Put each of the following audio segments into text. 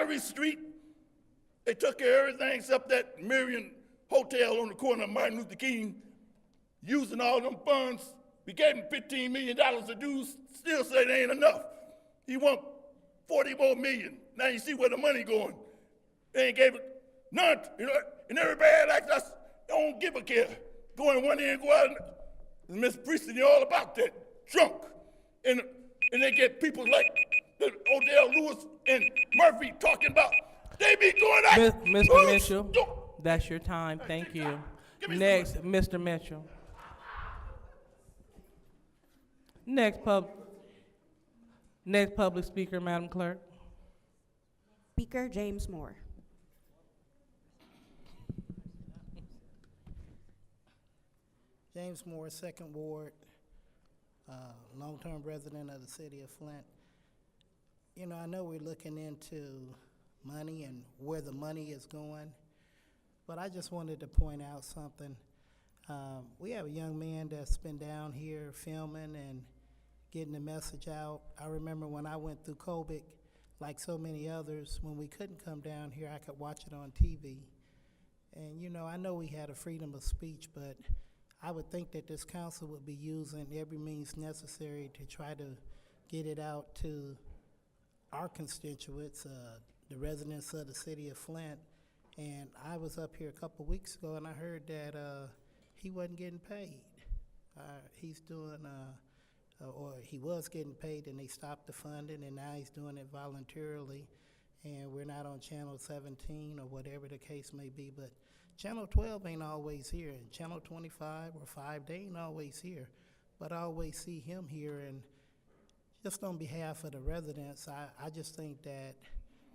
Lottery Street, they took care of everything except that Marion Hotel on the corner of Martin Luther King, using all them funds. We gave him $15 million to do, still say they ain't enough. He want 40 more million. Now you see where the money going. They ain't gave it none, you know, and everybody like us don't give a care. Go in one ear and go out, and Miss Priestley, all about that, drunk. And they get people like Odell Lewis and Murphy talking about, they be going out. Mr. Mitchell, that's your time, thank you. Next, Mr. Mitchell. Next public speaker, Madam Clerk. Speaker James Moore. James Moore, Second Ward, long-term resident of the city of Flint. You know, I know we're looking into money and where the money is going, but I just wanted to point out something. We have a young man that's been down here filming and getting the message out. I remember when I went through COVID, like so many others, when we couldn't come down here, I could watch it on TV. And you know, I know we had a freedom of speech, but I would think that this council would be using every means necessary to try to get it out to our constituents, the residents of the city of Flint. And I was up here a couple weeks ago and I heard that he wasn't getting paid. He's doing, or he was getting paid and they stopped the funding and now he's doing it voluntarily. And we're not on channel 17 or whatever the case may be, but channel 12 ain't always here, and channel 25 or 5, they ain't always here. But I always see him here, and just on behalf of the residents, I just think that,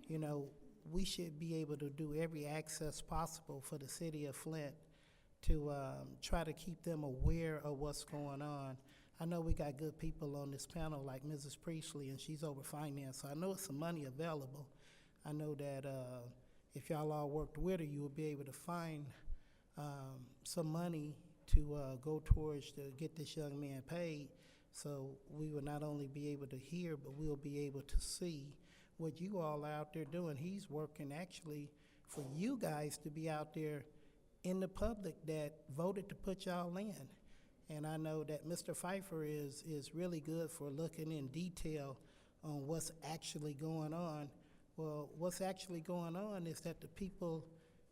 you know, we should be able to do every access possible for the city of Flint to try to keep them aware of what's going on. I know we got good people on this panel like Mrs. Priestley, and she's over finance, so I know it's some money available. I know that if y'all all worked with her, you would be able to find some money to go towards to get this young man paid. So we will not only be able to hear, but we'll be able to see what you all are out there doing. He's working actually for you guys to be out there in the public that voted to put y'all in. And I know that Mr. Pfeiffer is really good for looking in detail on what's actually going on. Well, what's actually going on is that the people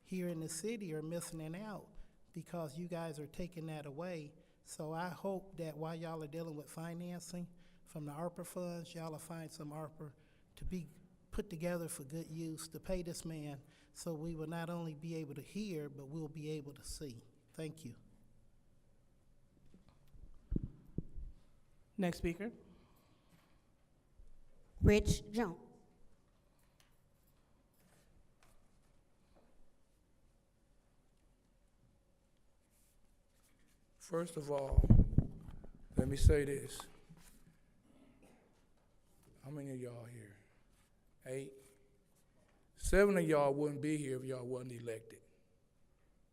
here in the city are missing out because you guys are taking that away. So I hope that while y'all are dealing with financing from the ARPA funds, y'all will find some ARPA to be put together for good use to pay this man so we will not only be able to hear, but we'll be able to see. Thank you. Next speaker. Rich Jones. First of all, let me say this. How many of y'all here? 8? 7 of y'all wouldn't be here if y'all wasn't elected.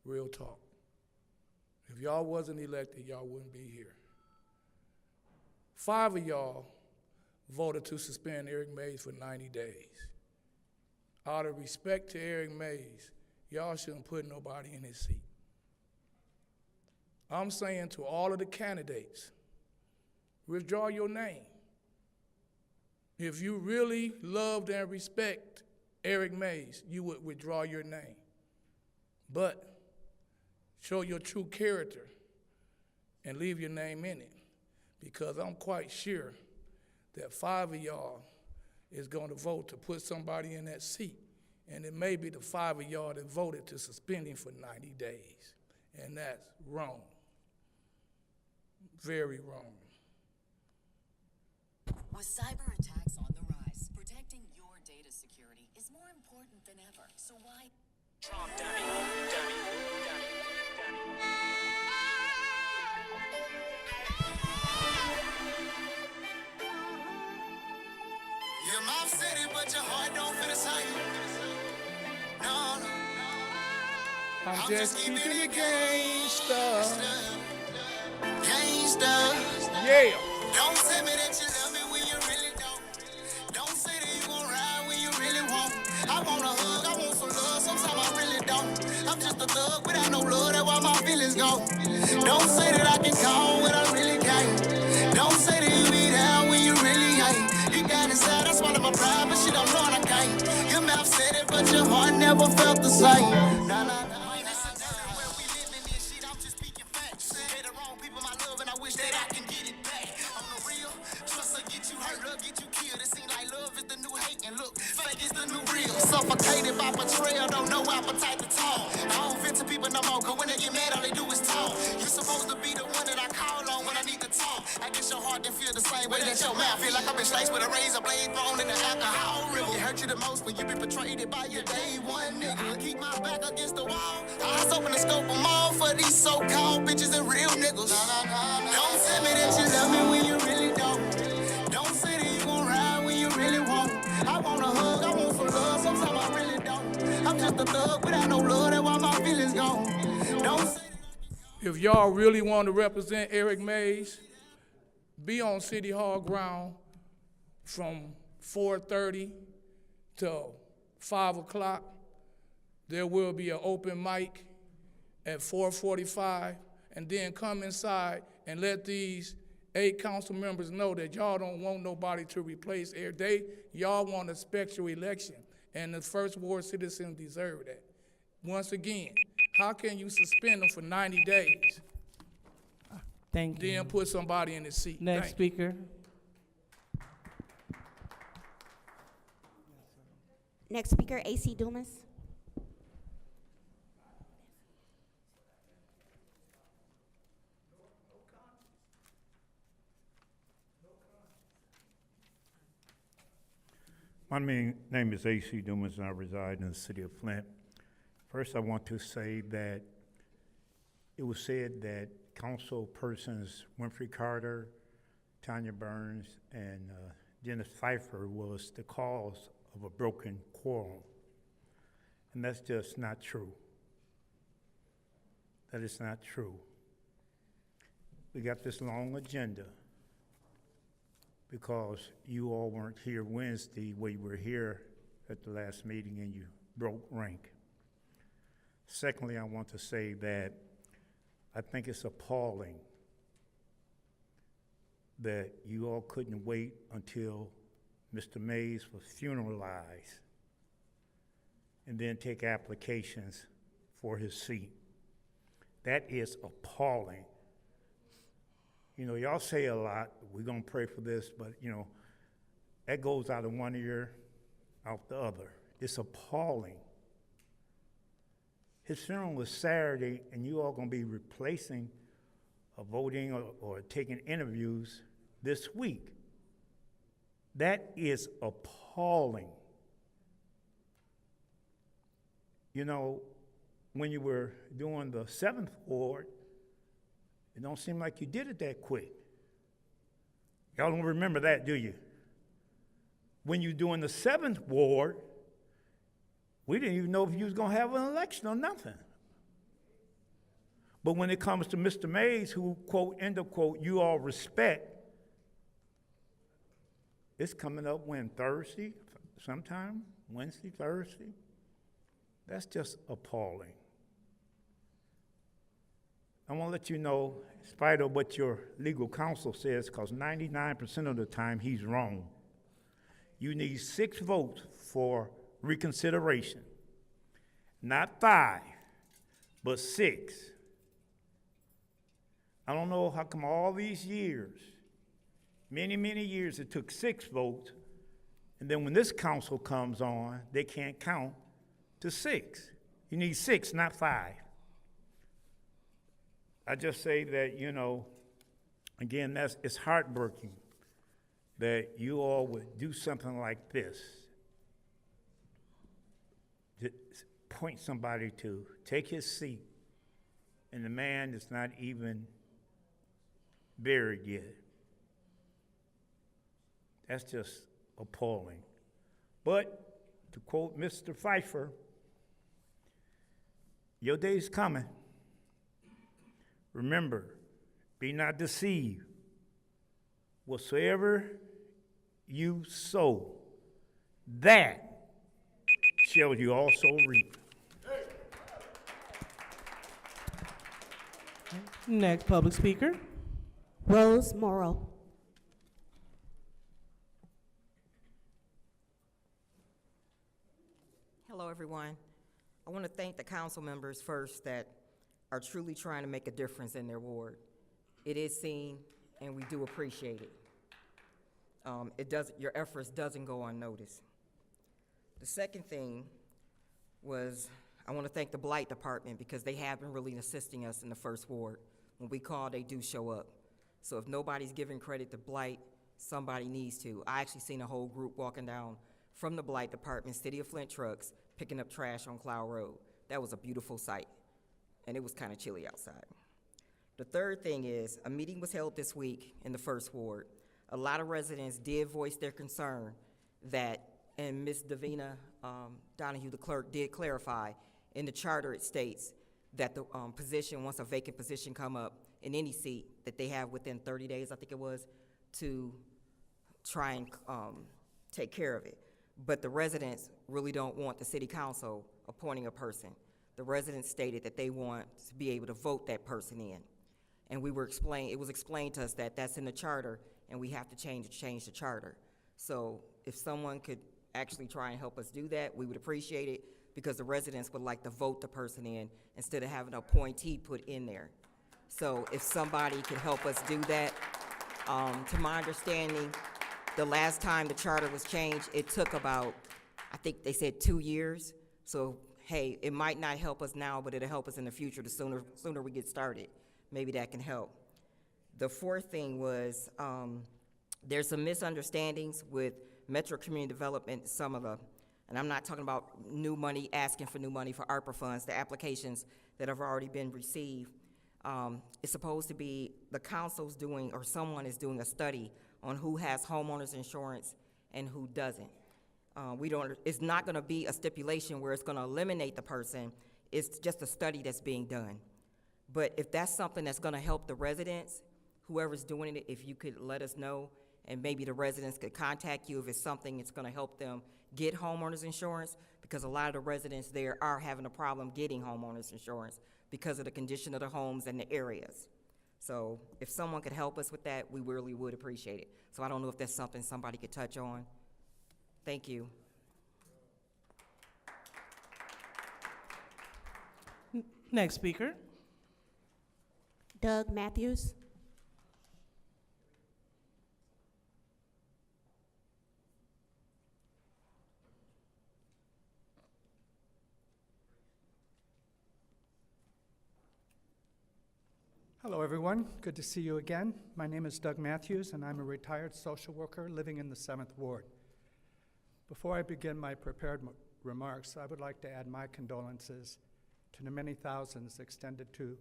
Real talk. If y'all wasn't elected, y'all wouldn't be here. 5 of y'all voted to suspend Eric Mays for 90 days. Out of respect to Eric Mays, y'all shouldn't put nobody in his seat. I'm saying to all of the candidates, withdraw your name. If you really loved and respect Eric Mays, you would withdraw your name. But show your true character and leave your name in it, because I'm quite sure that 5 of y'all is going to vote to put somebody in that seat, and it may be the 5 of y'all that voted to suspend him for 90 days, and that's wrong. Very wrong. With cyber attacks on the rise, protecting your data security is more important than ever. So why? Trump, dummy. You're my city, but your heart don't feel the same. No. I'm just keeping it gangsta. Yeah. Don't tell me that you love me when you really don't. Don't say that you gon' ride when you really won't. I don't. I'm just a thug without no love, that's why my feelings gone. Don't say that I can call when I really can't. Don't say that you be down when you really ain't. Deep down inside, I swallow my pride, but shit, I'm knowing I can't. Your mouth said it, but your heart never felt the same. Nah, nah, nah. Where we living in shit, I'm just speaking facts. They the wrong people, my love, and I wish that I can get it back. On the real, trust will get you hurt, love get you killed. It seems like love is the new hate, and look, fake is the new real. Suffocated by betrayal, don't know appetite to talk. I don't vent to people no more, cause when they get mad, all they do is talk. You supposed to be the one that I call on when I need to talk. I guess your heart didn't feel the same way that your mouth feel like I've been sliced with a razor blade thrown in the alcohol river. It hurt you the most when you been betrayed by your day one nigga. Keep my back against the wall. Eyes open and scope them all for these so-called bitches and real niggas. Don't tell me that you love me when you really don't. Don't say that you gon' ride when you really won't. I want a hug, I want some love, sometimes I really don't. I'm just a thug without no love, that's why my feelings gone. Don't say If y'all really want to represent Eric Mays, be on City Hall ground from 4:30 till 5 o'clock. There will be an open mic at 4:45, and then come inside and let these 8 council members know that y'all don't want nobody to replace Eric. Y'all want a special election, and the first ward citizens deserve that. Once again, how can you suspend them for 90 days, Thank you. then put somebody in the seat? Next Thank you. speaker. Next speaker, AC Dumas. My name is A.C. Dumas, and I reside in the city of Flint. First, I want to say that it was said that council persons Winfrey Carter, Tanya Burns, and Dennis Pfeiffer was the cause of a broken quorum. And that's just not true. That is not true. We got this long agenda because you all weren't here Wednesday where you were here at the last meeting and you broke rank. Secondly, I want to say that I think it's appalling that you all couldn't wait until Mr. Mays was funeralized and then take applications for his seat. That is appalling. You know, y'all say a lot, we're gonna pray for this, but you know, that goes out of one ear, out the other. It's appalling. His funeral was Saturday, and you all gonna be replacing voting or taking interviews this week. That is appalling. You know, when you were doing the 7th ward, it don't seem like you did it that quick. Y'all don't remember that, do you? When you were doing the 7th ward, we didn't even know if you was gonna have an election or nothing. But when it comes to Mr. Mays, who, quote, end of quote, you all respect, it's coming up when, Thursday, sometime, Wednesday, Thursday? That's just appalling. I want to let you know, in spite of what your legal counsel says, because 99% of the time he's wrong, you need 6 votes for reconsideration. Not 5, but 6. I don't know how come all these years, many, many years, it took 6 votes, and then when this council comes on, they can't count to 6. You need 6, not 5. I just say that, you know, again, it's heartbreaking that you all would do something like this, to point somebody to take his seat, and the man is not even buried yet. That's just appalling. But to quote Mr. Pfeiffer, your day's coming. Remember, be not deceived. Whatsoever you sow, that shall you also reap. Next public speaker. Rose Morrow. Hello, everyone. I want to thank the council members first that are truly trying to make a difference in their ward. It is seen, and we do appreciate it. Your efforts doesn't go unnoticed. The second thing was I want to thank the Blight Department because they have been really assisting us in the first ward. When we call, they do show up. So if nobody's giving credit to Blight, somebody needs to. I actually seen a whole group walking down from the Blight Department, City of Flint trucks, picking up trash on Cloud Road. That was a beautiful sight, and it was kind of chilly outside. The third thing is, a meeting was held this week in the first ward. A lot of residents did voice their concern that, and Ms. Davina Donahue, the clerk, did clarify, in the charter it states that the position, once a vacant position come up in any seat, that they have within 30 days, I think it was, to try and take care of it. But the residents really don't want the city council appointing a person. The residents stated that they want to be able to vote that person in. And it was explained to us that that's in the charter and we have to change the charter. So if someone could actually try and help us do that, we would appreciate it, because the residents would like to vote the person in instead of having an appointee put in there. So if somebody could help us do that, to my understanding, the last time the charter was changed, it took about, I think they said 2 years. So, hey, it might not help us now, but it'll help us in the future. The sooner we get started, maybe that can help. The fourth thing was, there's some misunderstandings with Metro Community Development, and I'm not talking about new money, asking for new money for ARPA funds, the applications that have already been received. It's supposed to be the council's doing, or someone is doing a study on who has homeowners insurance and who doesn't. It's not gonna be a stipulation where it's gonna eliminate the person. It's just a study that's being done. But if that's something that's gonna help the residents, whoever's doing it, if you could let us know, and maybe the residents could contact you if it's something that's gonna help them get homeowners insurance, because a lot of the residents there are having a problem getting homeowners insurance because of the condition of the homes and the areas. So if someone could help us with that, we really would appreciate it. So I don't know if that's something somebody could touch on. Thank you. Next speaker. Doug Matthews. Hello, everyone. Good to see you again. My name is Doug Matthews, and I'm a retired social worker living in the 7th Ward. Before I begin my prepared remarks, I would like to add my condolences to the many thousands extended to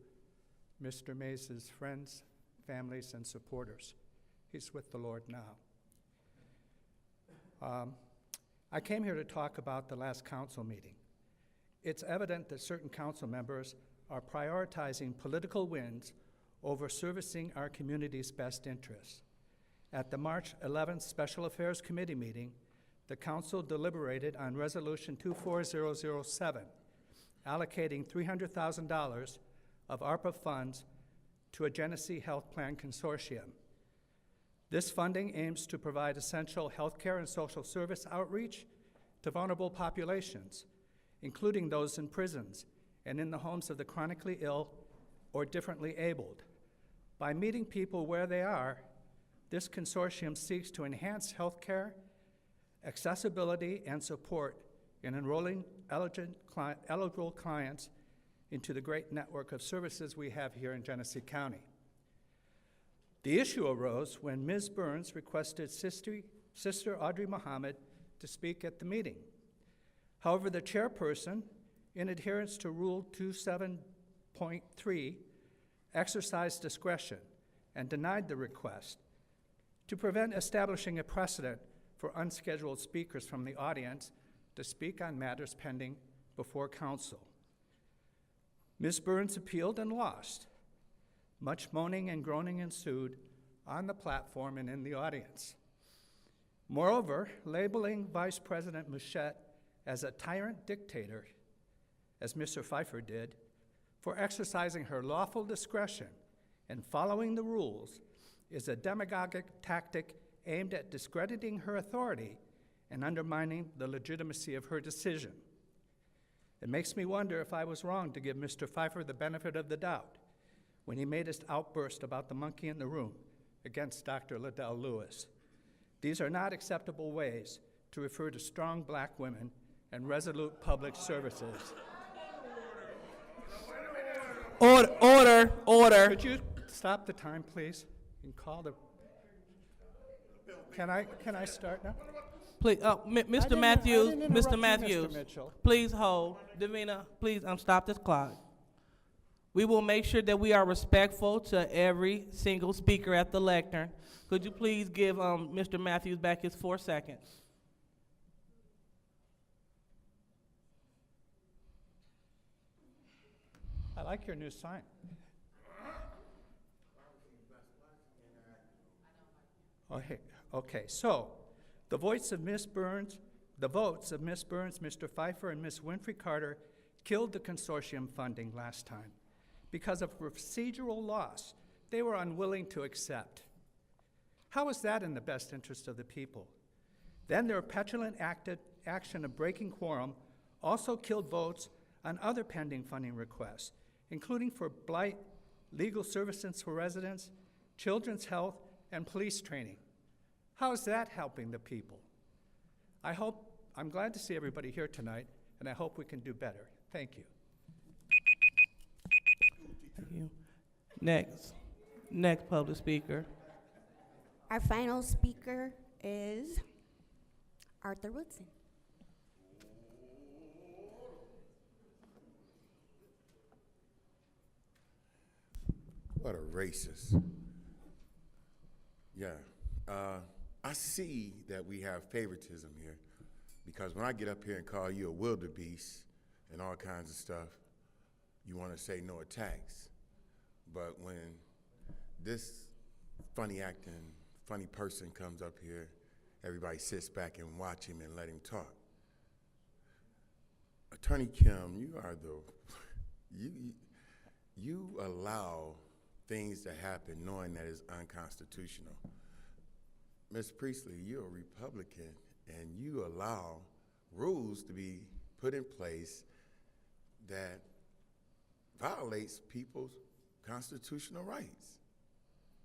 Mr. Mays' friends, families, and supporters. He's with the Lord now. I came here to talk about the last council meeting. It's evident that certain council members are prioritizing political wins over servicing our community's best interests. At the March 11th Special Affairs Committee meeting, the council deliberated on Resolution 24007, allocating $300,000 of ARPA funds to a Genesee Health Plan Consortium. This funding aims to provide essential healthcare and social service outreach to vulnerable populations, including those in prisons and in the homes of the chronically ill or differently abled. By meeting people where they are, this consortium seeks to enhance healthcare, accessibility, and support in enrolling eligible clients into the great network of services we have here in Genesee County. The issue arose when Ms. Burns requested Sister Audrey Muhammad to speak at the meeting. However, the chairperson, in adherence to Rule 27.3, exercised discretion and denied the request to prevent establishing a precedent for unscheduled speakers from the audience to speak on matters pending before council. Ms. Burns appealed and lost. Much moaning and groaning ensued on the platform and in the audience. Moreover, labeling Vice President Mouchette as a tyrant dictator, as Mr. Pfeiffer did, for exercising her lawful discretion and following the rules is a demagogic tactic aimed at discrediting her authority and undermining the legitimacy of her decision. It makes me wonder if I was wrong to give Mr. Pfeiffer the benefit of the doubt when he made his outburst about the monkey in the room against Dr. Liddell Lewis. These are not acceptable ways to refer to strong black women and resolute public services. Order. Could you stop the time, please, and call the... Can I start now? Please, Mr. didn't Matthews, interrupt Mr. you, Matthews, Mr. Mitchell. please hold. Davina, please, stop this clock. We will make sure that we are respectful to every single speaker at the lectern. Could you please give Mr. Matthews back his 4 seconds? I like your new sign. Okay, so the votes of Ms. Burns, Mr. Pfeiffer, and Ms. Winfrey Carter killed the consortium funding last time because of procedural loss they were unwilling to accept. How is that in the best interest of the people? Then their petulant action of breaking quorum also killed votes on other pending funding requests, including for blight, legal services for residents, children's health, and police training. How is that helping the people? I'm glad to see everybody here tonight, and I hope we can do better. Thank you. Thank you. Next public speaker. Our final speaker is Arthur Woodson. What a racist. Yeah. I see that we have favoritism here because when I get up here and call you a wildebeest and all kinds of stuff, you want to say no attacks. But when this funny acting, funny person comes up here, everybody sits back and watch him and let him talk. Attorney Kim, you are you allow things to happen knowing that it's unconstitutional. Ms. Priestley, you're a Republican, and you allow rules to be put in place that violates people's constitutional rights.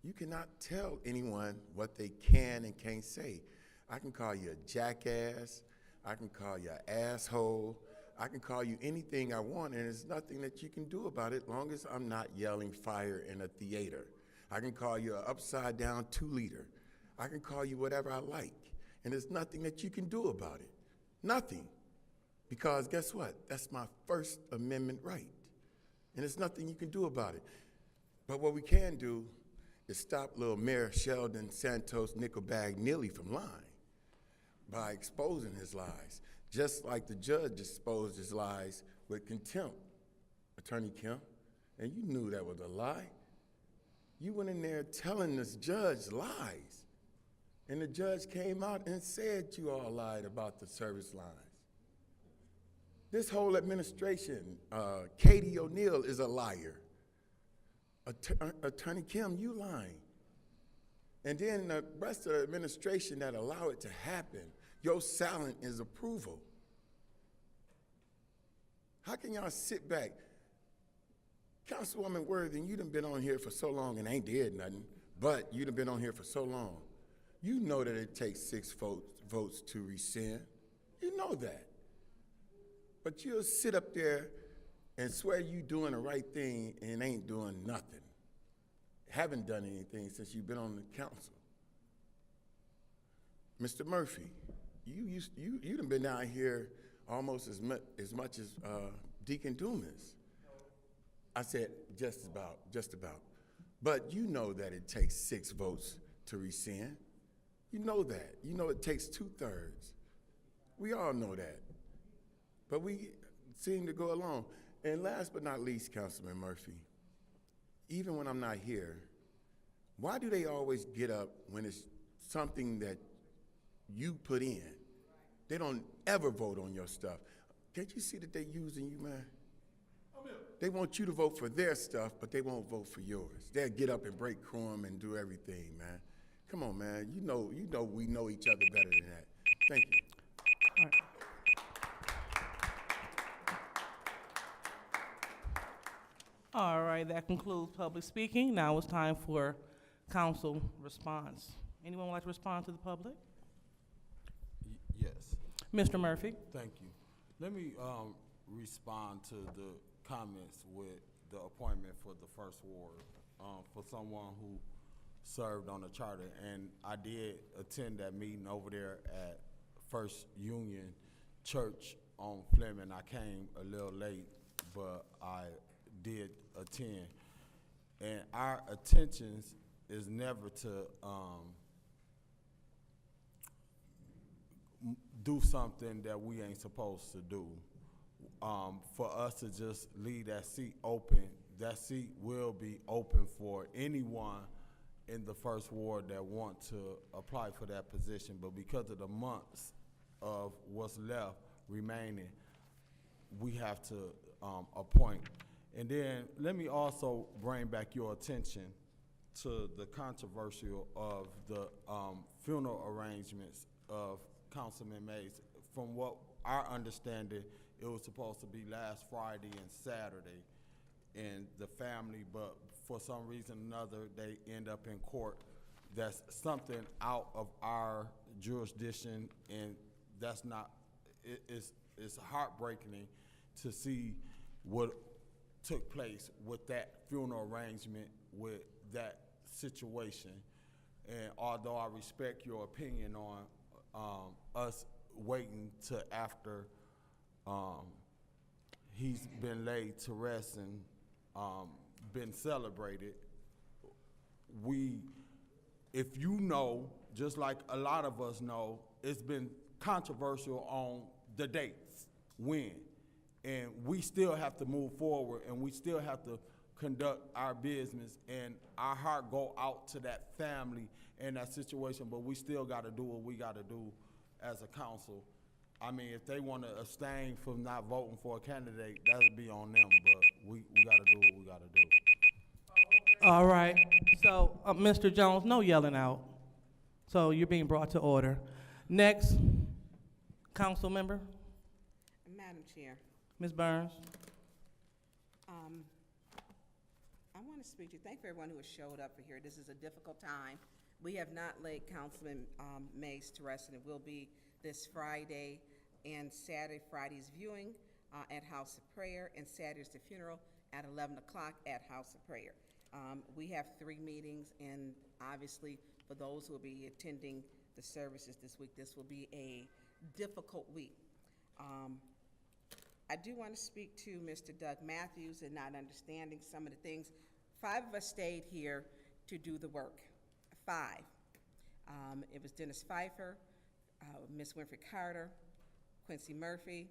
You cannot tell anyone what they can and can't say. I can call you a jackass, I can call you an asshole, I can call you anything I want, and there's nothing that you can do about it as long as I'm not yelling fire in a theater. I can call you an upside down 2-liter. I can call you whatever I like, and there's nothing that you can do about it. Nothing. Because guess what? That's my First Amendment right, and there's nothing you can do about it. But what we can do is stop little Mayor Sheldon Santos Nickelbag Neely from lying by exposing his lies, just like the judge exposed his lies with contempt, Attorney Kim, and you knew that was a lie. You went in there telling this judge lies, and the judge came out and said you all lied about the service lines. This whole administration, Katie O'Neill is a liar. Attorney Kim, you lying. And then the rest of the administration that allow it to happen, your silence is approval. How can y'all sit back? Councilwoman Worthing, you done been on here for so long and ain't did nothing, but you done been on here for so long. You know that it takes 6 votes to rescind. You know that. But you'll sit up there and swear you doing the right thing and ain't doing nothing. Haven't done anything since you've been on the council. Mr. Murphy, you done been down here almost as much as Deacon Dumas. I said just about. But you know that it takes 6 votes to rescind. You know that. You know it takes 2/3. We all know that. But we seem to go along. And last but not least, Councilman Murphy, even when I'm not here, why do they always get up when it's something that you put in? They don't ever vote on your stuff. Can't you see that they're using you, man? They want you to vote for their stuff, but they won't vote for yours. They'll get up and break quorum and do everything, man. Come on, man. You know we know each other better than that. Thank you. All right, that concludes public speaking. Now it's time for council response. Anyone would like to respond to the public? Yes, Mr. Murphy? thank you. Let me respond to the comments with the appointment for the first ward for someone who served on the charter. And I did attend that meeting over there at First Union Church on Fleming. I came a little late, but I did attend. And our intentions is never to do something that we ain't supposed to do. For us to just leave that seat open, that seat will be open for anyone in the first ward that want to apply for that position. But because of the months of what's left remaining, we have to appoint. And then let me also bring back your attention to the controversial of the funeral arrangements of Councilman Mays. From what our understanding, it was supposed to be last Friday and Saturday in the family, but for some reason or another, they end up in court. That's something out of our jurisdiction, and that's not, it's heartbreaking to see what took place with that funeral arrangement, with that situation. And although I respect your opinion on us waiting to after he's been laid to rest and been celebrated, if you know, just like a lot of us know, it's been controversial on the dates, when. And we still have to move forward, and we still have to conduct our business, and our heart go out to that family and that situation, but we still gotta do what we gotta do as a council. I mean, if they wanna abstain from not voting for a candidate, that'll be on them, but we gotta do what we gotta do. All right, so, Mr. Jones, no yelling out. So you're being brought to order. Next, council member, Madam Chair, Ms. Burns. I want to speak to you. Thank you for everyone who has showed up for here. This is a difficult time. We have not laid Councilman Mays to rest, and it will be this Friday and Saturday. Friday's viewing at House of Prayer, and Saturday's the funeral at 11 o'clock at House of Prayer. We have 3 meetings, and obviously for those who will be attending the services this week, this will be a difficult week. I do want to speak to Mr. Doug Matthews and not understanding some of the things. 5 of us stayed here to do the work. 5. It was Dennis Pfeiffer, Ms. Winfrey Carter, Quincy Murphy,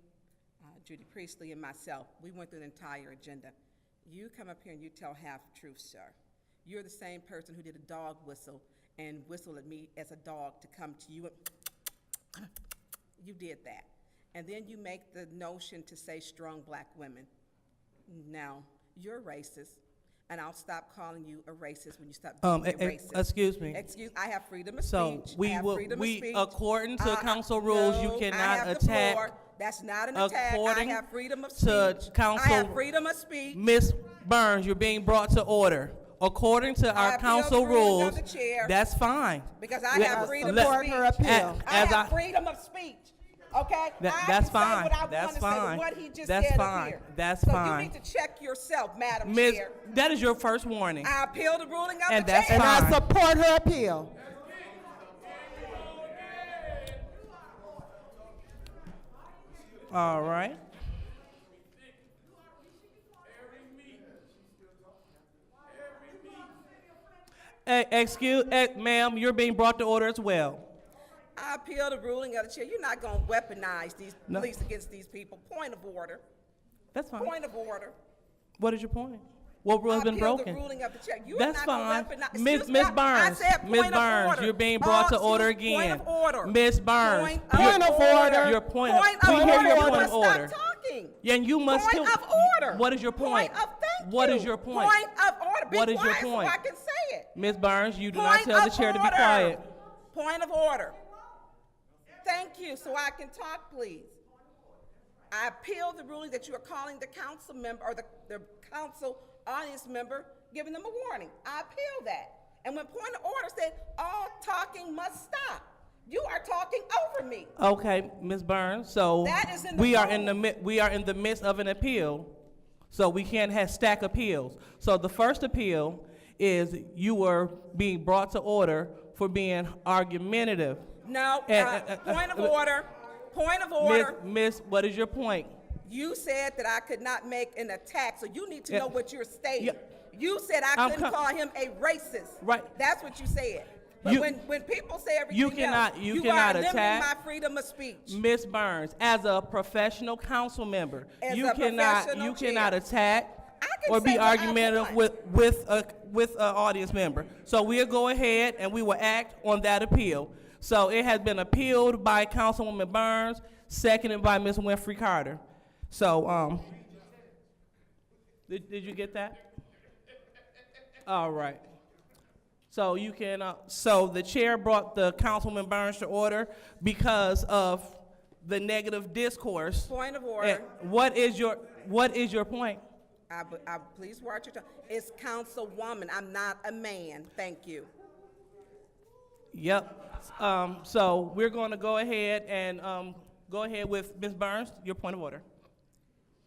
Judy Priestley, and myself. We went through the entire agenda. You come up here and you tell half the truth, sir. You're the same person who did a dog whistle and whistled at me as a dog to come to you. You did that. And then you make the notion to say strong black women. Now, you're racist, and I'll stop calling you a racist when you stop being a racist. Excuse me. I have freedom of So speech. we I have will, freedom of we, speech. according to council rules, No, you I cannot have the attack. floor. That's not an attack. I According have freedom of to speech. council- I have freedom of speech. Ms. Burns, you're being brought to order. According to I our appeal council the ruling rules, of the chair. that's fine. Because I Let- have freedom let- of speech. I As have freedom of speech. Okay? That's I fine. can say what I That's want to say, fine. but what he just That's said fine. up here. That's so fine. you need to check yourself, Madam Ms., Chair. that is your first warning. I appeal the ruling of And the that's chair. fine. Support her appeal. All right. Ma'am, you're being brought to order as well. I appeal the ruling of the chair. You're not going to weaponize these No. police against these people. Point of order. That's fine. Point of order. What is your point? What rule has been broken? The ruling of the chair. You're That's not fine. gonna weaponize. Ms. Excuse me, I Burns, said Ms. point of Burns, order. you're being brought to Oh, order excuse me, again. Point of order. Ms. Burns, Point your of order. Your point. Point We of hear order. your You point must of order. Stop talking. And you must Point too. of order. What is your point? Point of thank What you. is your point? Point of order. Be What is your quiet point? so I can say it. Ms. Burns, you do not Point tell the of chair to be order. quiet. Point of order. Thank you, so I can talk, please. I appeal the ruling that you are calling the council member or the council audience member, giving them a warning. I appeal that. And when point of order said, all talking must stop, you are talking over me. Okay, Ms. Burns, so That is in the we are rules. we are in the midst of an appeal, so we can't have stack appeals. So the first appeal is you were being brought to order for being argumentative. No, point of uh, order, point of order. Miss, what is your point? You said that I could not make an attack, so you need to Yeah. know what you're stating. Yeah. You said I I'm couldn't com- call him a racist. Right. That's what you said. But You- when people say everything you cannot- else, you you cannot are limiting attack- my freedom of speech. Ms. Burns, as a professional council member, As you a cannot professional cannot chair. attack I can or say be what I argumentative want. with an audience member. So we'll go ahead and we will act on that appeal. So it has been appealed by Councilwoman Burns, seconded by Ms. Winfrey Carter. So did you get that? All right. So you can. So the chair brought the Councilwoman Burns to order because of the negative discourse. Point of order. And what is your point? Please watch your tongue. It's councilwoman. I'm not a man. Thank you. Yep. So we're going to go ahead and go ahead with Ms. Burns. Your point of order.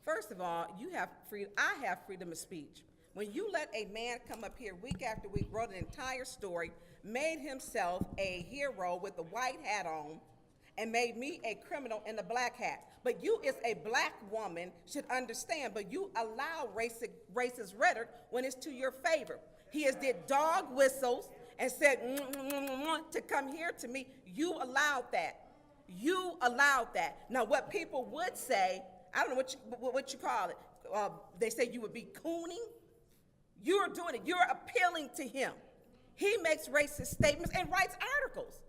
First of all, you have freedom. I have freedom of speech. When you let a man come up here week after week, wrote an entire story, made himself a hero with a white hat on, and made me a criminal in a black hat. But you, as a black woman, should understand, but you allow racist rhetoric when it's to your favor. He has did dog whistles and said to come here to me. You allowed that. You allowed that. Now, what people would say, I don't know what you call it. They say you would be cooning. You're doing it. You're appealing to him. He makes racist statements and writes articles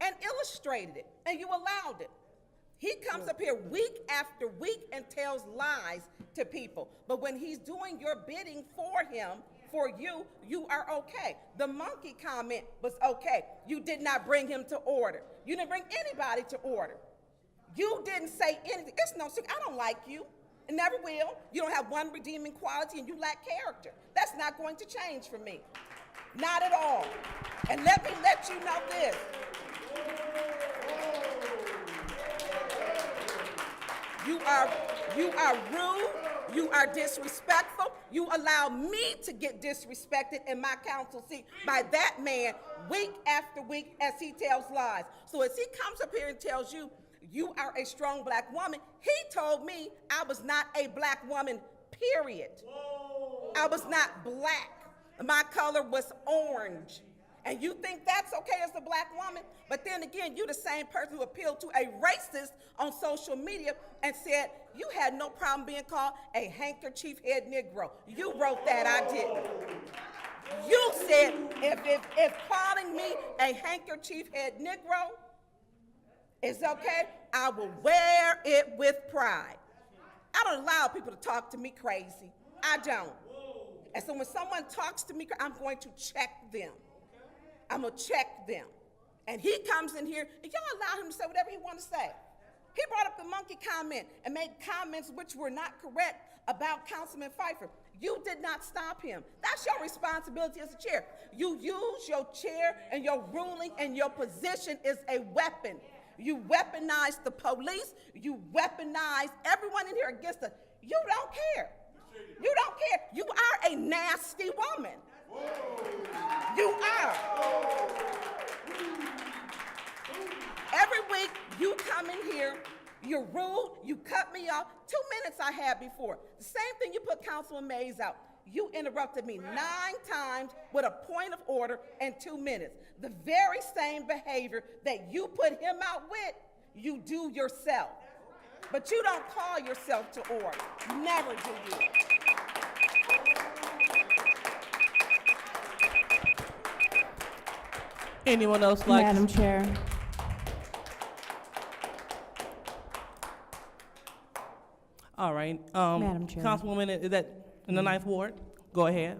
and illustrated it, and you allowed it. He comes up here week after week and tells lies to people. But when he's doing your bidding for him, for you, you are okay. The monkey comment was okay. You did not bring him to order. You didn't bring anybody to order. You didn't say anything. It's no secret. I don't like you. It never will. You don't have one redeeming quality and you lack character. That's not going to change for me. Not at all. And let me let you know this. You are rude. You are disrespectful. You allow me to get disrespected in my council seat by that man week after week as he tells lies. So as he comes up here and tells you, you are a strong black woman, he told me I was not a black woman, period. I was not black. My color was orange. And you think that's okay as a black woman? But then again, you're the same person who appealed to a racist on social media and said you had no problem being called a handkerchief head Negro. You wrote that, I didn't. You said if calling me a handkerchief head Negro is okay, I will wear it with pride. I don't allow people to talk to me crazy. I don't. And so when someone talks to me, I'm going to check them. I'm going to check them. And he comes in here, and y'all allow him to say whatever he wants to say. He brought up the monkey comment and made comments which were not correct about Councilman Pfeiffer. You did not stop him. That's your responsibility as a chair. You use your chair and your ruling and your position is a weapon. You weaponize the police. You weaponize everyone in here against us. You don't care. You don't care. You are a nasty woman. You are. Every week you come in here, you're rude, you cut me off. 2 minutes I had before. The same thing you put Councilman Mays out. You interrupted me 9 times with a point of order in 2 minutes. The very same behavior that you put him out with, you do yourself. But you don't call yourself to order. Never do you. Anyone else like? Madam Chair. right. Madam Chair. Councilwoman, is that in the Ninth Ward? Go ahead.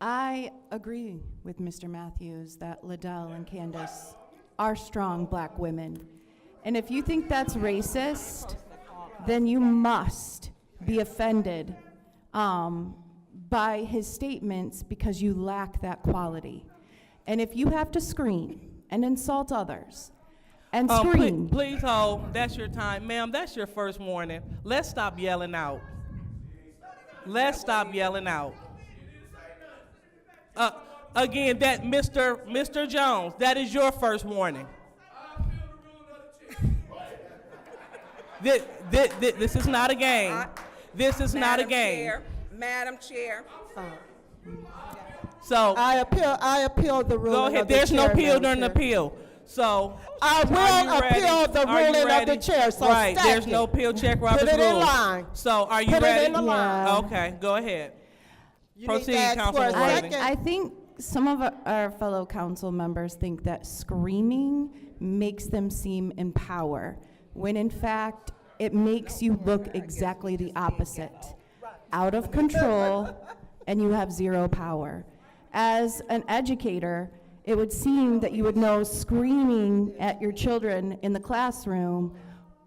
I agree with Mr. Matthews that Liddell and Candace are strong black women. And if you think that's racist, then you must be offended by his statements because you lack that quality. And if you have to scream and insult others and scream. Please hold. That's your time. Ma'am, that's your first warning. Let's stop yelling out. Let's stop yelling out. Again, that Mr. Jones, that is your first warning. This is not a game. This is not a game. Madam Chair. So I appeal the ruling. go ahead. Of the There's chair, no appeal Madam during the Chair. appeal. So I will appeal the Are you ruling of ready? the chair. So right. stack There's it. no appeal. Check Robert's Put it in rules. line. So are you Put ready? it in the line. Okay. Go ahead. You Proceed, need to ask for a Councilwoman Worthing. second. I think some of our fellow council members think that screaming makes them seem in power, when in fact, it makes you look exactly the opposite. Out of control, and you have zero power. As an educator, it would seem that you would know screaming at your children in the classroom,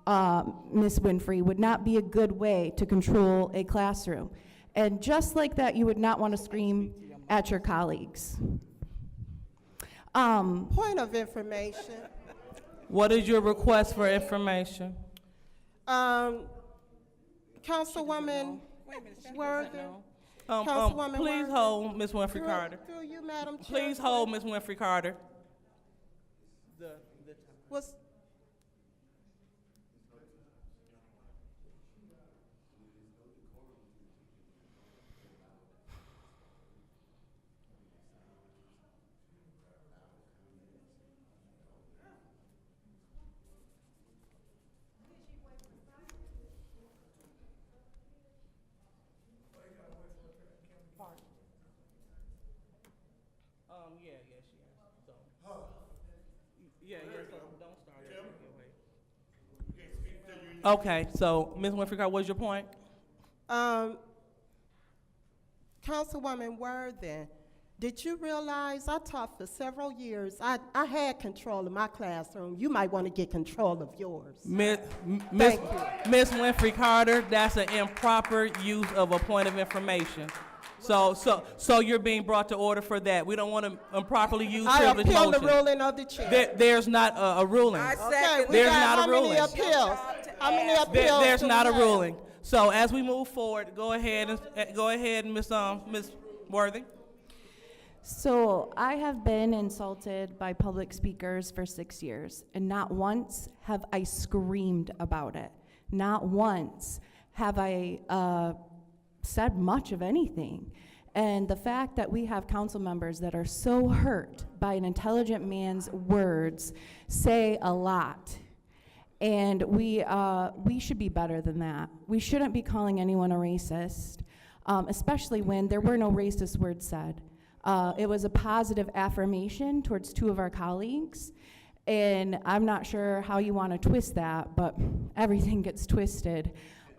Ms. Winfrey, would not be a good way to control a classroom. And just like that, you would not want to scream at your colleagues. Point of information. What is your request for information? Councilwoman Worthing. Councilwoman Please Worthing. hold, Ms. Winfrey Carter. Through you, Madam Chair. Please hold, Ms. Winfrey Carter. Was Yeah, she has. So. So don't start. Okay, so Ms. Winfrey Carter, what's your point? Councilwoman Worthing, did you realize I taught for several years? I had control of my classroom. You might want to get control of yours. Ms. Thank you. Winfrey Carter, that's an improper use of a point of information. So you're being brought to order for that. We don't want to improperly use I privilege appeal the motion. ruling of the chair. There's not a ruling. Okay, we There's got not a how many ruling. appeals? How many appeals? There's do not a we have? ruling. So as we move forward, go ahead, Ms. Worthing. So I have been insulted by public speakers for 6 years, and not once have I screamed about it. Not once have I said much of anything. And the fact that we have council members that are so hurt by an intelligent man's words say a lot. And we should be better than that. We shouldn't be calling anyone a racist, especially when there were no racist words said. It was a positive affirmation towards two of our colleagues, and I'm not sure how you want to twist that, but everything gets twisted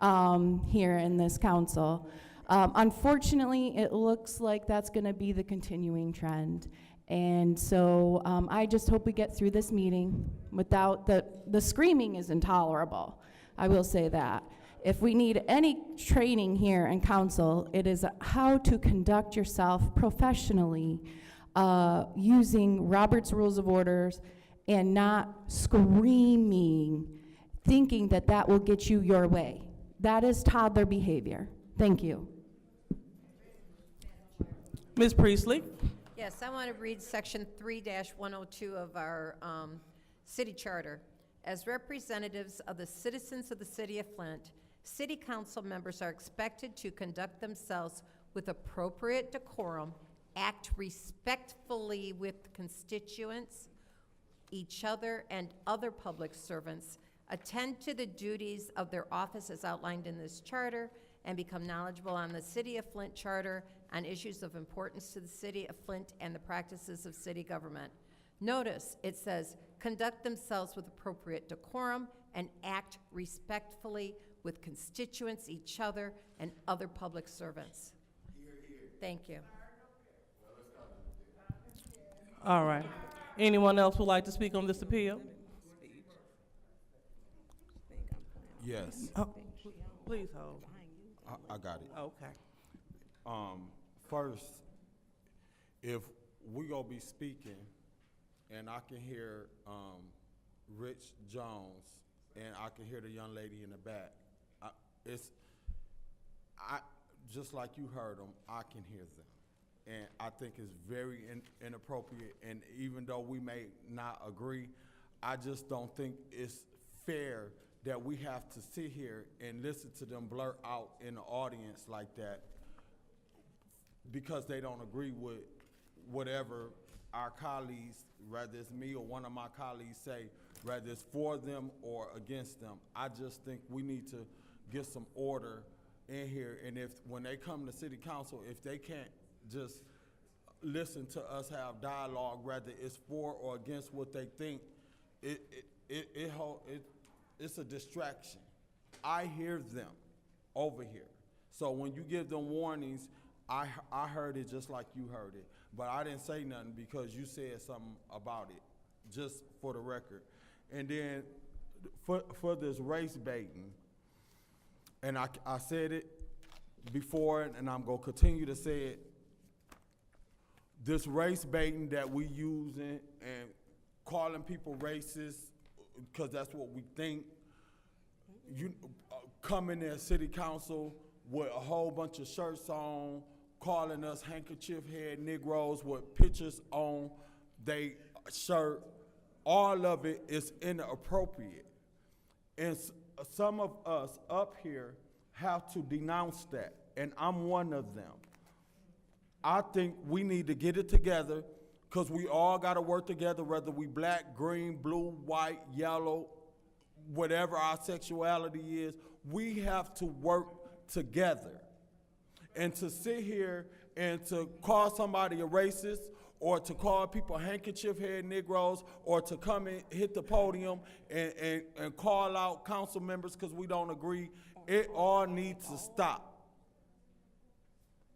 here in this council. Unfortunately, it looks like that's going to be the continuing trend. And so I just hope we get through this meeting without the screaming is intolerable. I will say that. If we need any training here in council, it is how to conduct yourself professionally using Robert's Rules of Orders and not screaming, thinking that that will get you your way. That is toddler behavior. Thank you. Ms. Priestley. Yes, I want to read section 3-102 of our city charter. As representatives of the citizens of the city of Flint, city council members are expected to conduct themselves with appropriate decorum, act respectfully with constituents, each other, and other public servants, attend to the duties of their office as outlined in this charter, and become knowledgeable on the City of Flint Charter on issues of importance to the City of Flint and the practices of city government. Notice, it says, conduct themselves with appropriate decorum, and act respectfully with constituents, each other, and other public servants. Thank you. All right. Anyone else would like to speak on this appeal? Yes, Oh, please hold. I got it. Okay. First, if we gonna be speaking, and I can hear, Rich Jones, and I can hear the young lady in the back, just like you heard them, I can hear them. And I think it's very inappropriate, and even though we may not agree, I just don't think it's fair that we have to sit here and listen to them blurt out in the audience like that because they don't agree with whatever our colleagues, whether it's me or one of my colleagues say, whether it's for them or against them. I just think we need to get some order in here, and if when they come to city council, if they can't just listen to us have dialogue, whether it's for or against what they think, it's a distraction. I hear them over here. So when you give them warnings, I heard it just like you heard it. But I didn't say nothing because you said something about it, just for the record. And then for this race baiting, and I said it before, and I'm gonna continue to say it, this race baiting that we using and calling people racist, because that's what we think. You coming to city council with a whole bunch of shirts on, calling us handkerchief head Negroes with pictures on they shirt, all of it is inappropriate. And some of us up here have to denounce that, and I'm one of them. I think we need to get it together, because we all got to work together, whether we black, green, blue, white, yellow, whatever our sexuality is. We have to work together. And to sit here and to call somebody a racist, or to call people handkerchief head Negroes, or to come and hit the podium and call out council members because we don't agree, it all needs to stop.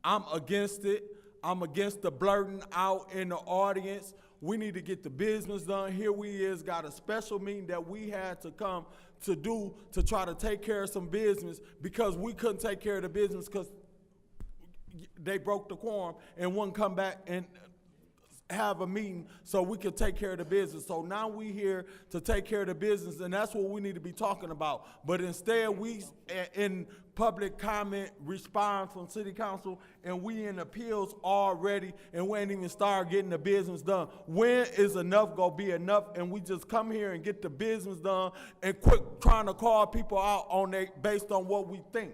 I'm against it. I'm against the blurting out in the audience. We need to get the business done. Here we got a special meeting that we had to come to do to try to take care of some business, because we couldn't take care of the business because they broke the quorum and wouldn't come back and have a meeting so we could take care of the business. So now we here to take care of the business, and that's what we need to be talking about. But instead, we in public comment respond from city council, and we in appeals already, and we ain't even start getting the business done. When is enough gonna be enough, and we just come here and get the business done and quit trying to call people out on based on what we think?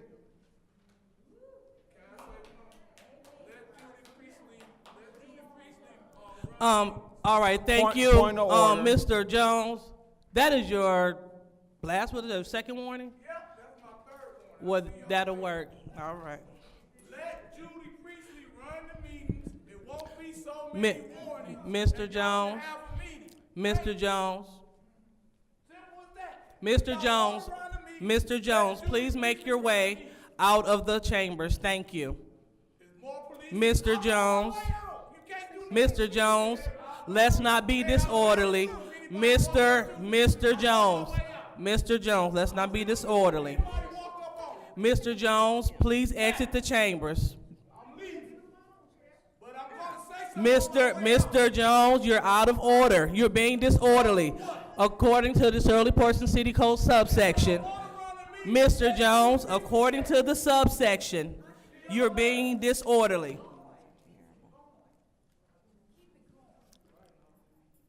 All right, thank you, point of order. Mr. Jones. That is your last, what is it, second warning? Yep, that's my third one. Well, that'll work. All right. Let Judy Priestley run the meetings. It won't be so many warnings. Mr. Jones, Have a meeting. Mr. Jones, Simple as that. Mr. Y'all Jones, all run the meetings. Mr. Jones, please make your way out of the chambers. Thank you. There's more police. Mr. Jones, You can't do Mr. Jones, let's not be disorderly. Mr. Jones, let's not be disorderly. Mr. Jones, please exit the chambers. I'm leaving. But I'm gonna say something. Mr. Jones, you're out of order. You're being disorderly. According to the Shirley Person City Code subsection, Mr. Jones, according to the subsection, you're being disorderly.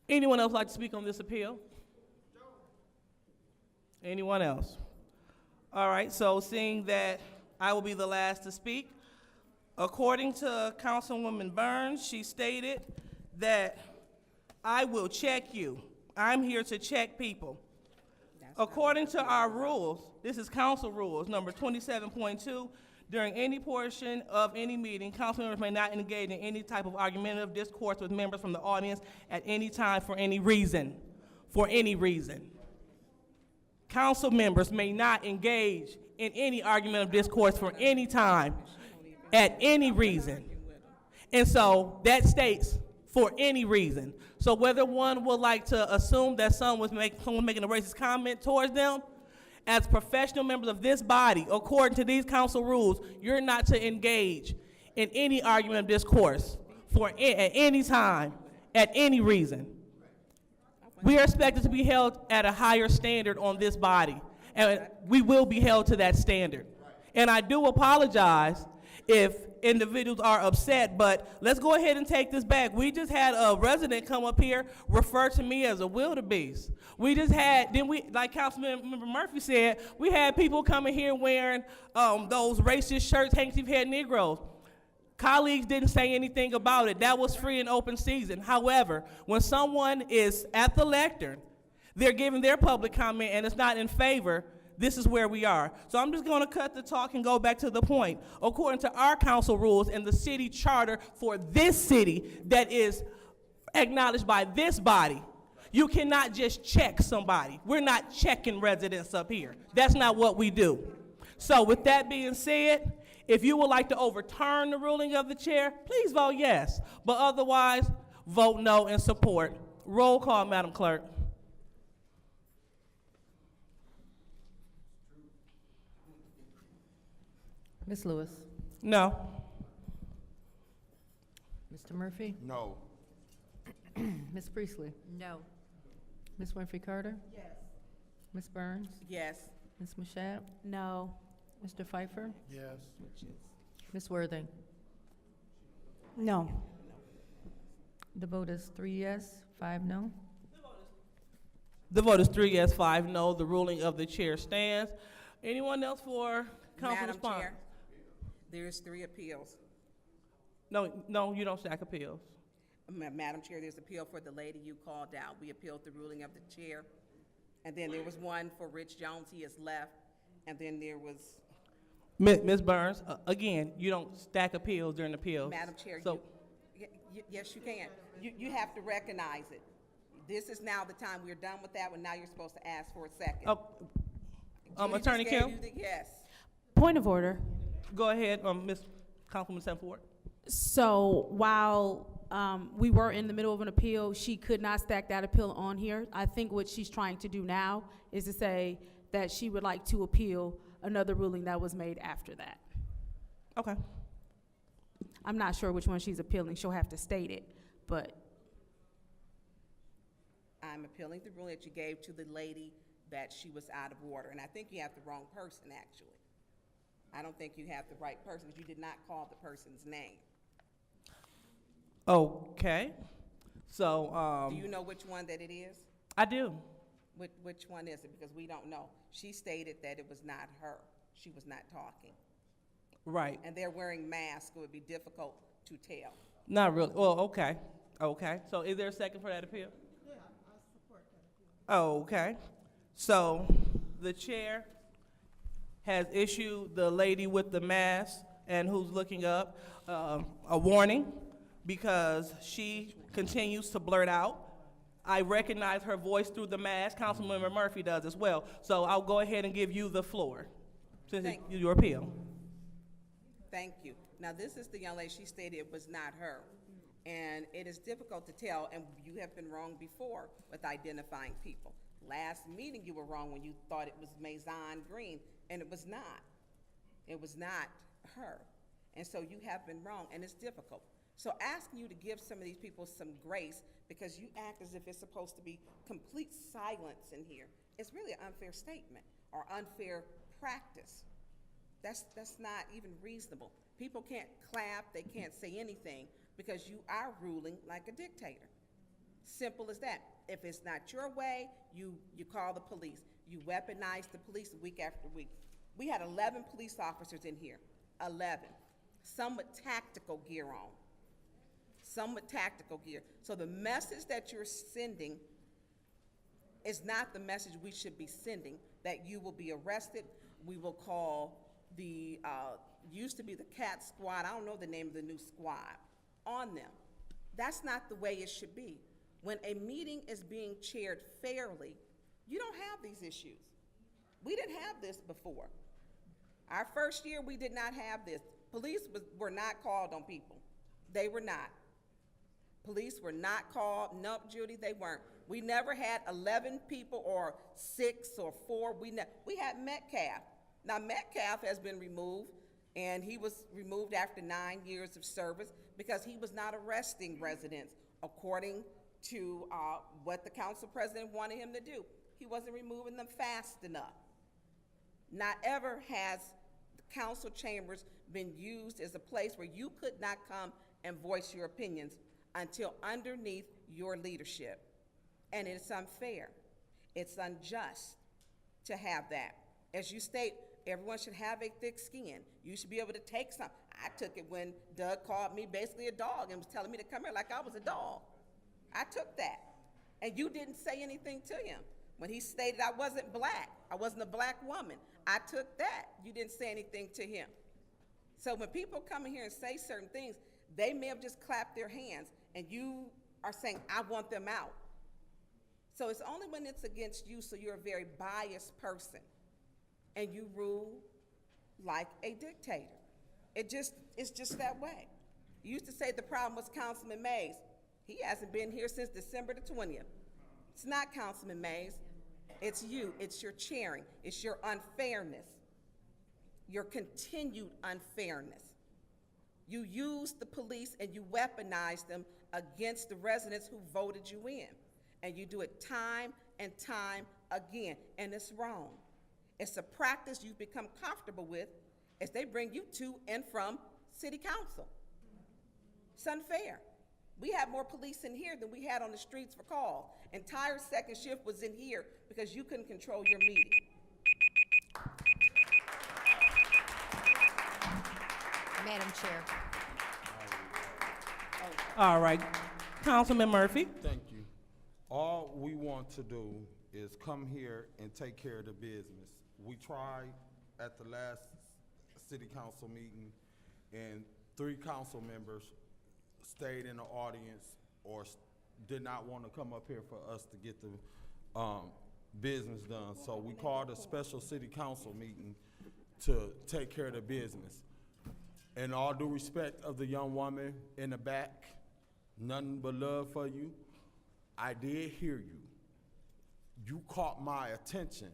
Anyone else like to speak on this appeal? Anyone else? All right, so seeing that I will be the last to speak, according to Councilwoman Burns, she stated that I will check you. I'm here to check people. According to our rules, this is council rules, number 27.2, during any portion of any meeting, council members may not engage in any type of argumentative discourse with members from the audience at any time for any reason. for any reason. Council members may not engage in any argument of discourse for any time, at any reason. And so that states for any reason. So whether one would like to assume that someone making a racist comment towards them, as professional members of this body, according to these council rules, you're not to engage in any argument of discourse at any time, at any reason. We are expected to be held at a higher standard on this body, and we will be held to that standard. And I do apologize if individuals are upset, but let's go ahead and take this back. We just had a resident come up here refer to me as a wildebeest. We just had, like Councilmember Murphy said, we had people coming here wearing those racist shirts, handkerchief head Negroes. Colleagues didn't say anything about it. That was free and open season. However, when someone is at the lectern, they're giving their public comment and it's not in favor, this is where we are. So I'm just going to cut the talk and go back to the point. According to our council rules and the city charter for this city that is acknowledged by this body, you cannot just check somebody. We're not checking residents up here. That's not what we do. So with that being said, if you would like to overturn the ruling of the chair, please vote yes. But otherwise, vote no in support. Roll call, Madam Clerk. Ms. Lewis. No. Mr. Murphy. No. Ms. Priestley. No. Ms. Winfrey Carter. Yes. Ms. Burns. Yes. Ms. Mashat. No. Mr. Pfeiffer. Yes. Ms. Worthing. No. The vote is 3 yes, 5 no. The vote is 3 yes, 5 no. The ruling of the chair stands. Anyone else for council Madam response? Chair, there's 3 appeals. No, you don't stack appeals. Madam Chair, there's appeal for the lady you called out. We appealed the ruling of the chair. And then there was one for Rich Jones, he has left. And then there was, Ms. Burns, again, you don't stack appeals during appeals. Madam Chair, So, yes, you can. You have to recognize it. This is now the time, we're done with that one, now you're supposed to ask for a second. Judy just Attorney gave Kim? you the yes. Point of order. Go ahead, Ms. Councilwoman Sanford. So while we were in the middle of an appeal, she could not stack that appeal on here. I think what she's trying to do now is to say that she would like to appeal another ruling that was made after that. Okay. I'm not sure which one she's appealing. She'll have to state it, but. I'm appealing the ruling that you gave to the lady that she was out of order. And I think you have the wrong person, actually. I don't think you have the right person, because you did not call the person's name. Okay. So, Do you know which one that it is? I do. Which one is it? Because we don't know. She stated that it was not her. She was not talking. Right. And they're wearing masks, so it would be difficult to tell. Not really. Well, okay. Okay. So is there a second for that appeal? Yeah, I support that appeal. Okay. So the chair has issued the lady with the mask and who's looking up a warning because she continues to blurt out. I recognize her voice through the mask. Councilmember Murphy does as well. So I'll go ahead and give you the floor since it's your appeal. Thank you. Now, this is the young lady, she stated it was not her. And it is difficult to tell, and you have been wrong before with identifying people. Last meeting, you were wrong when you thought it was Maison Green, and it was not. It was not her. And so you have been wrong, and it's difficult. So asking you to give some of these people some grace because you act as if it's supposed to be complete silence in here, it's really an unfair statement or unfair practice. That's not even reasonable. People can't clap, they can't say anything because you are ruling like a dictator. Simple as that. If it's not your way, you call the police. You weaponize the police week after week. We had 11 police officers in here, 11. Some with tactical gear on. Some with tactical gear. So the message that you're sending is not the message we should be sending, that you will be arrested. We will call the, used to be the CAT squad, I don't know the name of the new squad, on them. That's not the way it should be. When a meeting is being chaired fairly, you don't have these issues. We didn't have this before. Our first year, we did not have this. Police were not called on people. They were not. Police were not called. Nope, Judy, they weren't. We never had 11 people or 6 or 4. We had Metcalf. Now, Metcalf has been removed, and he was removed after 9 years of service because he was not arresting residents according to what the council president wanted him to do. He wasn't removing them fast enough. Not ever has the council chambers been used as a place where you could not come and voice your opinions until underneath your leadership. And it's unfair. It's unjust to have that. As you state, everyone should have a thick skin. You should be able to take some. I took it when Doug called me basically a dog and was telling me to come here like I was a dog. I took that. And you didn't say anything to him. When he stated I wasn't black, I wasn't a black woman, I took that. You didn't say anything to him. So when people come in here and say certain things, they may have just clapped their hands and you are saying, I want them out. So it's only when it's against you, so you're a very biased person and you rule like a dictator. It's just that way. You used to say the problem was Councilman Mays. He hasn't been here since December the 20th. It's not Councilman Mays. It's you. It's your chairing. It's your unfairness, your continued unfairness. You use the police and you weaponize them against the residents who voted you in. And you do it time and time again, and it's wrong. It's a practice you've become comfortable with as they bring you to and from city council. It's unfair. We had more police in here than we had on the streets for calls. Entire second shift was in here because you couldn't control your meeting. Madam Chair. All right, Councilman Murphy. Thank you. All we want to do is come here and take care of the business. We tried at the last city council meeting, and 3 council members stayed in the audience or did not want to come up here for us to get the business done. So we called a special city council meeting to take care of the business. In all due respect of the young woman in the back, nothing but love for you. I did hear you. You caught my attention,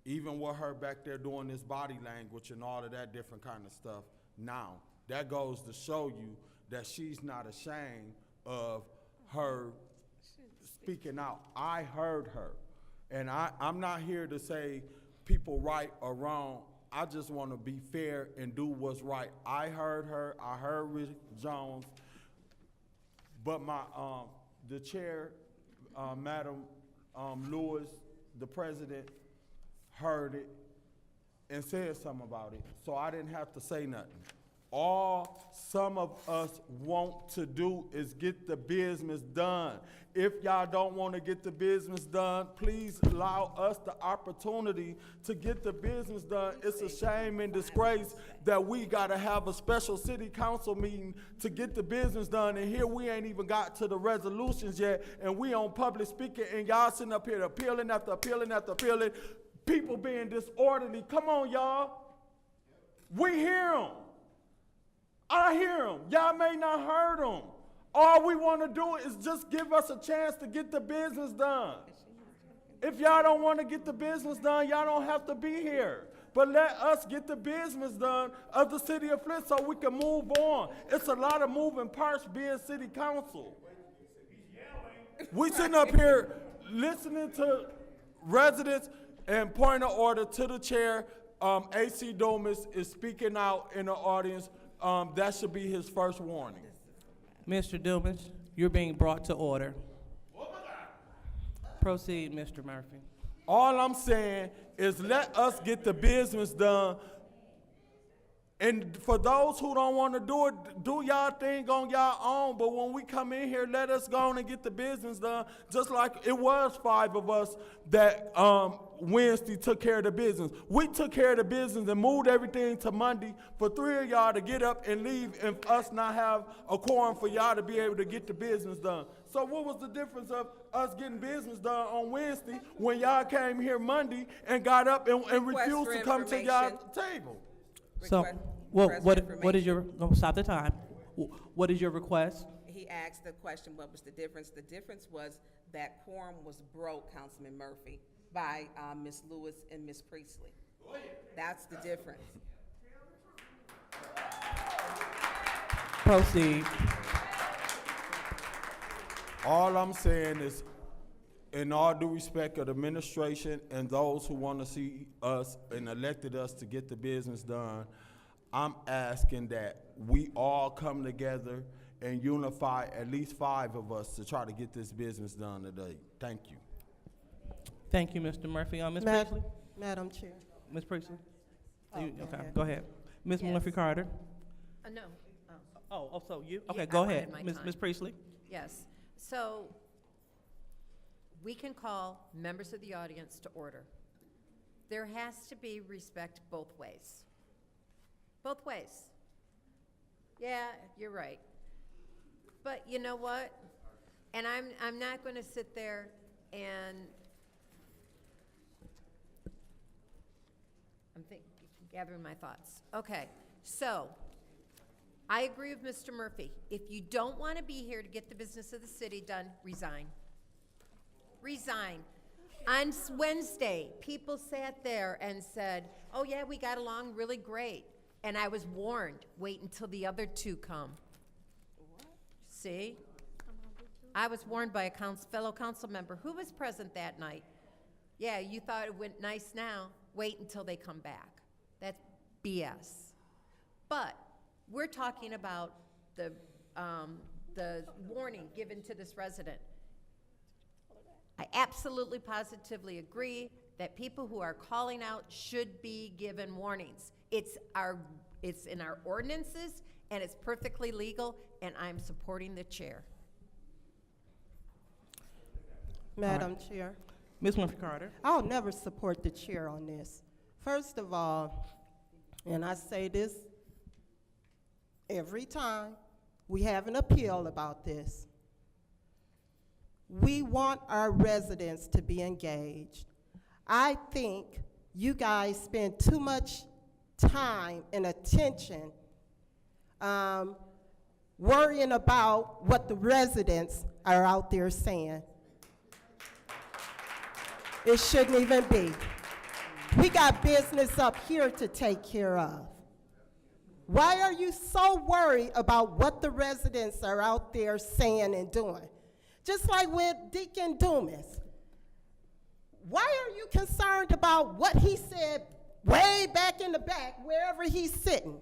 even with her back there doing this body language and all of that different kind of stuff. Now, that goes to show you that she's not ashamed of her speaking out. I heard her. And I'm not here to say people right or wrong. I just want to be fair and do what's right. I heard her. I heard Rich Jones. But the chair, Madam Lewis, the president, heard it and said something about it. So I didn't have to say nothing. All some of us want to do is get the business done. If y'all don't want to get the business done, please allow us the opportunity to get the business done. It's a shame and disgrace that we got to have a special city council meeting to get the business done, and here we ain't even got to the resolutions yet, and we on public speaking, and y'all sitting up here appealing after appealing after appealing, people being disorderly. Come on, y'all. We hear them. I hear them. Y'all may not heard them. All we want to do is just give us a chance to get the business done. If y'all don't want to get the business done, y'all don't have to be here. But let us get the business done of the city of Flint so we can move on. It's a lot of moving parts being city council. We sitting up here listening to residents and point of order to the chair. A.C. Domas is speaking out in the audience. That should be his first warning. Mr. Dumas, you're being brought to order. Proceed, Mr. Murphy. All I'm saying is let us get the business done. And for those who don't want to do it, do y'all thing on y'all own. But when we come in here, let us go on and get the business done. Just like it was 5 of us that Wednesday took care of the business. We took care of the business and moved everything to Monday for 3 of y'all to get up and leave and us not have a quorum for y'all to be able to get the business done. So what was the difference of us getting business done on Wednesday when y'all came here Monday and got up and refused to come to y'all table? So, what is your, gonna stop the time. What is your request? He asked the question, what was the difference? The difference was that quorum was broke, Councilman Murphy, by Ms. Lewis and Ms. Priestley. That's the difference. Proceed. All I'm saying is, in all due respect of the administration and those who want to see us and elected us to get the business done, I'm asking that we all come together and unify at least 5 of us to try to get this business done today. Thank you. Thank you, Mr. Murphy. Ms. Priestley? Madam Chair. Ms. Priestley? Oh, Okay, go ahead. go ahead. Ms. Yes. Murphy Carter? No. So you? Yeah, Okay, I go wanted ahead. my Ms. time. Ms. Priestley? Yes. So we can call members of the audience to order. There has to be respect both ways. Both ways. Yeah, you're right. But you know what? And I'm not going to sit there and gathering my thoughts. Okay, so I agree with Mr. Murphy. If you don't want to be here to get the business of the city done, resign. Resign. On Wednesday, people sat there and said, oh yeah, we got along really great. And I was warned, wait until the other 2 come. See? I was warned by a fellow council member who was present that night. Yeah, you thought it went nice now. Wait until they come back. That's BS. But we're talking about the warning given to this resident. I absolutely positively agree that people who are calling out should be given warnings. It's in our ordinances, and it's perfectly legal, and I'm supporting the chair. Madam Chair. Ms. Murphy Carter? I'll never support the chair on this. First of all, and I say this every time we have an appeal about this, we want our residents to be engaged. I think you guys spend too much time and attention worrying about what the residents are out there saying. It shouldn't even be. We got business up here to take care of. Why are you so worried about what the residents are out there saying and doing? Just like with Deacon Dumas. Why are you concerned about what he said way back in the back, wherever he's sitting?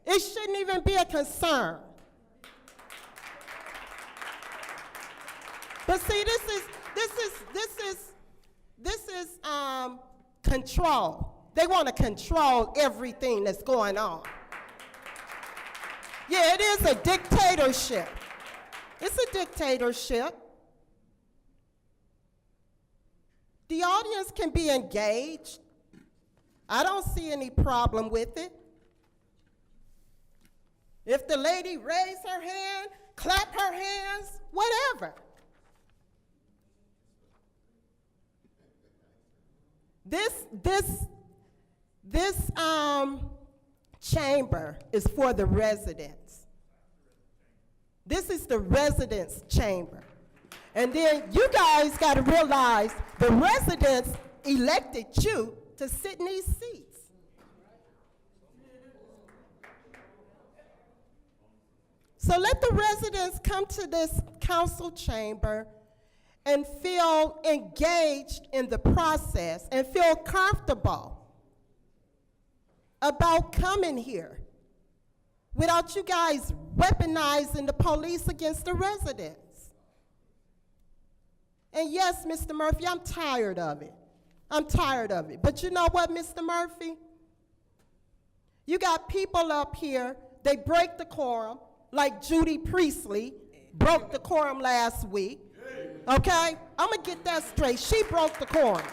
It shouldn't even be a concern. But see, this is control. They want to control everything that's going on. Yeah, it is a dictatorship. It's a dictatorship. The audience can be engaged. I don't see any problem with it. If the lady raise her hand, clap her hands, whatever. This chamber is for the residents. This is the residents' chamber. And then you guys got to realize the residents elected you to sit in these seats. So let the residents come to this council chamber and feel engaged in the process and feel comfortable about coming here without you guys weaponizing the police against the residents. And yes, Mr. Murphy, I'm tired of it. I'm tired of it. But you know what, Mr. Murphy? You got people up here, they break the quorum, like Judy Priestley broke the quorum last week. Okay? I'm gonna get that straight. She broke the quorum.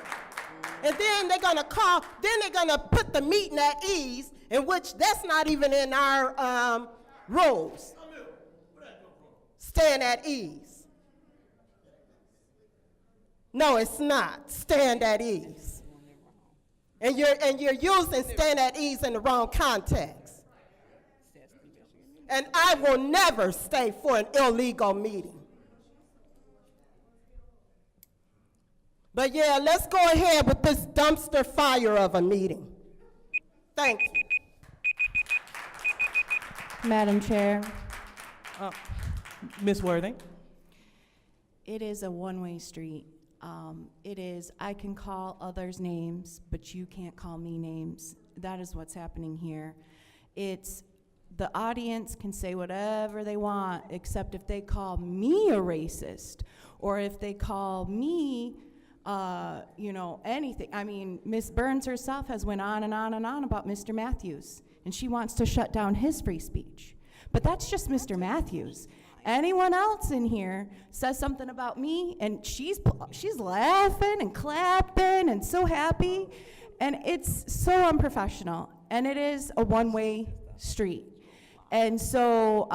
And then they're gonna put the meeting at ease, in which that's not even in our rules. Stand at ease. No, it's not. Stand at ease. And you're using stand at ease in the wrong context. And I will never stay for an illegal meeting. But yeah, let's go ahead with this dumpster fire of a meeting. Thank you. Madam Chair, Ms. Worthing? it is a one-way street. I can call others names, but you can't call me names. That is what's happening here. The audience can say whatever they want, except if they call me a racist, or if they call me, anything. I mean, Ms. Burns herself has went on and on and on about Mr. Matthews, and she wants to shut down his free speech. But that's just Mr. Matthews. Anyone else in here says something about me, and she's laughing and clapping and so happy, and it's so unprofessional, and it is a one-way street. And so,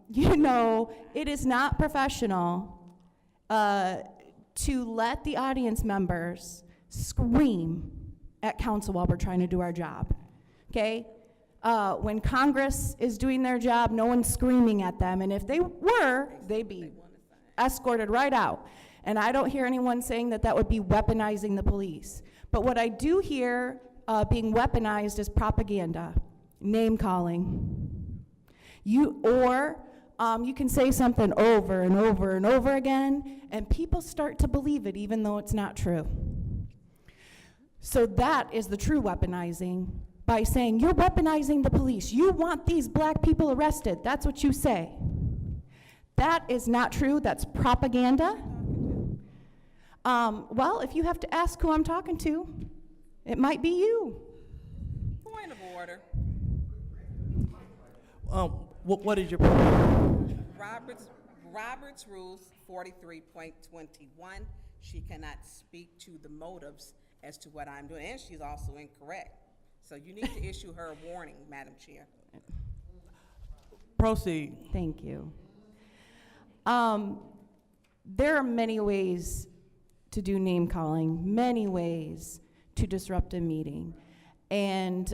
it is not professional to let the audience members scream at council while we're trying to do our job, okay? When Congress is doing their job, no one's screaming at them, and if they were, they'd be escorted right out. And I don't hear anyone saying that would be weaponizing the police. But what I do hear being weaponized is propaganda, name-calling. You can say something over and over and over again, and people start to believe it even though it's not true. So that is the true weaponizing, by saying, you're weaponizing the police. You want these black people arrested. That's what you say. That is not true. That's propaganda. Well, if you have to ask who I'm talking to, it might be you. Point of order. What is your point? Robert's Rules 43.21, she cannot speak to the motives as to what I'm doing, and she's also incorrect. So you need to issue her a warning, Madam Chair. Proceed. Thank you. There are many ways to do name calling, many ways to disrupt a meeting. And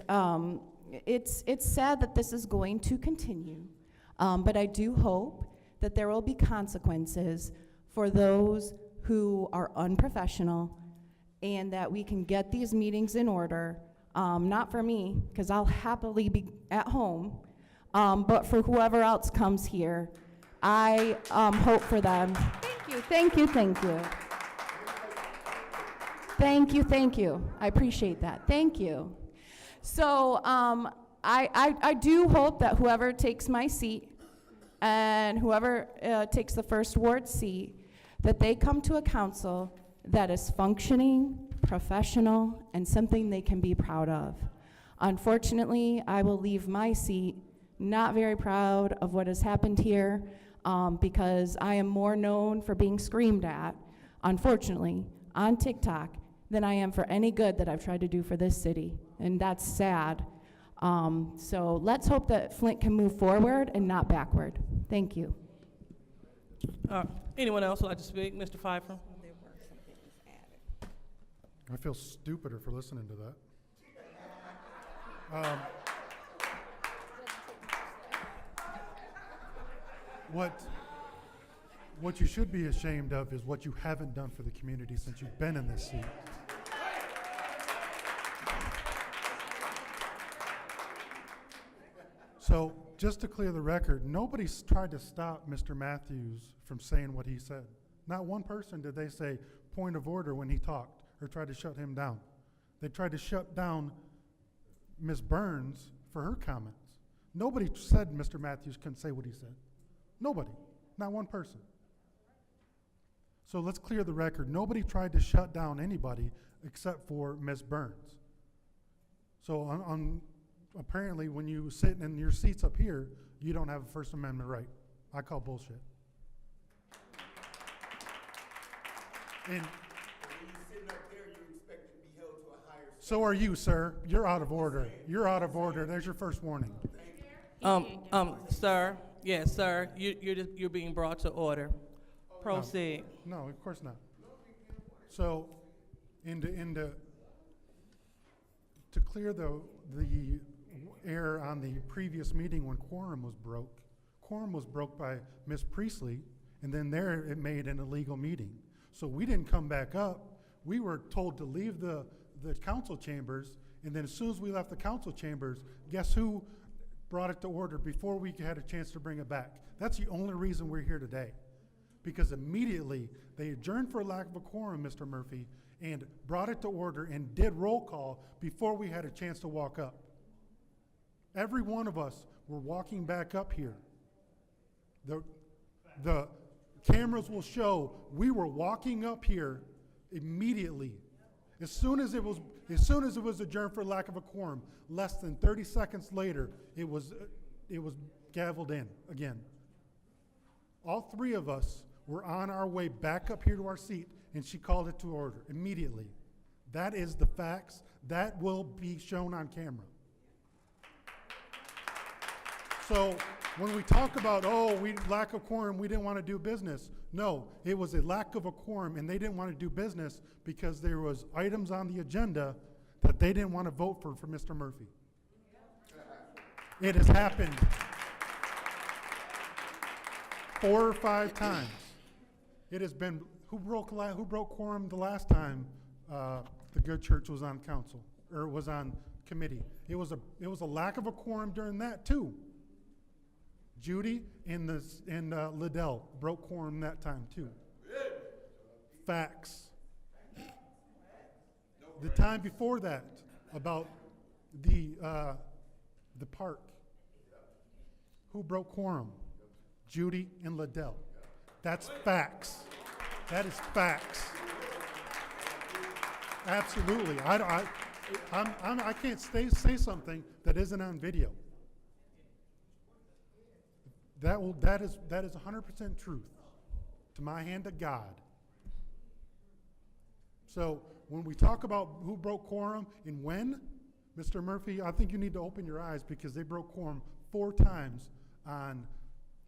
it's sad that this is going to continue, but I do hope that there will be consequences for those who are unprofessional, and that we can get these meetings in order. Not for me, because I'll happily be at home, but for whoever else comes here, I hope for them. Thank you. Thank you. I appreciate that. Thank you. So I do hope that whoever takes my seat and whoever takes the first ward seat, that they come to a council that is functioning, professional, and something they can be proud of. Unfortunately, I will leave my seat not very proud of what has happened here, because I am more known for being screamed at, unfortunately, on TikTok than I am for any good that I've tried to do for this city, and that's sad. So let's hope that Flint can move forward and not backward. Thank you. Anyone else would like to speak? Mr. Pfeiffer? I feel stupider for listening to that. What you should be ashamed of is what you haven't done for the community since you've been in this seat. So, just to clear the record, nobody's tried to stop Mr. Matthews from saying what he said. Not one person did they say point of order when he talked or tried to shut him down. They tried to shut down Ms. Burns for her comments. Nobody said Mr. Matthews couldn't say what he said. Nobody, not one person. So let's clear the record. Nobody tried to shut down anybody except for Ms. Burns. So apparently when you sit in your seats up here, you don't have a First Amendment right. I call bullshit. And So are you, sir. You're out of order. You're out of order. There's your first warning. Sir, yes, sir, you're being brought to order. Proceed. No, of course not. So, to clear the error on the previous meeting when quorum was broke by Ms. Priestley, and then there it made an illegal meeting. So we didn't come back up. We were told to leave the council chambers, and then as soon as we left the council chambers, guess who brought it to order before we had a chance to bring it back? That's the only reason we're here today. Because immediately they adjourned for lack of a quorum, Mr. Murphy, and brought it to order and did roll call before we had a chance to walk up. Every one of us were walking back up here. The cameras will show we were walking up here immediately. As soon as it was adjourned for lack of a quorum, less than 30 seconds later, it was gavelled in again. All three of us were on our way back up here to our seat, and she called it to order immediately. That is the facts. That will be shown on camera. So when we talk about, lack of quorum, we didn't want to do business. No, it was a lack of a quorum, and they didn't want to do business because there was items on the agenda that they didn't want to vote for Mr. Murphy. It has happened 4 or 5 times. It has been, who broke quorum the last time the good church was on council, or was on committee? It was a lack of a quorum during that too. Judy and Liddell broke quorum that time too. Facts. The time before that, about the park, who broke quorum? Judy and Liddell. That's facts. That is facts. Absolutely. I can't say something that isn't on video. That is 100% truth, to my hand to God. So when we talk about who broke quorum and when, Mr. Murphy, I think you need to open your eyes, because they broke quorum 4 times on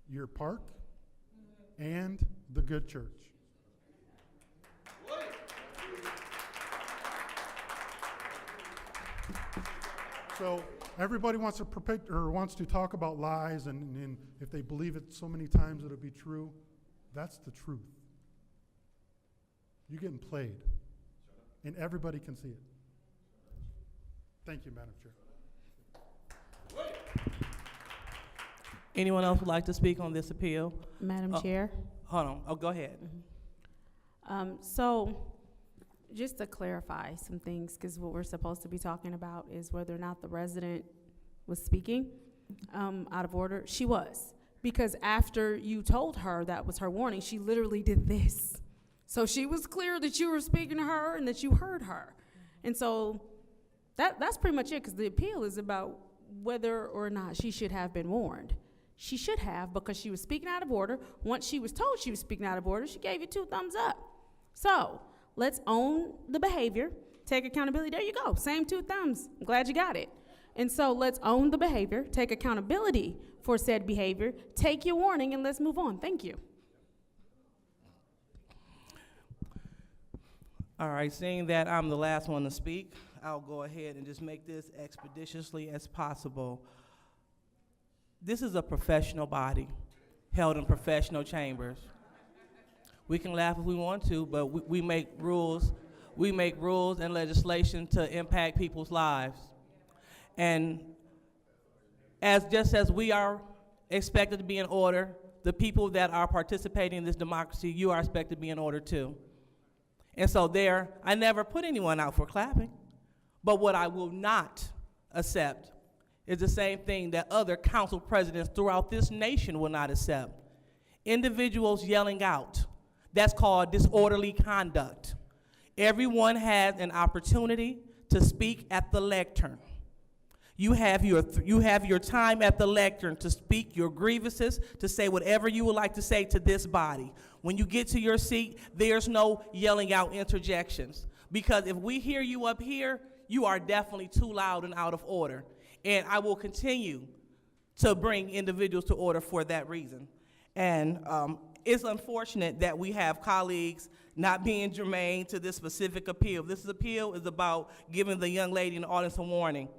your park and the good church. So everybody wants to talk about lies, and if they believe it so many times it'll be true. That's the truth. You're getting played, and everybody can see it. Thank you, Madam Chair. Anyone else would like to speak on this appeal? Madam Chair? Hold on. Oh, go ahead. So, just to clarify some things, because what we're supposed to be talking about is whether or not the resident was speaking out of order. She was, because after you told her that was her warning, she literally did this. So she was clear that you were speaking to her and that you heard her. And so that's pretty much it, because the appeal is about whether or not she should have been warned. She should have, because she was speaking out of order. Once she was told she was speaking out of order, she gave you 2 thumbs up. So let's own the behavior, take accountability. There you go, same 2 thumbs. I'm glad you got it. And so let's own the behavior, take accountability for said behavior, take your warning, and let's move on. Thank you. All right, seeing that I'm the last one to speak, I'll go ahead and just make this expeditiously as possible. This is a professional body held in professional chambers. We can laugh if we want to, but we make rules. We make rules and legislation to impact people's lives. And just as we are expected to be in order, the people that are participating in this democracy, you are expected to be in order too. And so I never put anyone out for clapping. But what I will not accept is the same thing that other council presidents throughout this nation will not accept. Individuals yelling out. That's called disorderly conduct. Everyone has an opportunity to speak at the lectern. You have your time at the lectern to speak your grievances, to say whatever you would like to say to this body. When you get to your seat, there's no yelling out interjections. Because if we hear you up here, you are definitely too loud and out of order. And I will continue to bring individuals to order for that reason. And it's unfortunate that we have colleagues not being germane to this specific appeal. This appeal is about giving the young lady in the audience a warning.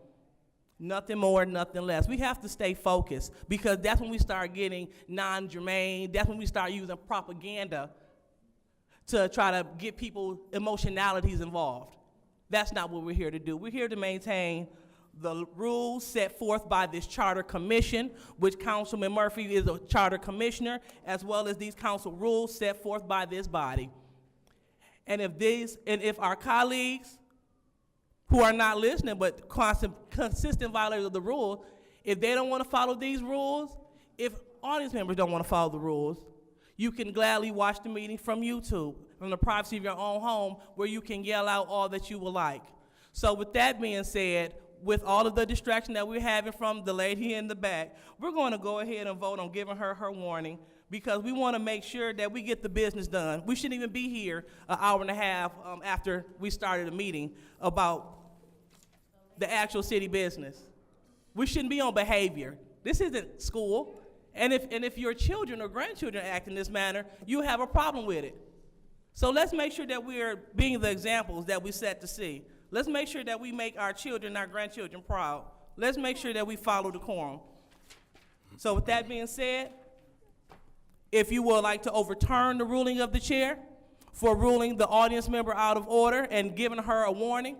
Nothing more, nothing less. We have to stay focused, because that's when we start getting non-germane. That's when we start using propaganda to try to get people emotionalities involved. That's not what we're here to do. We're here to maintain the rules set forth by this charter commission, which Councilman Murphy is a charter commissioner, as well as these council rules set forth by this body. And if our colleagues who are not listening but consistent violators of the rules, if they don't want to follow these rules, if audience members don't want to follow the rules, you can gladly watch the meeting from YouTube, from the privacy of your own home, where you can yell out all that you would like. So with that being said, with all of the distraction that we're having from the lady in the back, we're going to go ahead and vote on giving her her warning, because we want to make sure that we get the business done. We shouldn't even be here an hour and a half after we started a meeting about the actual city business. We shouldn't be on behavior. This isn't school. And if your children or grandchildren act in this manner, you have a problem with it. So let's make sure that we're being the examples that we set to see. Let's make sure that we make our children, our grandchildren proud. Let's make sure that we follow decorum. So with that being said, if you would like to overturn the ruling of the chair for ruling the audience member out of order and giving her a warning,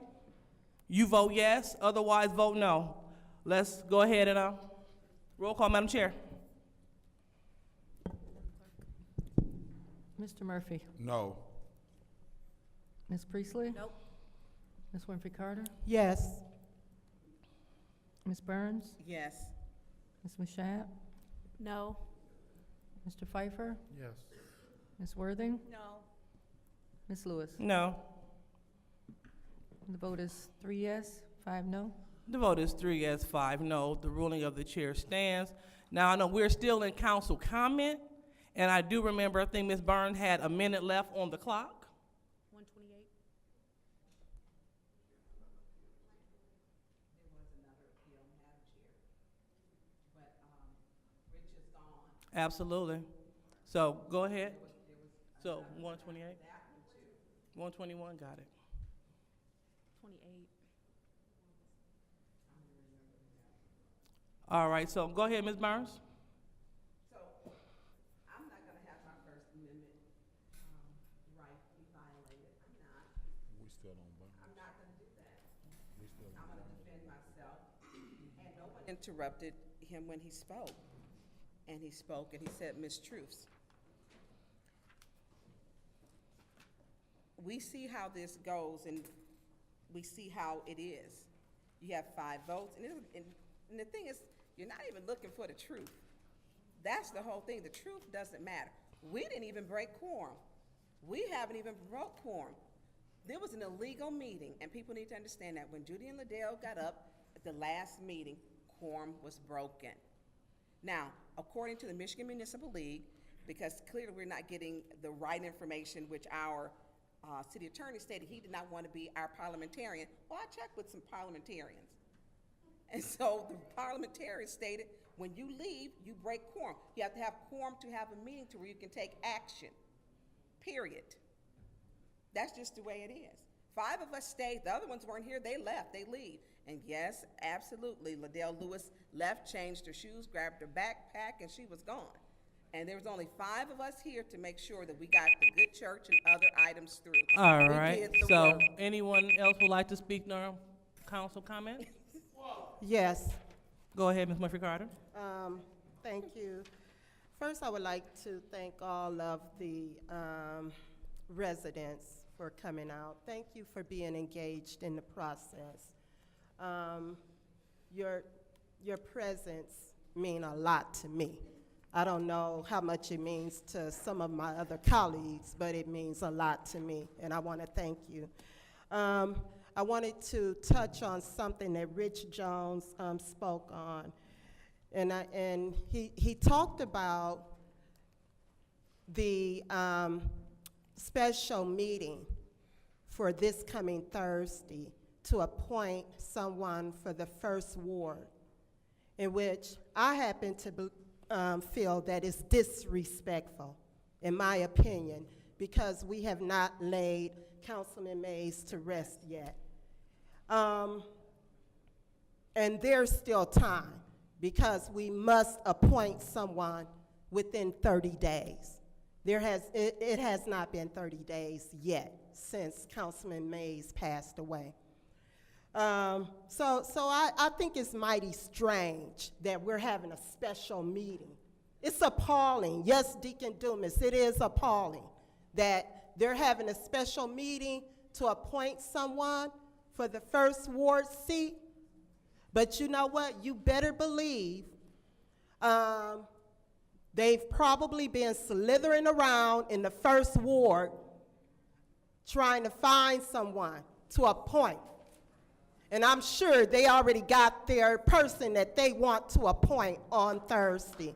you vote yes, otherwise vote no. Let's go ahead and roll call, Madam Chair. Mr. Murphy? No. Ms. Priestley? Nope. Ms. Winfrey Carter? Yes. Ms. Burns? Yes. Ms. Mashat? No. Mr. Pfeiffer? Yes. Ms. Worthing? No. Ms. Lewis? No. The vote is 3 yes, 5 no. The vote is 3 yes, 5 no. The ruling of the chair stands. Now, I know we're still in council comment, and I do remember, I think Ms. Burns had a minute left on the clock. 128. Absolutely. So go ahead. So 128? 121, got it. 28. All right, so go ahead, Ms. Burns. So, I'm not gonna have my First Amendment, right be violated. I'm not. We still on Burns. I'm not gonna do that. We still I'm gonna defend myself. And no one interrupted him when he spoke. And he spoke and he said mistruths. We see how this goes, and we see how it is. You have 5 votes, and the thing is, you're not even looking for the truth. That's the whole thing. The truth doesn't matter. We didn't even break quorum. We haven't even broke quorum. There was an illegal meeting, and people need to understand that when Judy and Liddell got up at the last meeting, quorum was broken. Now, according to the Michigan Municipal League, because clearly we're not getting the right information, which our city attorney stated he did not want to be our parliamentarian. Well, I checked with some parliamentarians. And so the parliamentarian stated, when you leave, you break quorum. You have to have quorum to have a meeting to where you can take action, period. That's just the way it is. 5 of us stayed, the other ones weren't here, they left, they leave. And yes, absolutely, Liddell Lewis left, changed her shoes, grabbed her backpack, and she was gone. And there was only 5 of us here to make sure that we got the good church and other items through. All We right, did the so work. anyone else would like to speak during council comment? Yes. Go ahead, Ms. Murphy Carter. Thank you. First, I would like to thank all of the residents for coming out. Thank you for being engaged in the process. Your presence mean a lot to me. I don't know how much it means to some of my other colleagues, but it means a lot to me, and I want to thank you. I wanted to touch on something that Rich Jones spoke on, and he talked about the special meeting for this coming Thursday to appoint someone for the first ward, in which I happen to feel that is disrespectful, in my opinion, because we have not laid Councilman Mays to rest yet. And there's still time, because we must appoint someone within 30 days. It has not been 30 days yet since Councilman Mays passed away. So I think it's mighty strange that we're having a special meeting. It's appalling. Yes, Deacon Dumas, it is appalling that they're having a special meeting to appoint someone for the first ward seat. But you know what? You better believe they've probably been slithering around in the first ward trying to find someone to appoint. And I'm sure they already got their person that they want to appoint on Thursday.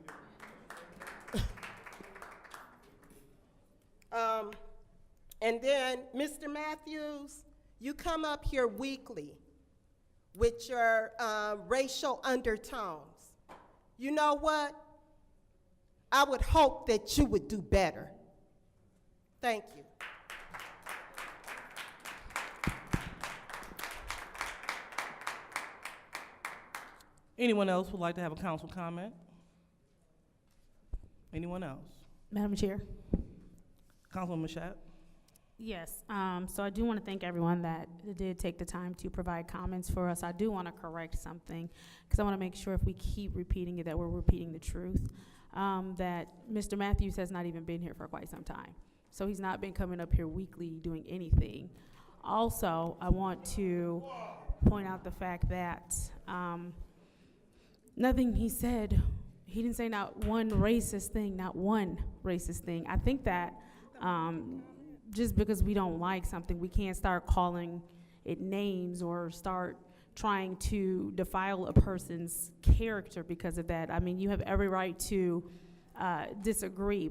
And then, Mr. Matthews, you come up here weekly with your racial undertones. You know what? I would hope that you would do better. Thank you. Anyone else would like to have a council comment? Anyone else? Madam Chair. Councilwoman Mashat? Yes, so I do want to thank everyone that did take the time to provide comments for us. I do want to correct something, because I want to make sure if we keep repeating it, that we're repeating the truth. That Mr. Matthews has not even been here for quite some time. So he's not been coming up here weekly doing anything. Also, I want to point out the fact that nothing he said, he didn't say not one racist thing, not one racist thing. I think that just because we don't like something, we can't start calling it names or start trying to defile a person's character because of that. I mean, you have every right to disagree.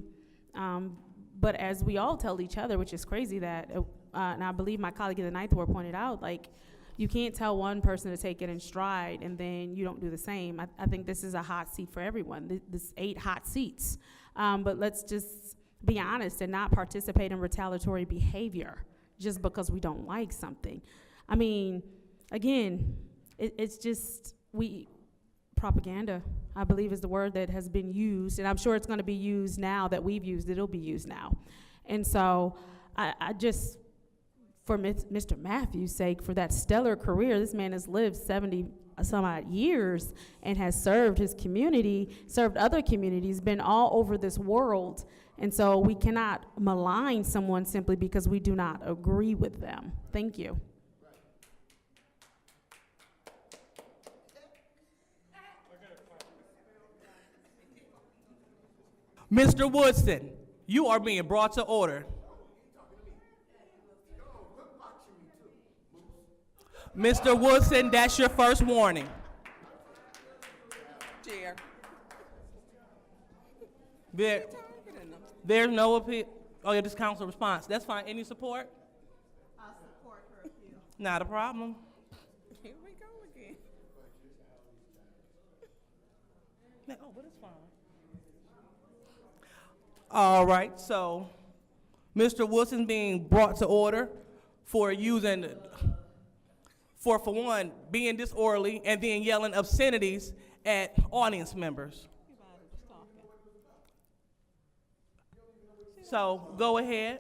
But as we all tell each other, which is crazy that, and I believe my colleague in the Ninth Ward pointed out, like, you can't tell one person to take it in stride and then you don't do the same. I think this is a hot seat for everyone. This 8 hot seats. But let's just be honest and not participate in retaliatory behavior just because we don't like something. I mean, again, it's just, propaganda, I believe, is the word that has been used, and I'm sure it's gonna be used now that we've used it, it'll be used now. And so I just, for Mr. Matthews' sake, for that stellar career, this man has lived 70 some odd years and has served his community, served other communities, been all over this world. And so we cannot malign someone simply because we do not agree with them. Thank you. Mr. Woodson, you are being brought to order. Mr. Woodson, that's your first warning. Chair. There's no appeal. Oh, yeah, this council response. That's fine. Any support? I support her appeal. Not a problem. Here we go again. Oh, but it's fine. All right, so Mr. Woodson being brought to order for using, for one, being disorderly and then yelling obscenities at audience members. So go ahead.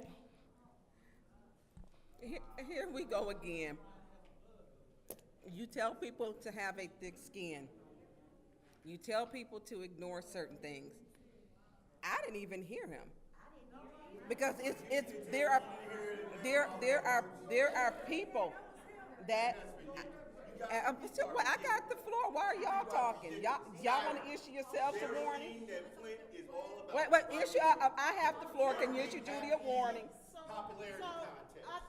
Here we go again. You tell people to have a thick skin. You tell people to ignore certain things. I didn't even hear him because there are people that I got the floor. Why are y'all talking? Y'all want to issue yourselves a warning? Wait, issue. I have the floor. Can you issue Judy a warning? So I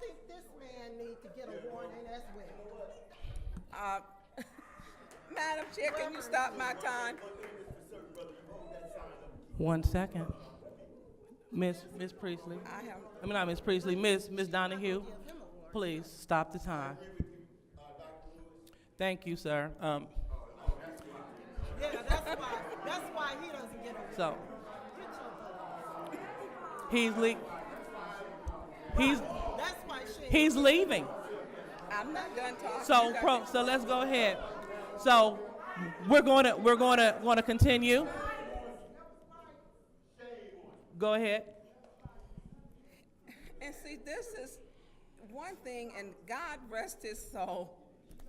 think this man needs to get a warning as well. Madam Chair, can you stop my time? 1 second. Miss Priestley. Not Miss Priestley, Miss Donahue. Please stop the time. Thank you, sir. Yeah, that's why he doesn't get a. So, he's That's why she. he's leaving. I'm not done talking. So let's go ahead. So we're going to continue. Go ahead. And see, this is one thing, and God rest his soul.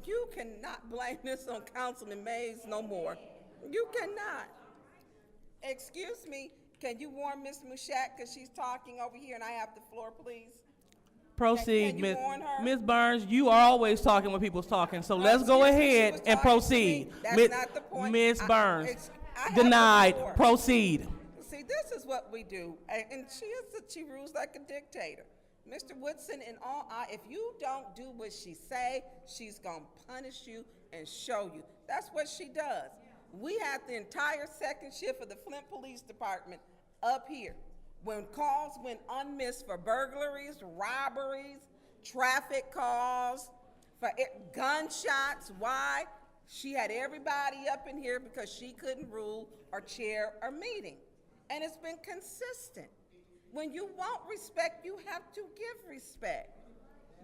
You cannot blame this on Councilman Mays no more. You cannot. Excuse me, can you warn Ms. Mushat, because she's talking over here and I have the floor, please? Proceed, Can you Ms. warn her? Ms. Burns. You are always talking when people's talking, so let's go Excuse me, she ahead was and talking to proceed. me. That's Ms. not the point. Ms. Burns, I have the denied. floor. Proceed. See, this is what we do, and she rules like a dictator. Mr. Woodson, if you don't do what she say, she's gonna punish you and show you. That's what she does. We had the entire second shift of the Flint Police Department up here when calls went unmissed for burglaries, robberies, traffic calls, for gunshots. Why? She had everybody up in here because she couldn't rule or chair a meeting. And it's been consistent. When you want respect, you have to give respect.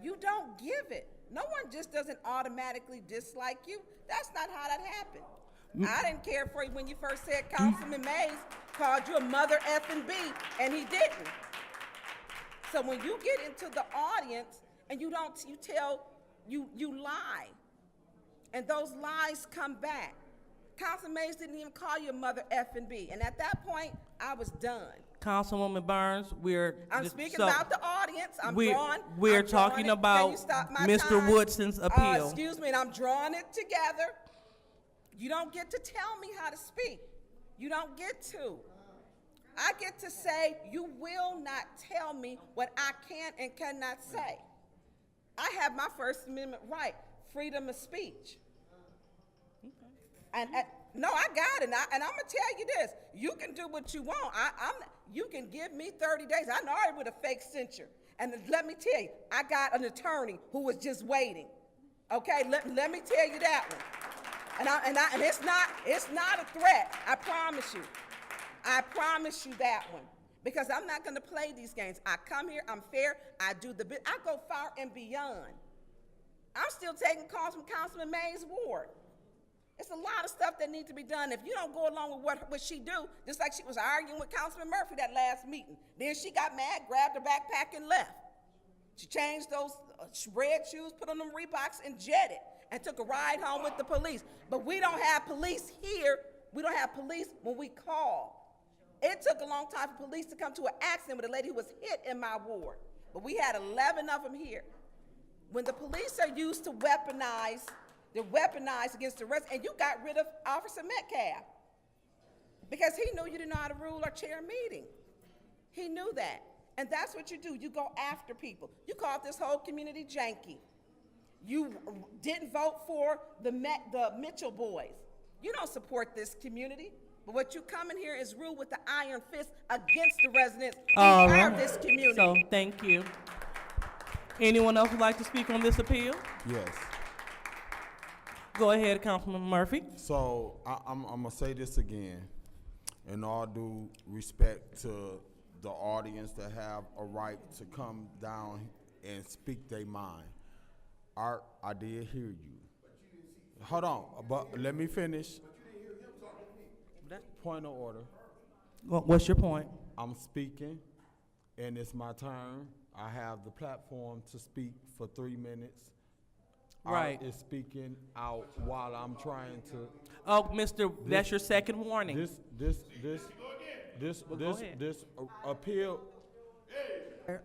You don't give it. No one just doesn't automatically dislike you. That's not how that happened. I didn't care for you when you first said Councilman Mays called you a mother effing B, and he didn't. So when you get into the audience and you lie, and those lies come back. Councilman Mays didn't even call you a mother effing B, and at that point, I was done. Councilwoman Burns, I'm speaking about the audience. We're talking about Mr. Woodson's appeal. Excuse me, and I'm drawing it together. You don't get to tell me how to speak. You don't get to. I get to say, you will not tell me what I can and cannot say. I have my First Amendment right, freedom of speech. And no, I got it, and I'm gonna tell you this: you can do what you want. You can give me 30 days. I know I with a fake censure, and let me tell you, I got an attorney who was just waiting. Okay, let me tell you that one. And it's not a threat. I promise you. I promise you that one, because I'm not gonna play these games. I come here, I'm fair. I do the bit. I go far and beyond. I'm still taking calls from Councilman Mays' ward. It's a lot of stuff that needs to be done. If you don't go along with what she do, just like she was arguing with Councilman Murphy that last meeting. Then she got mad, grabbed her backpack, and left. She changed those red shoes, put on them Reeboks, and jetted, and took a ride home with the police. But we don't have police here. We don't have police when we call. It took a long time for police to come to an accident with a lady who was hit in my ward. But we had 11 of them here. When the police are used to weaponize, they're weaponized against the rest, and you got rid of Officer Metcalf because he knew you didn't know how to rule or chair a meeting. He knew that. And that's what you do. You go after people. You called this whole community janky. You didn't vote for the Mitchell boys. You don't support this community. But what you come in here is rule with the iron fist against the residents who are this community. So thank you. Anyone else would like to speak on this appeal? Yes. Go ahead, Councilman Murphy. So I'm gonna say this again, in all due respect to the audience that have a right to come down and speak their mind. Art, I did hear you. Hold on, but let me finish. Point of order. What's your point? I'm speaking, and it's my turn. I have the platform to speak for 3 minutes. Right. Art is speaking out while I'm trying to. Oh, that's your second warning. This appeal.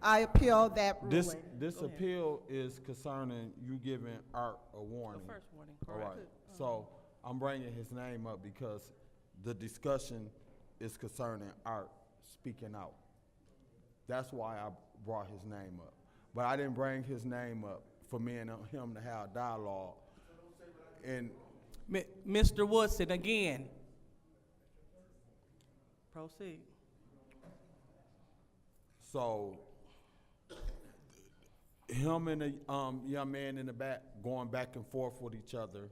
I appeal that ruling. This appeal is concerning you giving Art a warning. The first warning, All correct. right. So I'm bringing his name up because the discussion is concerning Art speaking out. That's why I brought his name up. But I didn't bring his name up for me and him to have dialogue. And Mr. Woodson, again. Proceed. So him and the young man in the back going back and forth with each other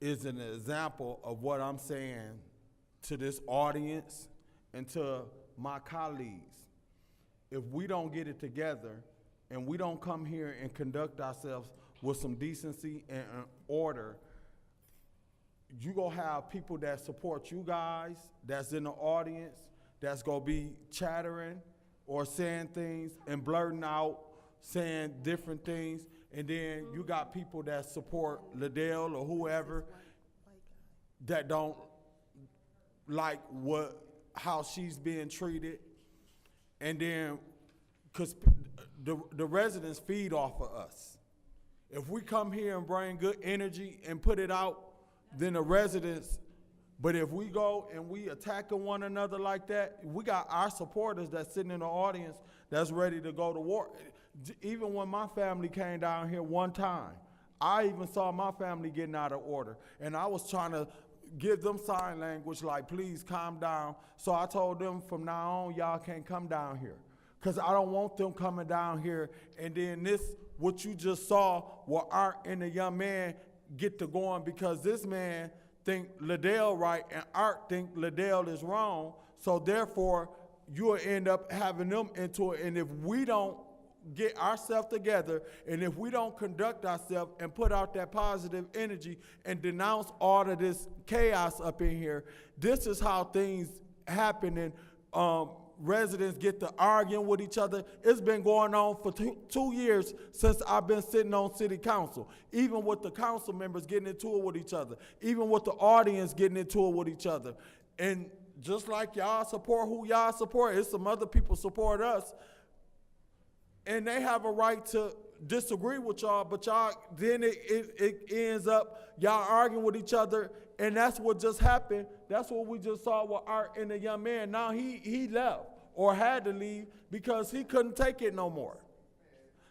is an example of what I'm saying to this audience and to my colleagues. If we don't get it together and we don't come here and conduct ourselves with some decency and order, you gonna have people that support you guys, that's in the audience, that's gonna be chattering or saying things and blurting out, saying different things, and then you got people that support Liddell or whoever that don't like how she's being treated, and then, cause the residents feed off of us. If we come here and bring good energy and put it out, then the residents, but if we go and we attacking one another like that, we got our supporters that's sitting in the audience that's ready to go to war. Even when my family came down here one time, I even saw my family getting out of order, and I was trying to give them sign language like, please calm down. So I told them from now on, y'all can't come down here, because I don't want them coming down here, and then what you just saw, where Art and the young man get to going, because this man think Liddell right and Art think Liddell is wrong, so therefore you'll end up having them into it. And if we don't get ourselves together, and if we don't conduct ourselves and put out that positive energy and denounce all of this chaos up in here, this is how things happen, and residents get to arguing with each other. It's been going on for 2 years since I've been sitting on city council, even with the council members getting into it with each other, even with the audience getting into it with each other. And just like y'all support who y'all support, it's some other people support us, and they have a right to disagree with y'all, but y'all, then it ends up y'all arguing with each other, and that's what just happened. That's what we just saw with Art and the young man. Now he left or had to leave because he couldn't take it no more.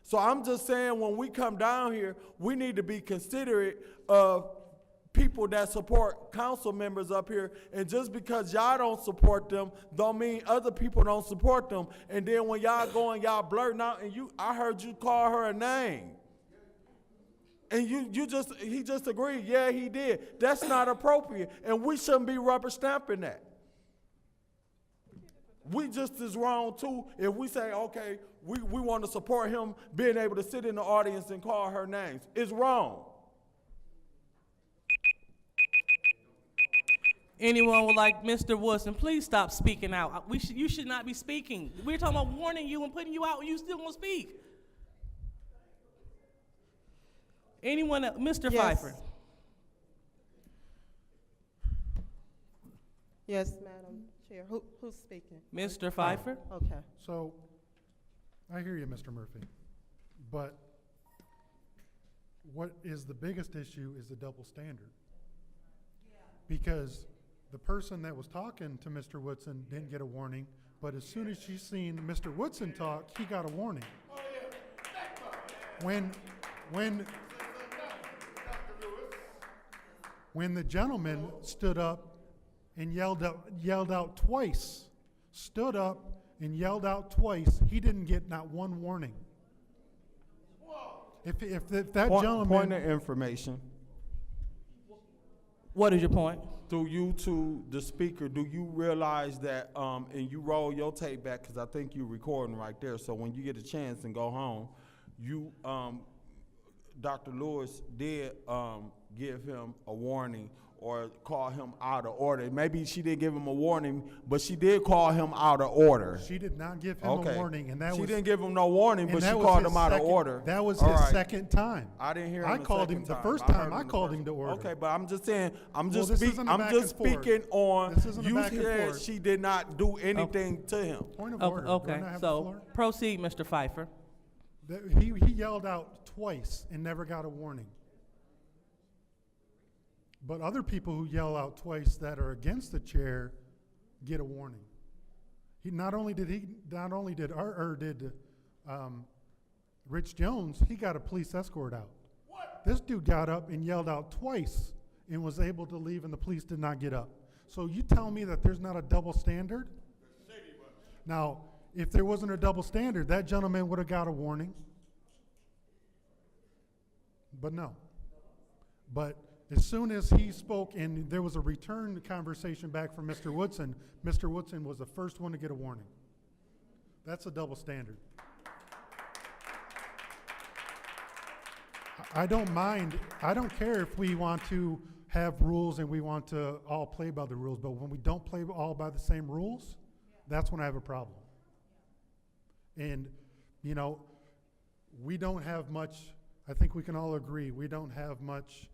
So I'm just saying, when we come down here, we need to be considerate of people that support council members up here, and just because y'all don't support them don't mean other people don't support them. And then when y'all go and y'all blurting out, and I heard you call her a name, and he just agreed, yeah, he did. That's not appropriate, and we shouldn't be rubber stamping that. We just as wrong too if we say, okay, we want to support him being able to sit in the audience and call her names. It's wrong. Anyone would like Mr. Woodson, please stop speaking out. You should not be speaking. We're talking about warning you and putting you out, and you still won't speak. Anyone else? Mr. Yes. Pfeiffer. Yes, Madam Chair. Who's speaking? Mr. Pfeiffer. Okay. So, I hear you, Mr. Murphy, but what is the biggest issue is the double standard. Because the person that was talking to Mr. Woodson didn't get a warning, but as soon as she seen Mr. Woodson talk, he got a warning. When the gentleman stood up and yelled out twice, stood up and yelled out twice, he didn't get not one warning. If that gentleman... Point of information. What is your point? Through you to the speaker, do you realize that, and you roll your tape back, because I think you're recording right there, so when you get a chance and go home, Dr. Lewis did give him a warning or call him out of order. Maybe she didn't give him a warning, but she did call him out of order. She did not give him a warning, and that she was... didn't give him no warning, but she that was called his him out of second- order. That was All his right. second time. I didn't hear him I the called second him the time. first I heard time. him I the called first- him to order. Okay, but I'm just saying, I'm Well, just this isn't a back and speaking forth. on, This isn't a you back and said forth. she did not do anything to him. Point of order. Do I Okay, not have the so floor? proceed, Mr. Pfeiffer. He yelled out twice and never got a warning. But other people who yell out twice that are against the chair get a warning. Not only did Rich Jones, he got a police escort out. This dude got up and yelled out twice and was able to leave, and the police did not get up. So you tell me that there's not a double standard? Now, if there wasn't a double standard, that gentleman would have got a warning. but no. But as soon as he spoke and there was a return conversation back from Mr. Woodson was the first one to get a warning. That's a double standard. I don't mind, I don't care if we want to have rules and we want to all play by the rules, but when we don't play all by the same rules, that's when I have a problem. And, you know, we don't have much, I think we can all agree, we don't have much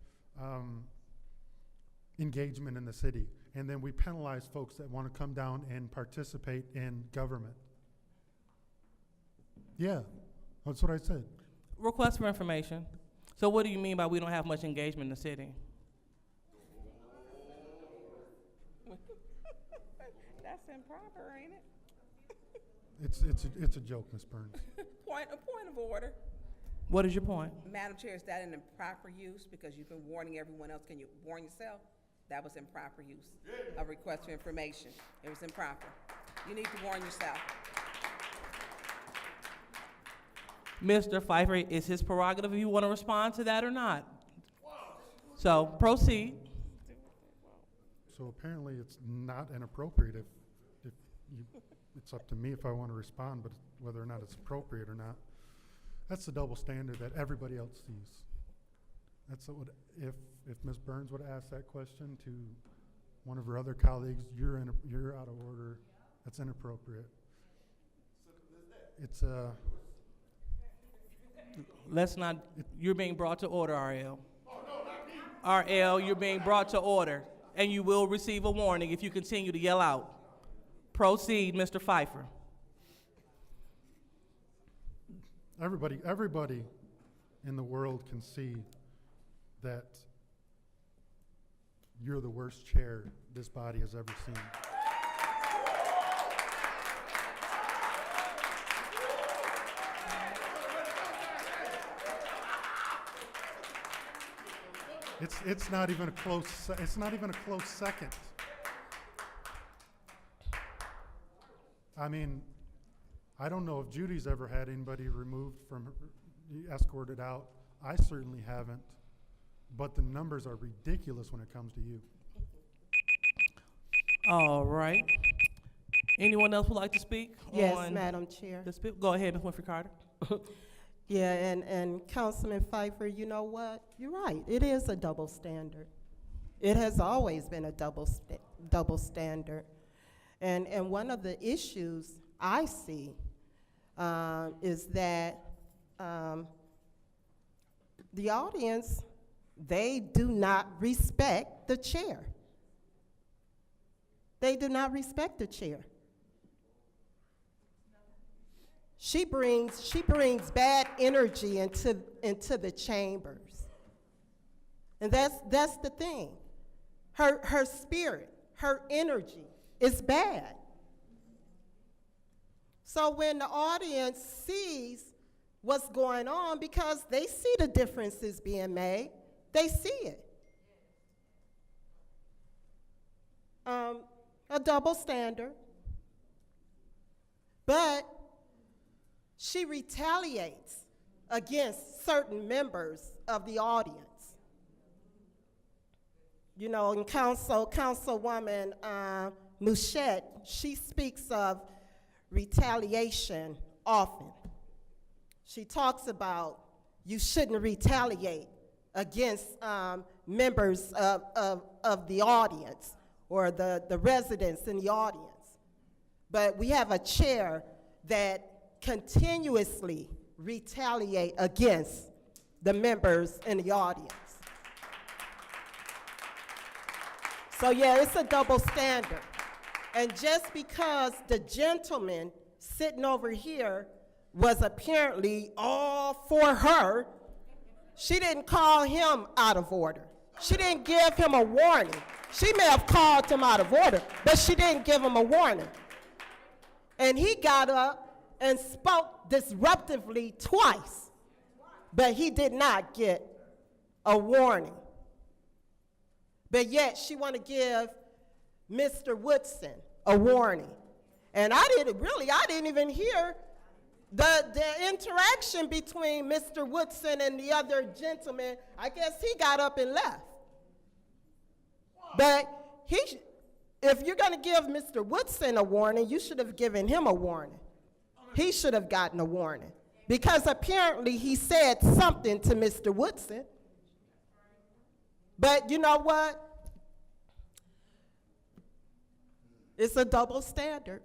engagement in the city. And then we penalize folks that want to come down and participate in government. Yeah, that's what I said. Request for information. So what do you mean by we don't have much engagement in the city? That's improper, ain't it? It's a joke, Ms. Burns. A point of order. What is your point? Madam Chair, is that an improper use? Because you've been warning everyone else. Can you warn yourself? That was improper use. A request for information. It was improper. You need to warn yourself. Mr. Pfeiffer, it's his prerogative if you want to respond to that or not. So proceed. So apparently it's not inappropriate if you, it's up to me if I want to respond, but whether or not it's appropriate or not. That's the double standard that everybody else sees. That's what, if Ms. Burns would ask that question to one of her other colleagues, you're out of order. That's inappropriate. It's Let's not, you're being brought to order, RL. RL, you're being brought to order, and you will receive a warning if you continue to yell out. Proceed, Mr. Pfeiffer. Everybody in the world can see that you're the worst chair this body has ever seen. It's not even a close second. I mean, I don't know if Judy's ever had anybody removed from her, escorted out. I certainly haven't. But the numbers are ridiculous when it comes to you. All right. Anyone else would like to speak? Yes, on Madam Chair. this bill? Go ahead, Ms. Winfrey Carter. Yeah, and Councilman Pfeiffer, you know what? You're right. It is a double standard. It has always been a double standard. And one of the issues I see is that the audience, they do not respect the chair. They do not respect the chair. She brings bad energy into the chambers. And that's the thing. Her spirit, her energy is bad. So when the audience sees what's going on, because they see the differences being made, they see it. A double standard. But she retaliates against certain members of the audience. You know, in Councilwoman Mouchette, she speaks of retaliation often. She talks about you shouldn't retaliate against members of the audience or the residents in the audience. But we have a chair that continuously retaliate against the members in the audience. So yeah, it's a double standard. And just because the gentleman sitting over here was apparently all for her, she didn't call him out of order. She didn't give him a warning. She may have called him out of order, but she didn't give him a warning. And he got up and spoke disruptively twice, but he did not get a warning. But yet she want to give Mr. Woodson a warning. And I didn't even hear The interaction between Mr. Woodson and the other gentleman, I guess he got up and left. But if you're going to give Mr. Woodson a warning, you should have given him a warning. He should have gotten a warning because apparently he said something to Mr. Woodson. But you know what? It's a double standard.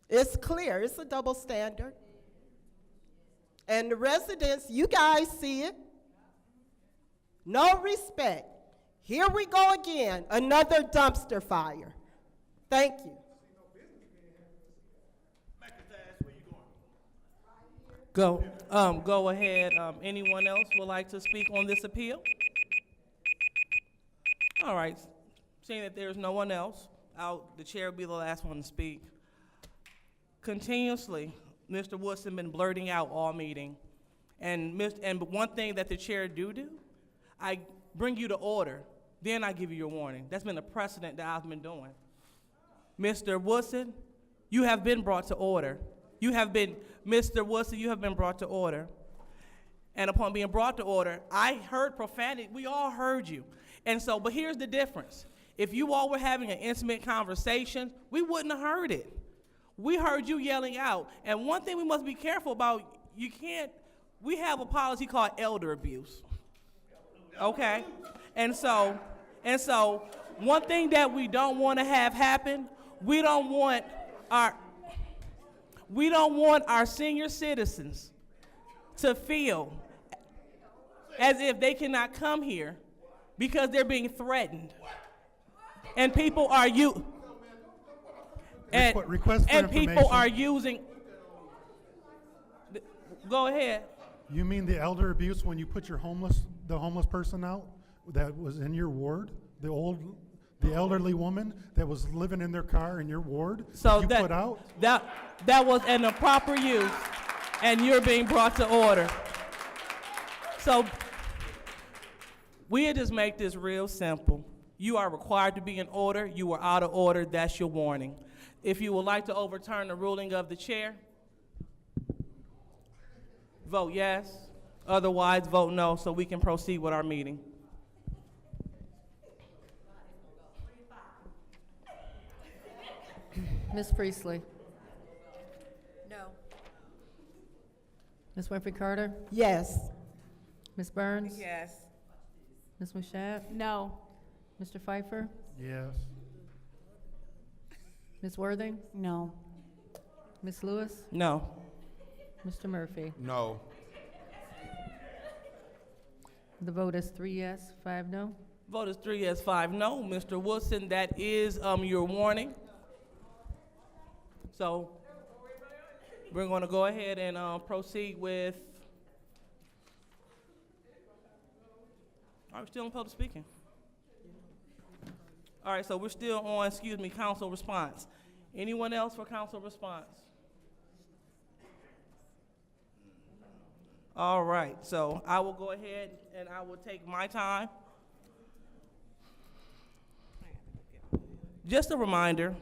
It's clear, it's a double standard. And the residents, you guys see it. No respect. Here we go again, another dumpster fire. Thank you. Go ahead. Anyone else would like to speak on this appeal? All right. Seeing that there's no one else, the chair will be the last one to speak. Continuously, Mr. Woodson been blurting out all meeting. And one thing that the chair do, I bring you to order, then I give you your warning. That's been a precedent that I've been doing. Mr. Woodson, you have been brought to order. Mr. Woodson, you have been brought to order. And upon being brought to order, I heard profanity. We all heard you. And so, but here's the difference. If you all were having an intimate conversation, we wouldn't have heard it. We heard you yelling out. And one thing we must be careful about, we have a policy called elder abuse. Okay? And so one thing that we don't want to have happen, we don't want our senior citizens to feel as if they cannot come here because they're being threatened. And people are people are using. Go ahead. You mean the elder abuse when you put the homeless person out that was in your ward? The elderly woman that was living in their car in your ward? So put out? That was an improper use, and you're being brought to order. So we'll just make this real simple. You are required to be in order. You are out of order. That's your warning. If you would like to overturn the ruling of the chair, vote yes. Otherwise, vote no so we can proceed with our meeting. Ms. Priestley? No. Ms. Winfrey Carter? Yes. Ms. Burns? Yes. Ms. Mashat? No. Mr. Pfeiffer? Yes. Ms. Worthing? No. Ms. Lewis? No. Mr. Murphy? No. The vote is 3 yes, 5 no. Vote is 3 yes, 5 no. Mr. Woodson, that is your warning. So we're going to go ahead and proceed with. Are we still on public speaking? All right, so we're still on, council response. Anyone else for council response? All right, so I will go ahead and I will take my time. Just a reminder,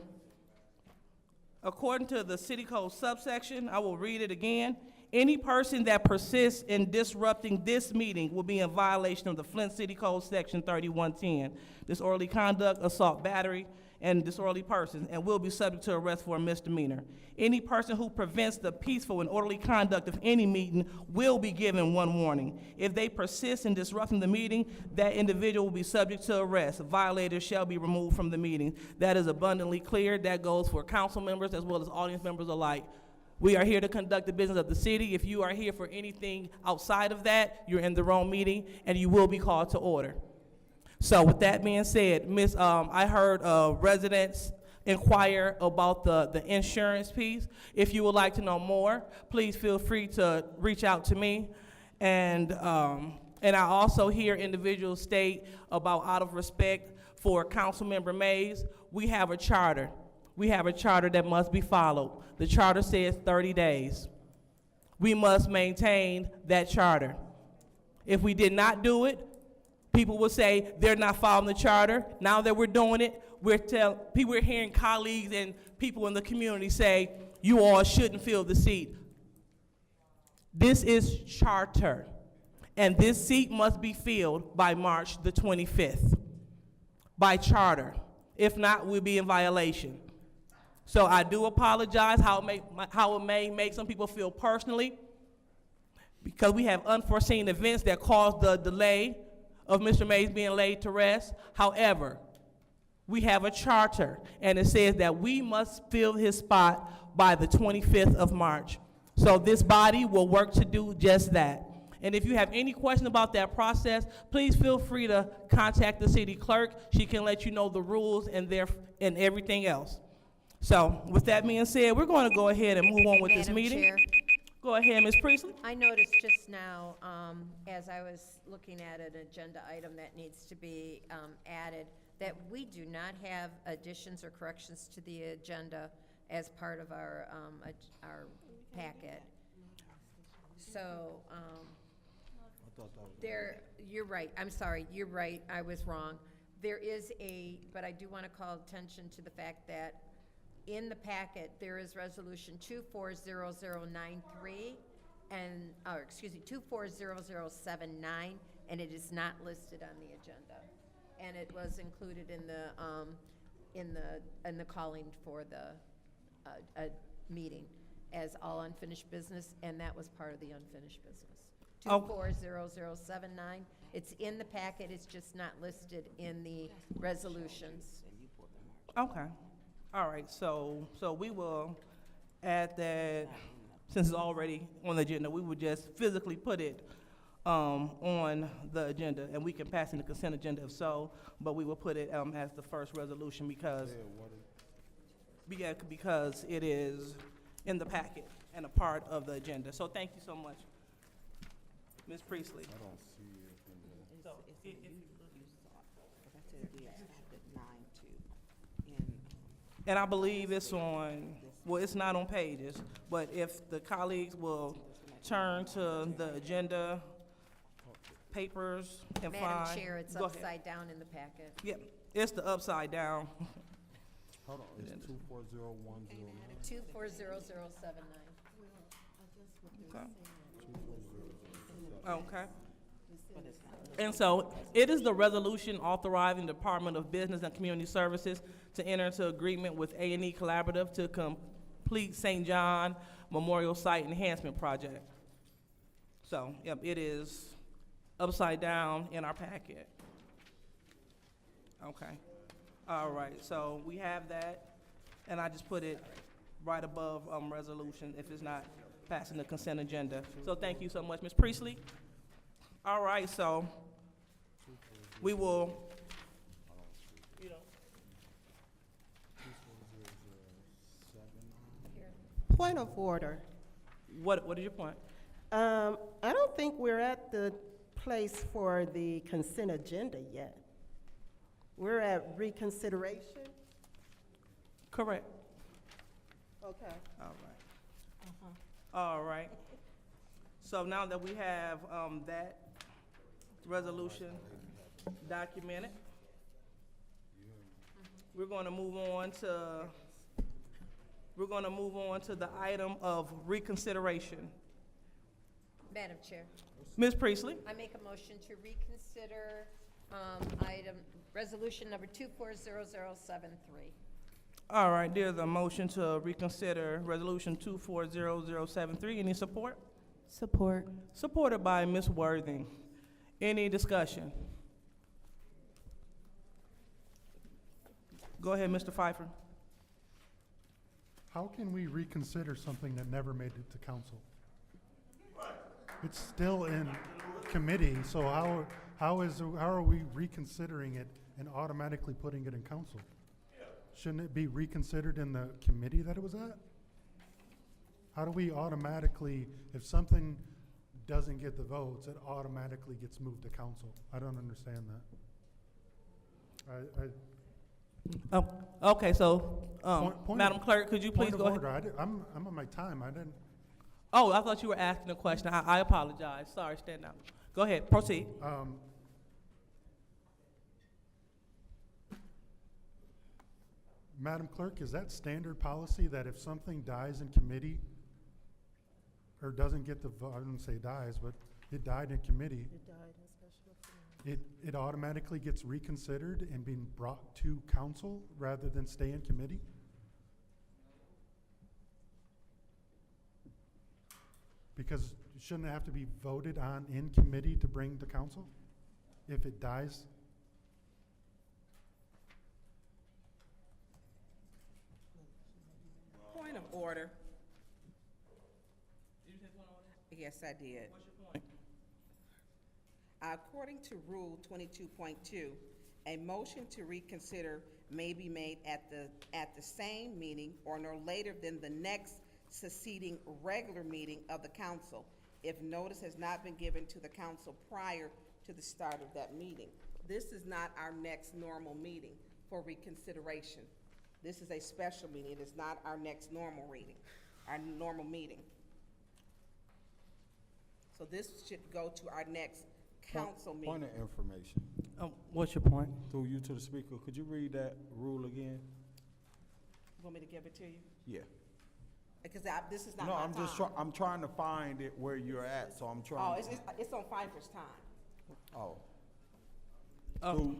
according to the city code subsection, I will read it again. Any person that persists in disrupting this meeting will be in violation of the Flint City Code Section 3110, disorderly conduct, assault, battery, and disorderly persons, and will be subject to arrest for a misdemeanor. Any person who prevents the peaceful and orderly conduct of any meeting will be given one warning. If they persist in disrupting the meeting, that individual will be subject to arrest. Violators shall be removed from the meeting. That is abundantly clear. That goes for council members as well as audience members alike. We are here to conduct the business of the city. If you are here for anything outside of that, you're in the wrong meeting, and you will be called to order. So with that being said, I heard residents inquire about the insurance piece. If you would like to know more, please feel free to reach out to me. And I also hear individuals state about out of respect for Councilmember Mays, we have a charter. We have a charter that must be followed. The charter says 30 days. We must maintain that charter. If we did not do it, people will say they're not following the charter. Now that we're doing it, we're hearing colleagues and people in the community say, you all shouldn't fill the seat. This is charter, and this seat must be filled by March the 25th, by charter. If not, we'll be in violation. So I do apologize how it may make some people feel personally, because we have unforeseen events that caused the delay of Mr. Mays being laid to rest. However, we have a charter, and it says that we must fill his spot by the 25th of March. So this body will work to do just that. And if you have any question about that process, please feel free to contact the city clerk. She can let you know the rules and everything else. So with that being said, we're going to go ahead and move on with this Madam meeting. Chair. Go ahead, Ms. Priestley. I noticed just now, as I was looking at an agenda item that needs to be added, that we do not have additions or corrections to the agenda as part of our packet. So, you're right, I'm sorry, you're right, I was wrong. There is but I do want to call attention to the fact that in the packet, there is resolution 240093 240079, and it is not listed on the agenda. And it was included in the calling for the meeting as all unfinished business, and that was part of the unfinished business. 240079. It's in the packet, it's just not listed in the resolutions. Okay. All right, so we will add that, since it's already on the agenda, we would just physically put it on the agenda, and we can pass in the consent agenda if so, but we will put it as the first resolution because it is in the packet and a part of the agenda. So thank you so much, Ms. Priestley. I don't see it in there. So and I believe it's on, well, it's not on pages, but if the colleagues will turn to the agenda papers and find. Madam Chair, it's Go ahead. upside down in the packet. Yep, it's the upside down. Hold on, it's 240109. 240079. Okay. And so it is the resolution authorizing the Department of Business and Community Services to enter into agreement with A&E Collaborative to complete St. John Memorial Site Enhancement Project. So, yep, it is upside down in our packet. Okay. All right, so we have that, and I just put it right above resolution if it's not passing the consent agenda. So thank you so much, Ms. Priestley. All right, so we will, Point of order. What is your point? I don't think we're at the place for the consent agenda yet. We're at reconsideration? Correct. Okay. All right. All right. So now that we have that resolution documented, we're going to move on to the item of reconsideration. Madam Chair. Ms. Priestley? I make a motion to reconsider resolution number 240073. All right, there's a motion to reconsider resolution 240073. Any support? Support. Supported by Ms. Worthing. Any discussion? Go ahead, Mr. Pfeiffer. How can we reconsider something that never made it to council? It's still in committee, so how are we reconsidering it and automatically putting it in council? Shouldn't it be reconsidered in the committee that it was at? How do we automatically, if something doesn't get the votes, it automatically gets moved to council? I don't understand that. Okay, so, Madam Clerk, could you please go ahead? Point of order. I'm on my time. I didn't. Oh, I thought you were asking a question. I apologize. Sorry, stand down. Go ahead, proceed. Madam Clerk, is that standard policy that if something dies in committee or doesn't get the vote, I wouldn't say dies, but it died in committee, It died in special assembly. it automatically gets reconsidered and being brought to council rather than stay in committee? Because shouldn't it have to be voted on in committee to bring to council if it dies? Point of order. Yes, I did. What's your point? According to Rule 22.2, a motion to reconsider may be made at the same meeting or no later than the next succeeding regular meeting of the council if notice has not been given to the council prior to the start of that meeting. This is not our next normal meeting for reconsideration. This is a special meeting. It is not our next normal meeting. So this should go to our next council meeting. Point of information. What's your point? Through you to the speaker, could you read that rule again? Want me to give it to you? Yeah. Because this is not No, my I'm time. just I'm trying to find it where you're at, so I'm Oh, trying. it's on Pfeiffer's time. Oh. Oh. Through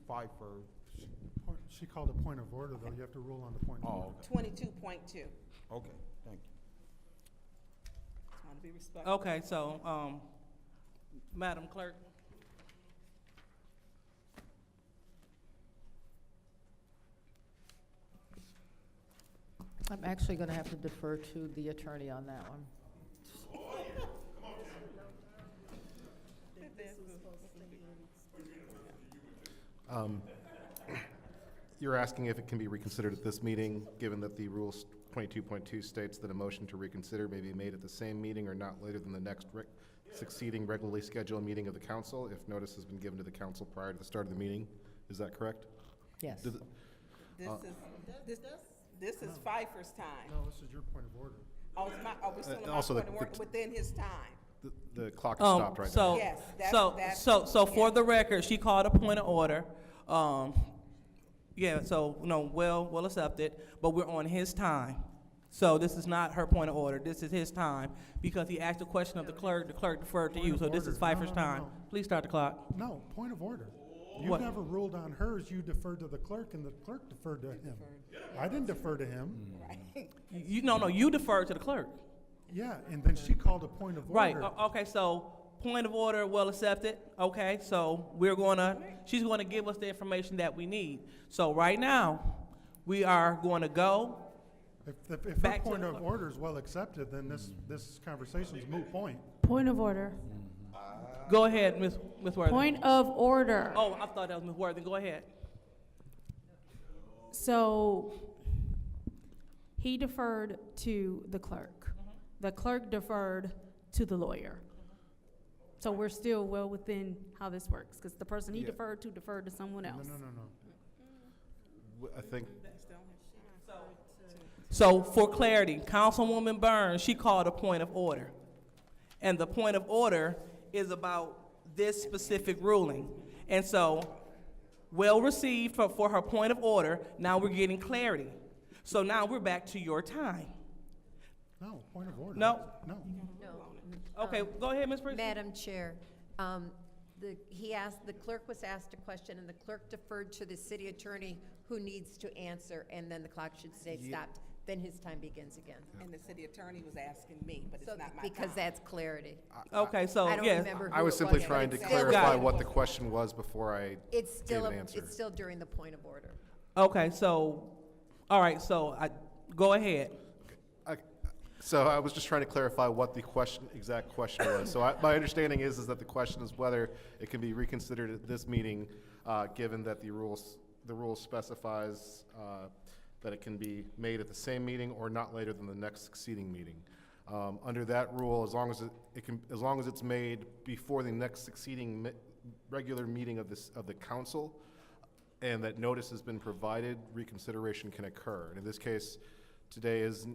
Pfeiffer. She called a point of order, though. You have to rule on the point of order. Okay. 22.2. Okay, thank you. Just want to be respectful. Okay, so, Madam Clerk. I'm actually going to have to defer to the attorney on that one. You're asking if it can be reconsidered at this meeting, given that the Rules 22.2 states that a motion to reconsider may be made at the same meeting or not later than the next succeeding regularly scheduled meeting of the council if notice has been given to the council prior to the start of the meeting. Is that correct? Yes. This is Pfeiffer's time. No, this is your point of order. Oh, it's my, oh, we're still in my also point the- of order within his time. The clock is stopped right now. Yes, So for the record, she called a point of order. Yeah, so, well accepted, but we're on his time. So this is not her point of order, this is his time, because he asked a question of the clerk deferred to you, so this is Pfeiffer's time. Please start the clock. No, point of order. You What? never ruled on hers, you deferred to the clerk, and the clerk deferred to him. I didn't defer to him. You deferred to the clerk. Yeah, and then she called a point of Right, order. okay, so, point of order, well accepted, okay, so she's gonna give us the information that we need. So right now, we are going to go, If her back to point the of order is well accepted, then this conversation's moot point. Point of order. go ahead, Ms. Worthing. Point of order. Oh, I thought that was Ms. Worthing, go ahead. So he deferred to the clerk. The clerk deferred to the lawyer. So we're still well within how this works, because the person he Yeah. deferred to someone else. I think So for clarity, Councilwoman Burns, she called a point of order. And the point of order is about this specific ruling. And so, well received for her point of order, now we're getting clarity. So now we're back to your time. No, point of order. No? No. Okay, go ahead, Ms. Priestley. Madam Chair, the clerk was asked a question, and the clerk deferred to the city attorney who needs to answer, and then the clock should stay stopped. Then his time begins again. And the city attorney was asking me, but it's So, not my because time. that's clarity. Okay, so, I don't yes. remember who I was it simply but trying to it's still- clarify Got it. what the question was before I It's gave still, an answer. it's still during the point of order. Okay, so, all right, so go ahead. So I was just trying to clarify what the exact question was. So my understanding is that the question is whether it can be reconsidered at this meeting, given that the rule specifies that it can be made at the same meeting or not later than the next succeeding meeting. Under that rule, as long as it's made before the next succeeding regular meeting of the council, and that notice has been provided, reconsideration can occur. And in this case, today is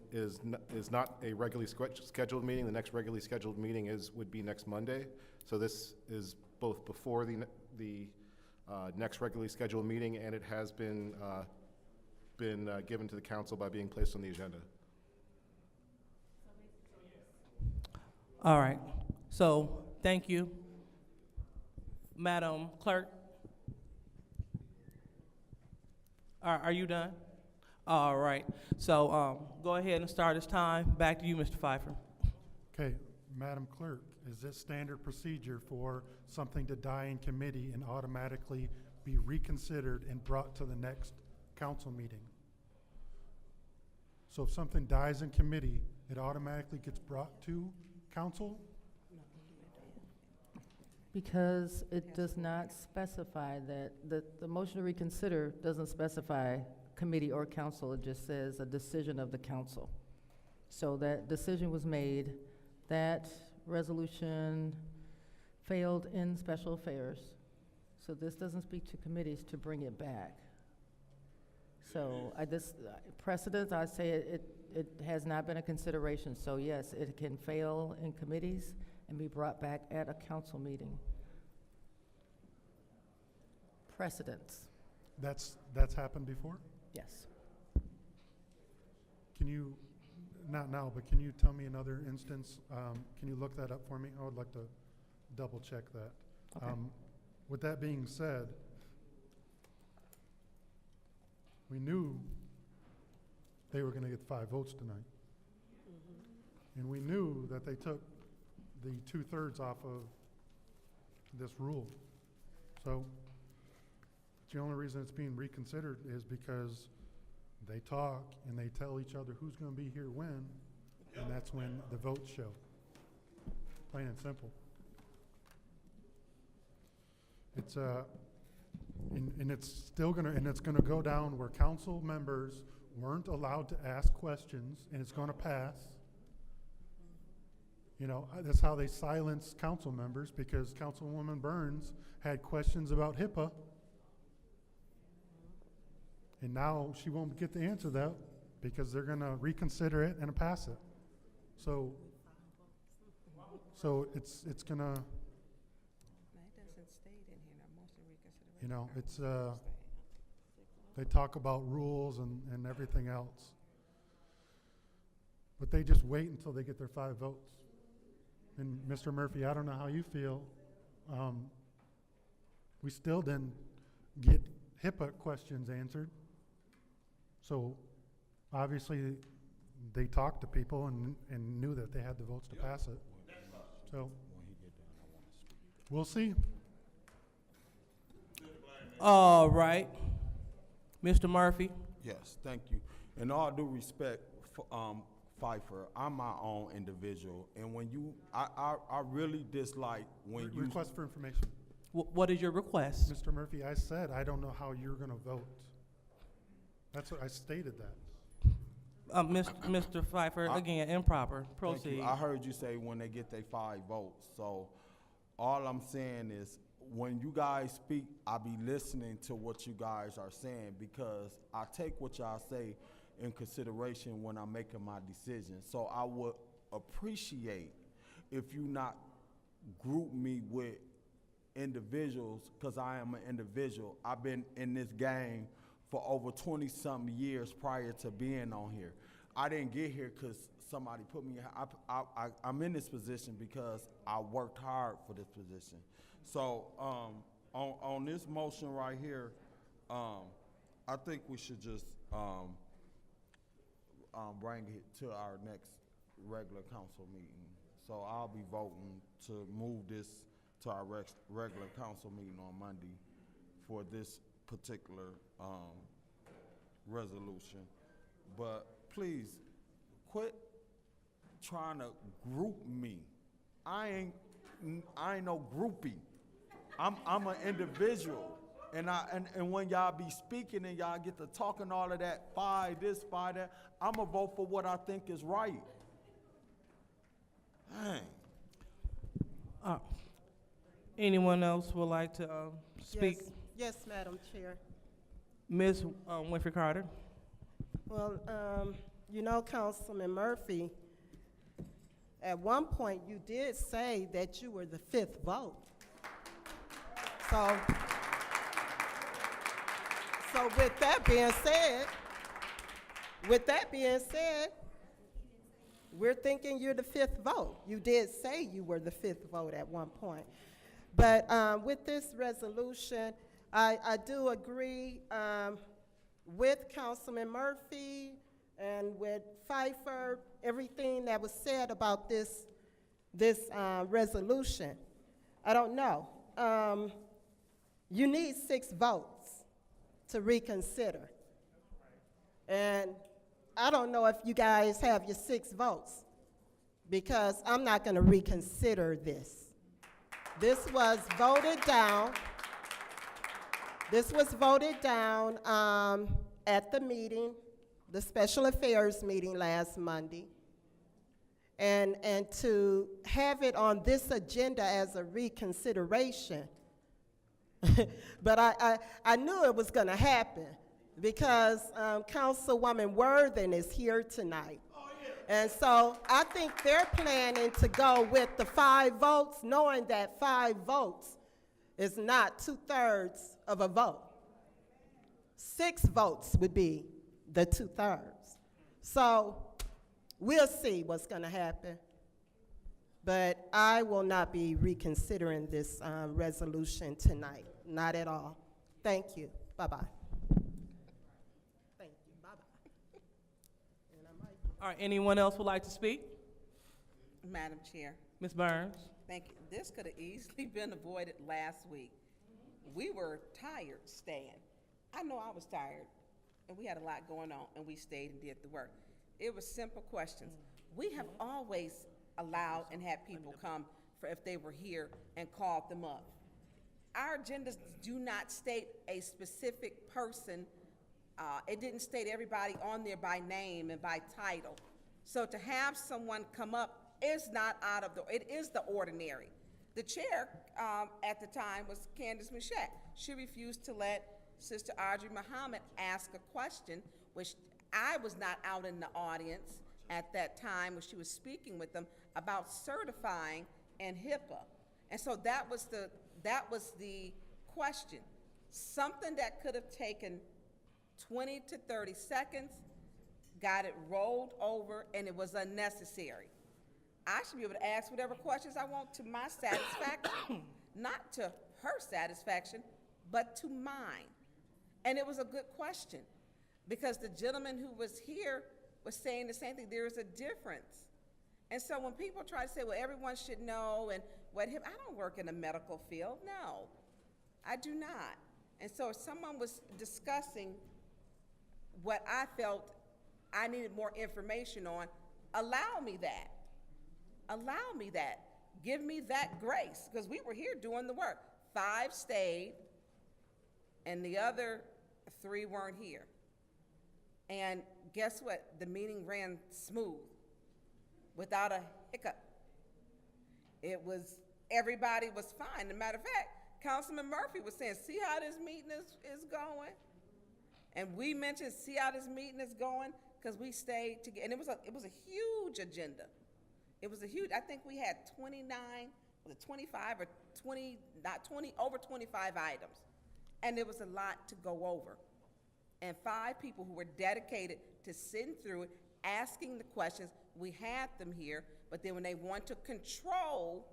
not a regularly scheduled meeting. The next regularly scheduled meeting would be next Monday. So this is both before the next regularly scheduled meeting, and it has been been given to the council by being placed on the agenda. All right, so, thank you. Madam Clerk? Are you done? All right, so, go ahead and start this time. Back to you, Mr. Pfeiffer. Okay, Madam Clerk, is this standard procedure for something to die in committee and automatically be reconsidered and brought to the next council meeting? So if something dies in committee, it automatically gets brought to council? Because it does not specify that, the motion to reconsider doesn't specify committee or council, it just says a decision of the council. So that decision was made, that resolution failed in special affairs. So this doesn't speak to committees to bring it back. So precedence, I say it has not been a consideration. So yes, it can fail in committees and be brought back at a council meeting. Precedence, That's happened before? yes. Can you, not now, but can you tell me another instance? Can you look that up for me? I would like to double check that. Okay. With that being said, we knew they were gonna get 5 votes tonight. And we knew that they took the 2/3 off of this rule. So the only reason it's being reconsidered is because they talk and they tell each other who's gonna be here when, and that's when the votes show. Plain and simple. It's and it's still gonna go down where council members weren't allowed to ask questions, and it's gonna pass. You know, that's how they silence council members, because Councilwoman Burns had questions about HIPAA. And now she won't get to answer that because they're gonna reconsider it and pass it. So it's gonna, you know, it's, they talk about rules and everything else. But they just wait until they get their 5 votes. And Mr. Murphy, I don't know how you feel. We still didn't get HIPAA questions answered. So obviously they talked to people and knew that they had the votes to pass it. So we'll see. All right. Mr. Murphy? Yes, thank you. In all due respect, Pfeiffer, I'm my own individual, and when you, I really dislike when you. Request for information. What is your request? Mr. Murphy, I said I don't know how you're gonna vote. That's what I stated that. Mr. Pfeiffer, again, improper. Thank Proceed. you. I heard you say when they get their 5 votes. So all I'm saying is when you guys speak, I be listening to what you guys are saying, because I take what y'all say in consideration when I'm making my decision. So I would appreciate if you not group me with individuals, because I am an individual. I've been in this game for over 20-something years prior to being on here. I didn't get here because somebody put me, I'm in this position because I worked hard for this position. So on this motion right here, I think we should just bring it to our next regular council meeting. So I'll be voting to move this to our regular council meeting on Monday for this particular resolution. But please, quit trying to group me. I ain't no groupie. I'm an individual. And when y'all be speaking and y'all get to talking all of that, fight this, fight that, I'ma vote for what I think is right. Dang. Anyone else would like to speak? Yes, Madam Chair. Ms. Winfrey Carter? Well, you know, Councilman Murphy, at one point you did say that you were the 5th vote. So with that being said, with that being said, we're thinking you're the fifth vote. You did say you were the fifth vote at one point. But with this resolution, I do agree with Councilman Murphy and with Pfeiffer, everything that was said about this resolution. I don't know. You need 6 votes to reconsider. And I don't know if you guys have your 6 votes, because I'm not going to reconsider this. This was voted down. This was voted down at the meeting, the Special Affairs meeting last Monday. And to have it on this agenda as a reconsideration, but I knew it was going to happen, because Councilwoman Worthen is here tonight. And so I think they're planning to go with the 5 votes, knowing that 5 votes is not 2/3 of a vote. 6 votes would be the 2/3. So we'll see what's going to happen. But I will not be reconsidering this resolution tonight, not at all. Thank you. Bye-bye. Thank you. Bye-bye. All right, anyone else would like to speak? Madam Chair, Ms. Burns? thank you. This could have easily been avoided last week. We were tired staying. I know I was tired, and we had a lot going on, and we stayed and did the work. It was simple questions. We have always allowed and had people come for if they were here and called them up. Our agendas do not state a specific person. It didn't state everybody on there by name and by title. So to have someone come up is not out of it is the ordinary. The chair at the time was Candace Machette. She refused to let Sister Audrey Muhammad ask a question, which I was not out in the audience at that time when she was speaking with them about certifying and HIPAA. And so that was the question. Something that could have taken 20 to 30 seconds, got it rolled over, and it was unnecessary. I should be able to ask whatever questions I want to my satisfaction, not to her satisfaction, but to mine. And it was a good question, because the gentleman who was here was saying the same thing. There is a difference. And so when people try to say, well, everyone should know, and I don't work in the medical field. No, I do not. And so if someone was discussing what I felt I needed more information on, allow me that. Allow me that. Give me that grace, because we were here doing the work. 5 stayed, and the other 3 weren't here. And guess what? The meeting ran smooth, without a hiccup. Everybody was fine. As a matter of fact, Councilman Murphy was saying, see how this meeting is going? And we mentioned, see how this meeting is going, because we stayed together. And it was a huge agenda. It was a huge, I think we had 29, was it 25 or 20, not 20, over 25 items. And there was a lot to go over. And 5 people who were dedicated to sitting through it, asking the questions. We had them here, but then when they want to control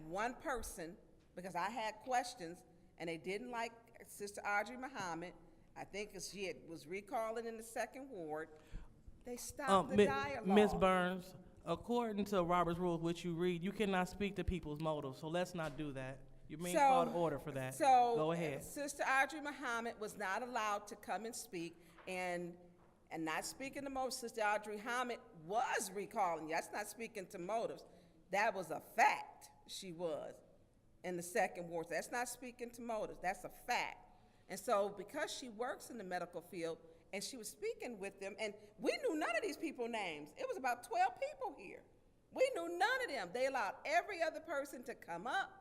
one person, because I had questions, and they didn't like Sister Audrey Muhammad, I think she was recalling in the 2nd Ward, they stopped the dialogue. Ms. Burns, according to Robert's Rules, which you read, you cannot speak to people's motives, so let's not do that. You're being called order for that. So go ahead. Sister Audrey Muhammad was not allowed to come and speak, and not speaking to motives. Sister Audrey Muhammad was recalling. That's not speaking to motives. That was a fact. She was in the 2nd Ward. That's not speaking to motives. That's a fact. And so because she works in the medical field, and she was speaking with them, and we knew none of these people's names. It was about 12 people here. We knew none of them. They allowed every other person to come up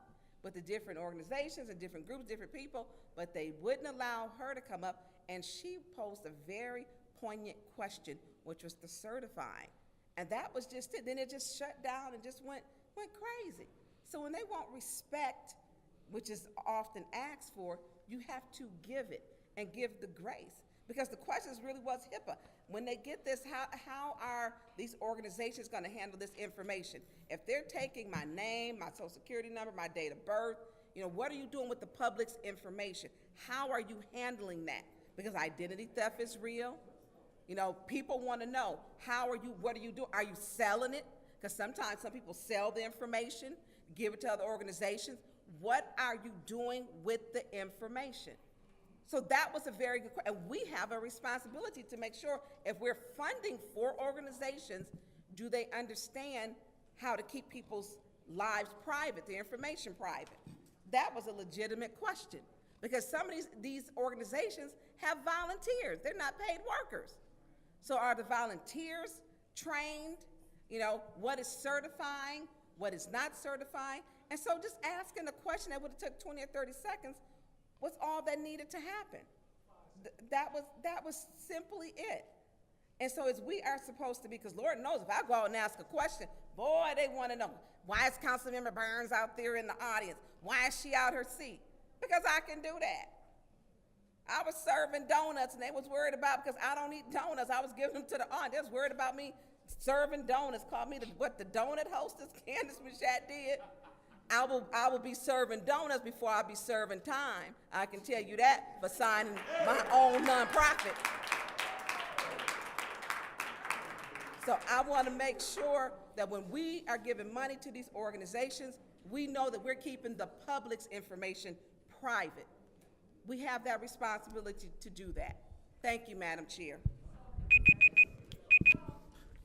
with the different organizations and different groups, different people, but they wouldn't allow her to come up, and she posed a very poignant question, which was the certifying. And that was just it. Then it just shut down and just went crazy. So when they want respect, which is often asked for, you have to give it and give the grace. Because the question really was HIPAA. When they get this, how are these organizations gonna handle this information? If they're taking my name, my social security number, my date of birth, you know, what are you doing with the public's information? How are you handling that? Because identity theft is real. You know, people wanna know, what are you doing? Are you selling it? Because sometimes some people sell the information, give it to other organizations. What are you doing with the information? So that was a very good question. And we have a responsibility to make sure if we're funding for organizations, do they understand how to keep people's lives private, their information private? That was a legitimate question, because some of these organizations have volunteers. They're not paid workers. So are the volunteers trained? You know, what is certifying, what is not certifying? And so just asking a question that would have took 20 or 30 seconds was all that needed to happen. That was simply it. And so as we are supposed to be, because Lord knows if I go out and ask a question, boy, they want to know, why is Councilmember Burns out there in the audience? Why is she out her seat? Because I can do that. I was serving donuts and they was worried about, because I don't eat donuts, I was giving them to the audience. They was worried about me serving donuts, called me the donut hostess, Candace Machat did. I will be serving donuts before I be serving time. I can tell you that for signing my own nonprofit. So I want to make sure that when we are giving money to these organizations, we know that we're keeping the public's information private. We have that responsibility to do that. Thank you, Madam Chair.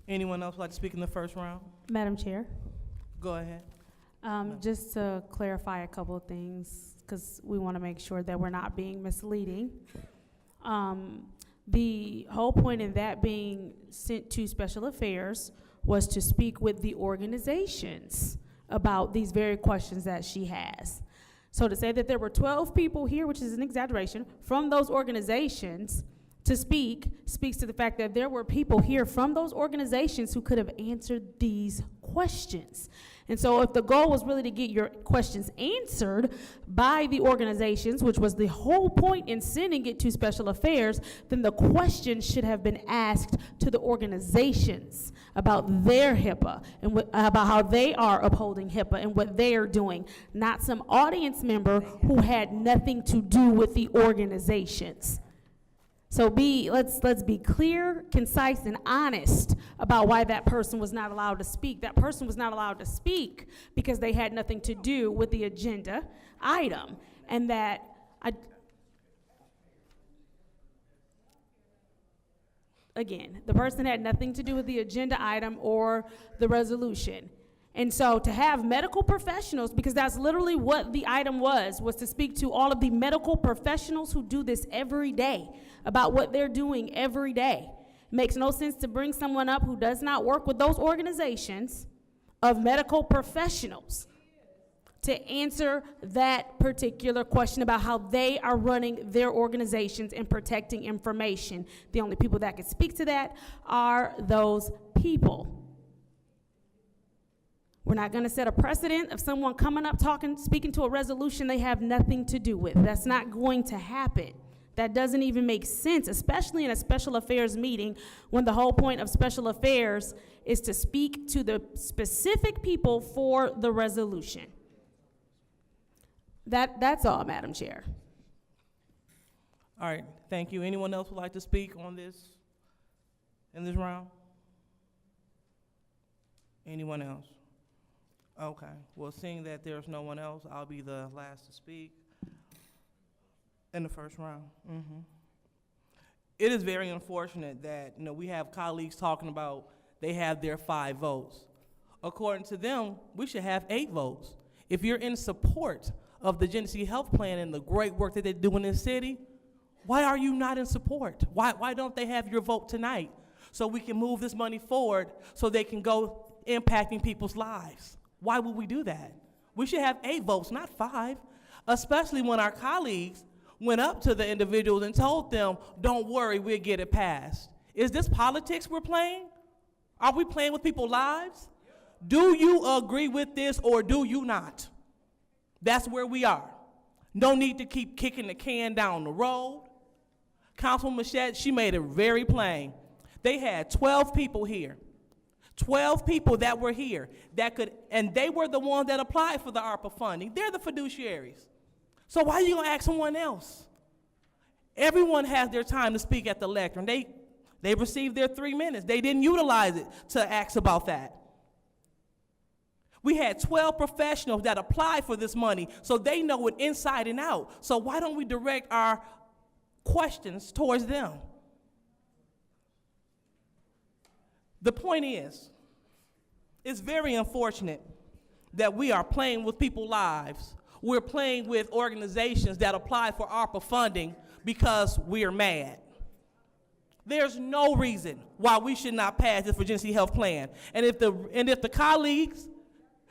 Anyone else like to speak in the first round? Madam Chair, Go ahead. just to clarify a couple of things, because we want to make sure that we're not being misleading. The whole point in that being sent to Special Affairs was to speak with the organizations about these very questions that she has. So to say that there were 12 people here, which is an exaggeration, from those organizations to speaks to the fact that there were people here from those organizations who could have answered these questions. And so if the goal was really to get your questions answered by the organizations, which was the whole point in sending it to Special Affairs, then the questions should have been asked to the organizations about their HIPAA and about how they are upholding HIPAA and what they are doing, not some audience member who had nothing to do with the organizations. So let's be clear, concise, and honest about why that person was not allowed to speak. That person was not allowed to speak because they had nothing to do with the agenda item. And that again, the person had nothing to do with the agenda item or the resolution. And so to have medical professionals, because that's literally what the item was to speak to all of the medical professionals who do this every day about what they're doing every day. It makes no sense to bring someone up who does not work with those organizations of medical professionals to answer that particular question about how they are running their organizations and protecting information. The only people that can speak to that are those people. We're not going to set a precedent of someone coming up speaking to a resolution they have nothing to do with. That's not going to happen. That doesn't even make sense, especially in a special affairs meeting when the whole point of special affairs is to speak to the specific people for the resolution. That's all, Madam Chair. All right, thank you. Anyone else would like to speak on this, in this round? Anyone else? Okay, well, seeing that there's no one else, I'll be the last to speak in the first round. It is very unfortunate that, we have colleagues talking about they have their 5 votes. According to them, we should have 8 votes. If you're in support of the Genesee Health Plan and the great work that they do in this city, why are you not in support? Why don't they have your vote tonight so we can move this money forward so they can go impacting people's lives? Why would we do that? We should have 8 votes, not 5, especially when our colleagues went up to the individuals and told them, don't worry, we'll get it passed. Is this politics we're playing? Are we playing with people's lives? Do you agree with this or do you not? That's where we are. No need to keep kicking the can down the road. Councilwoman Machette, she made it very plain. They had 12 people here. 12 people that were here that could, and they were the ones that applied for the ARPA funding. They're the fiduciaries. So why are you gonna ask someone else? Everyone has their time to speak at the lectern. They received their 3 minutes. They didn't utilize it to ask about that. We had 12 professionals that applied for this money, so they know it inside and out. So why don't we direct our questions towards them? The point is, it's very unfortunate that we are playing with people's lives. We're playing with organizations that apply for ARPA funding because we are mad. There's no reason why we should not pass this Virginia City Health Plan. And if the colleagues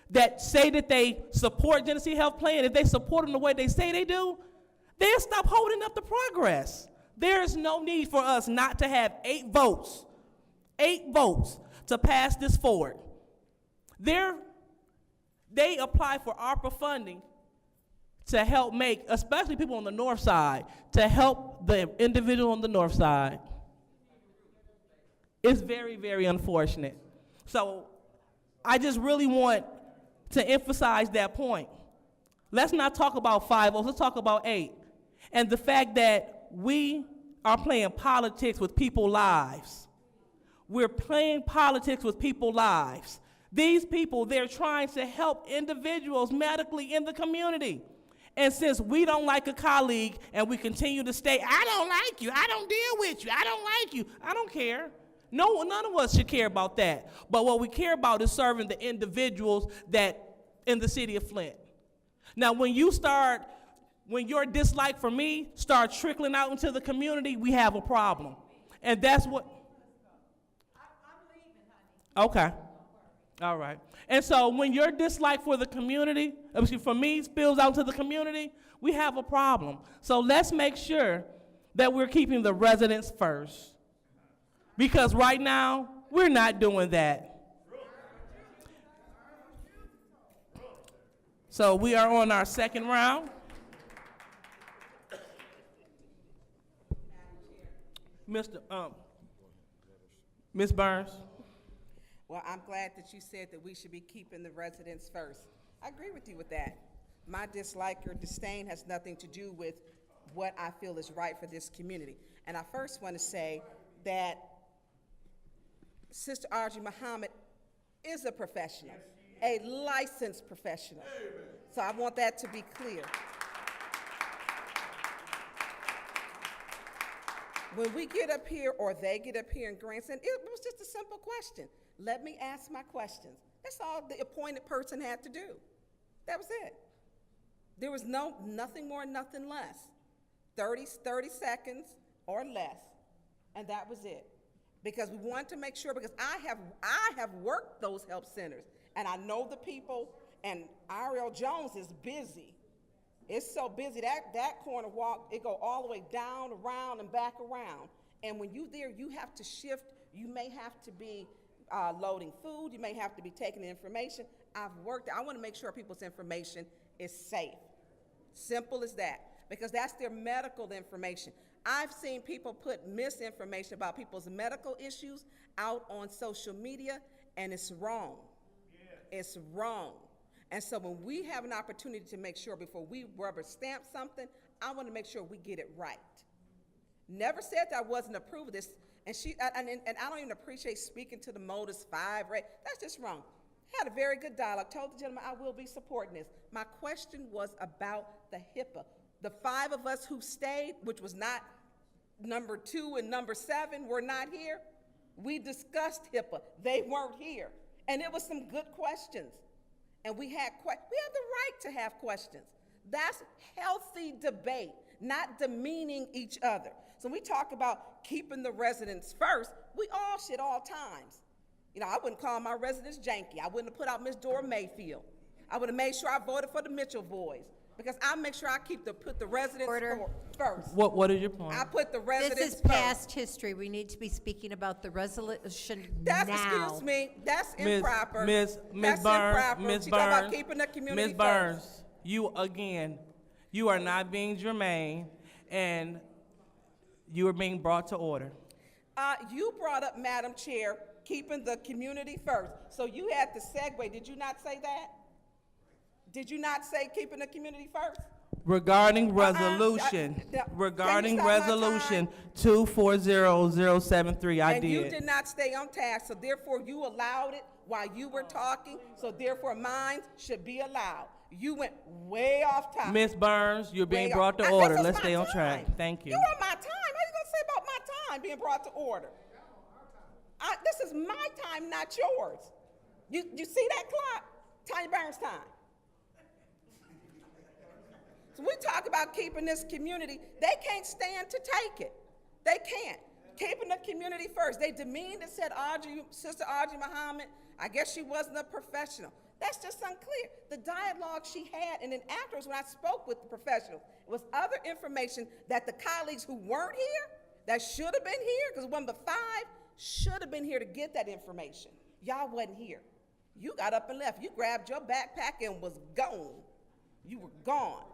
that say that they support Virginia City Health Plan, if they support them the way they say they do, they'll stop holding up the progress. There is no need for us not to have 8 votes to pass this forward. They apply for ARPA funding to help make, especially people on the north side, to help the individual on the north side. It's very, very unfortunate. So I just really want to emphasize that point. Let's not talk about 5 votes, let's talk about 8. And the fact that we are playing politics with people's lives. We're playing politics with people's lives. These people, they're trying to help individuals medically in the community. And since we don't like a colleague and we continue to stay, I don't like you, I don't deal with you, I don't like you, I don't care. No, none of us should care about that. But what we care about is serving the individuals that in the city of Flint. Now, when your dislike for me starts trickling out into the community, we have a problem. And that's what. Okay. All right. And so when your dislike for the community, for me, spills out to the community, we have a problem. So let's make sure that we're keeping the residents first. Because right now, we're not doing that. So we are on our second round. Ms. Burns. Well, I'm glad that you said that we should be keeping the residents first. I agree with you with that. My dislike or disdain has nothing to do with what I feel is right for this community. And I first want to say that Sister Audrey Muhammad is a professional, a licensed professional. So I want that to be clear. When we get up here, or they get up here in Grandson, it was just a simple question. Let me ask my questions. That's all the appointed person had to do. That was it. There was nothing more, nothing less. 30 seconds or less, and that was it. Because we wanted to make sure, because I have worked those help centers, and I know the people, and Ariel Jones is busy. It's so busy, that corner walk, it go all the way down, around, and back around. And when you there, you have to shift. You may have to be loading food. You may have to be taking information. I've worked, I want to make sure people's information is safe. Simple as that, because that's their medical information. I've seen people put misinformation about people's medical issues out on social media, and it's wrong. Yeah. It's wrong. And so when we have an opportunity to make sure before we rubber stamp something, I want to make sure we get it right. Never said that I wasn't approved of this, and I don't even appreciate speaking to the Modus 5, right? That's just wrong. Had a very good dialogue, told the gentleman I will be supporting this. My question was about the HIPAA. The 5 of us who stayed, which was not number 2 and number 7, were not here. We discussed HIPAA. They weren't here. And it was some good questions. And we have the right to have questions. That's healthy debate, not demeaning each other. So when we talk about keeping the residents first, we all should all times. You know, I wouldn't call my residents janky. I wouldn't have put out Miss Dora Mayfield. I would have made sure I voted for the Mitchell boys, because I make sure I put the residents first. What is your point? I put the residents This is first. past history. We need to be speaking about the resolution now. Excuse me, that's improper. Ms. That's Burns, improper. Ms. She talking about Burns, keeping the community Ms. Burns, you are not being germane, and You are being brought to order. You brought up, Madam Chair, keeping the community first. So you had to segue. Did you not say that? Did you not say keeping the community first? Regarding resolution, regarding resolution 240073, I And you did. did not stay on task, so therefore you allowed it while you were talking, so therefore mine should be allowed. You went way off topic. Ms. Burns, you're being Way brought off. to order. This is Let's my stay on time. track. Thank you. You're on my time. How you gonna say about my time being brought to order? This is my time, not yours. You see that clock? Tanya Burns' time. So we talk about keeping this community. They can't stand to take it. They can't. Keeping the community first. They demeaned and said Sister Audrey Muhammad, I guess she wasn't a professional. That's just unclear. The dialogue she had, and then afterwards when I spoke with the professionals, it was other information that the colleagues who weren't here, that should have been here, because one of the 5 should have been here to get that information. Y'all wasn't here. You got up and left. You grabbed your backpack and was gone. You were gone.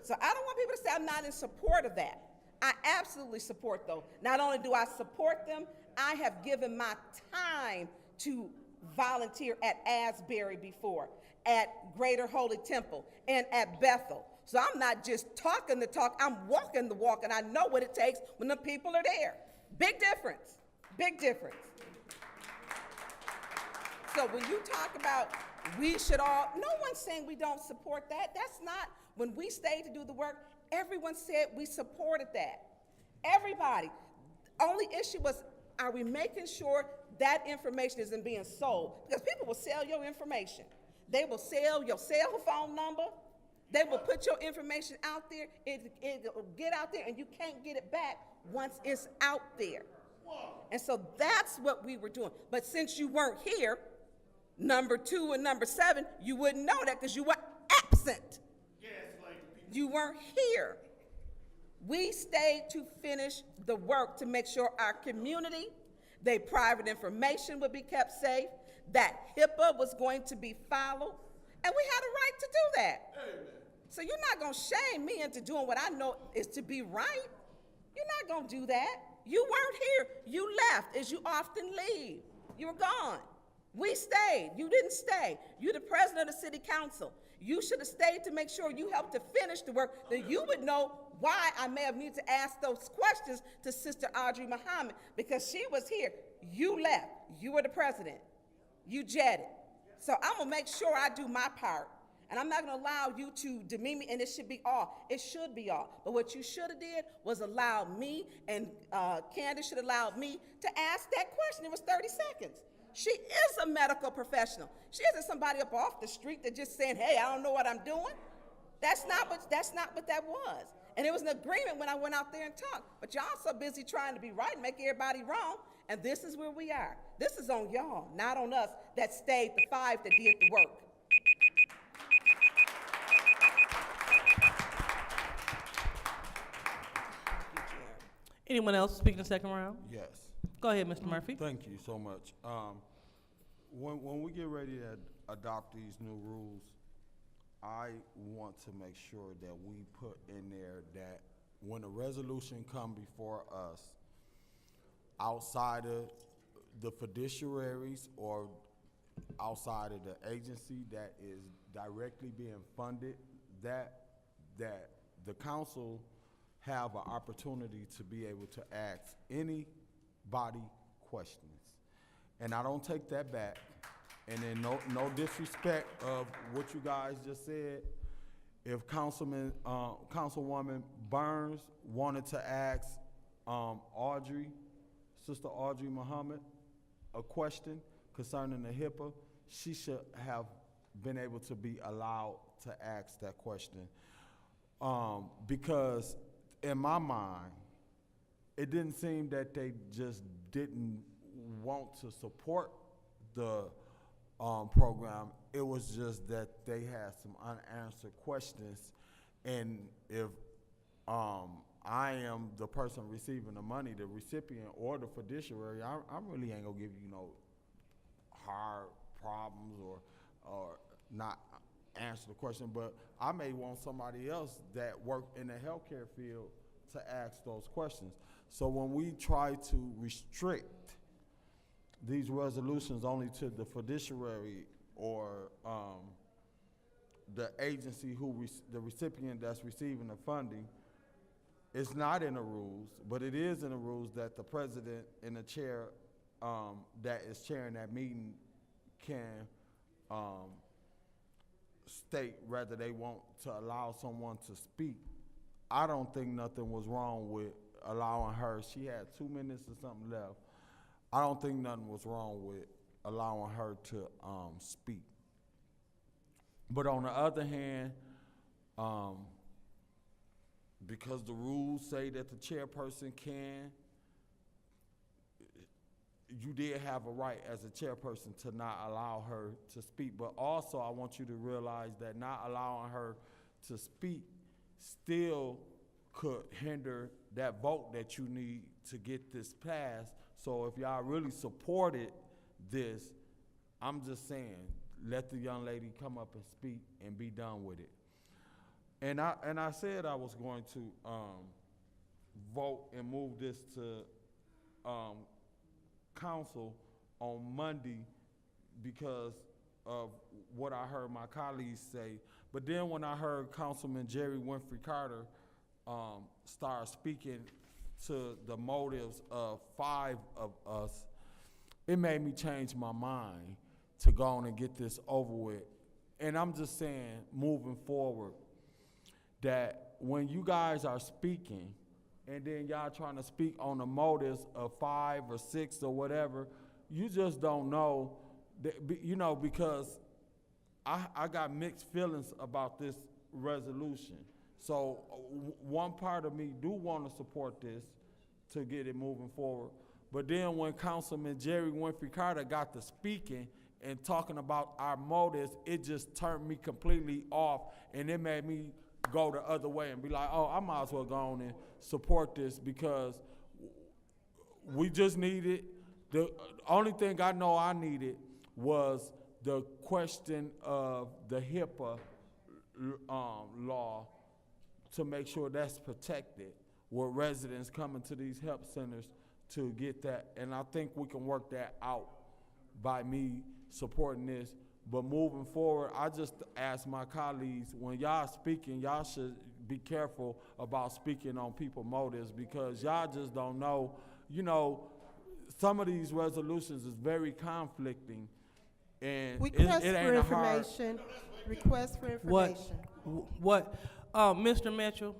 So I don't want people to say I'm not in support of that. I absolutely support those. Not only do I support them, I have given my time to volunteer at Asbury before, at Greater Holy Temple, and at Bethel. So I'm not just talking the talk, I'm walking the walk, and I know what it takes when the people are there. Big difference, big difference. So when you talk about we should all, no one's saying we don't support that. That's not, when we stayed to do the work, everyone said we supported that. Everybody. Only issue was, are we making sure that information isn't being sold? Because people will sell your information. They will sell your cell phone number. They will put your information out there. It'll get out there, and you can't get it back once it's out there. And so that's what we were doing. But since you weren't here, number 2 and number 7, you wouldn't know that because you were absent. You weren't here. We stayed to finish the work to make sure our community, their private information would be kept safe, that HIPAA was going to be followed, and we had a right to do that. Amen. So you're not going to shame me into doing what I know is to be right. You're not going to do that. You weren't here. You left, as you often leave. You were gone. We stayed. You didn't stay. You're the president of the city council. You should have stayed to make sure you helped to finish the work, then you would know why I may have needed to ask those questions to Sister Audrey Muhammad, because she was here. You left. You were the president. You jetted. So I'm going to make sure I do my part. And I'm not going to allow you to demean me, and it should be all. It should be all. But what you should have did was allow me, and Candace should have allowed me to ask that question. It was 30 seconds. She is a medical professional. She isn't somebody up off the street that just saying, hey, I don't know what I'm doing. That's not what that was. And it was an agreement when I went out there and talked. But y'all so busy trying to be right and make everybody wrong, and this is where we are. This is on y'all, not on us that stayed, the 5 that did the work. Anyone else speaking the second round? Yes. Go ahead, Mr. Murphy. Thank you so much. When we get ready to adopt these new rules, I want to make sure that we put in there that when a resolution come before us, outside of the fiduciaries or outside of the agency that is directly being funded, that the council have an opportunity to be able to ask anybody questions. And I don't take that back. And then no disrespect of what you guys just said. If Councilwoman Burns wanted to ask Sister Audrey Muhammad, a question concerning the HIPAA, she should have been able to be allowed to ask that question. Because in my mind, it didn't seem that they just didn't want to support the program. It was just that they had some unanswered questions. And if I am the person receiving the money, the recipient or the fiduciary, I really ain't gonna give you no hard problems or not answer the question, but I may want somebody else that worked in the healthcare field to ask those questions. So when we try to restrict these resolutions only to the fiduciary or the agency the recipient that's receiving the funding, it's not in the rules, but it is in the rules that the president and the chair that is chairing that meeting can state whether they want to allow someone to speak. I don't think nothing was wrong with allowing her. She had 2 minutes or something left. I don't think nothing was wrong with allowing her to speak. But on the other hand, because the rules say that the chairperson can, you did have a right as a chairperson to not allow her to speak. But also I want you to realize that not allowing her to speak still could hinder that vote that you need to get this passed. So if y'all really supported this, I'm just saying, let the young lady come up and speak and be done with it. And I said I was going to vote and move this to council on Monday because of what I heard my colleagues say. But then when I heard Councilman Jerry Winfrey Carter start speaking to the motives of 5 of us, it made me change my mind to go on and get this over with. And I'm just saying, moving forward, that when you guys are speaking and then y'all trying to speak on the motives of 5 or 6 or whatever, you just don't know, because I got mixed feelings about this resolution. So one part of me do want to support this to get it moving forward. But then when Councilman Jerry Winfrey Carter got to speaking and talking about our motives, it just turned me completely off, and it made me go the other way and be like, oh, I might as well go on and support this because we just needed, the only thing I know I needed was the question of the HIPAA law to make sure that's protected with residents coming to these help centers to get that. And I think we can work that out by me supporting this. But moving forward, I just ask my colleagues, when y'all speaking, y'all should be careful about speaking on people's motives because y'all just don't know. Some of these resolutions is very conflicting, and Request it for ain't a hard. information. Request for information. What? Mr. Mitchell,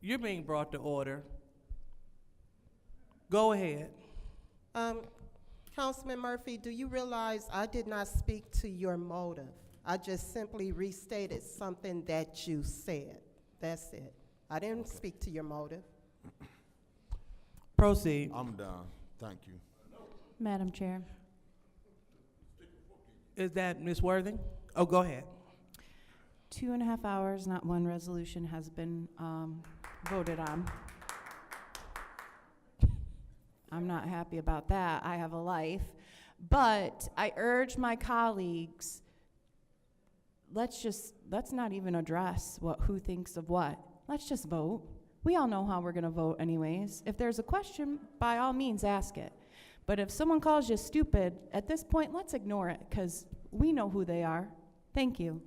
you're being brought to order. Go ahead. Councilman Murphy, do you realize I did not speak to your motive? I just simply restated something that you said. That's it. I didn't speak to your motive. Proceed. I'm done. Thank you. Madam Chair. Is that Ms. Worthing? Oh, go ahead. 2.5 hours, not one resolution has been voted on. I'm not happy about that. I have a life. But I urge my colleagues, let's not even address who thinks of what. Let's just vote. We all know how we're going to vote anyways. If there's a question, by all means, ask it. But if someone calls you stupid, at this point, let's ignore it, because we know who they are. Thank you.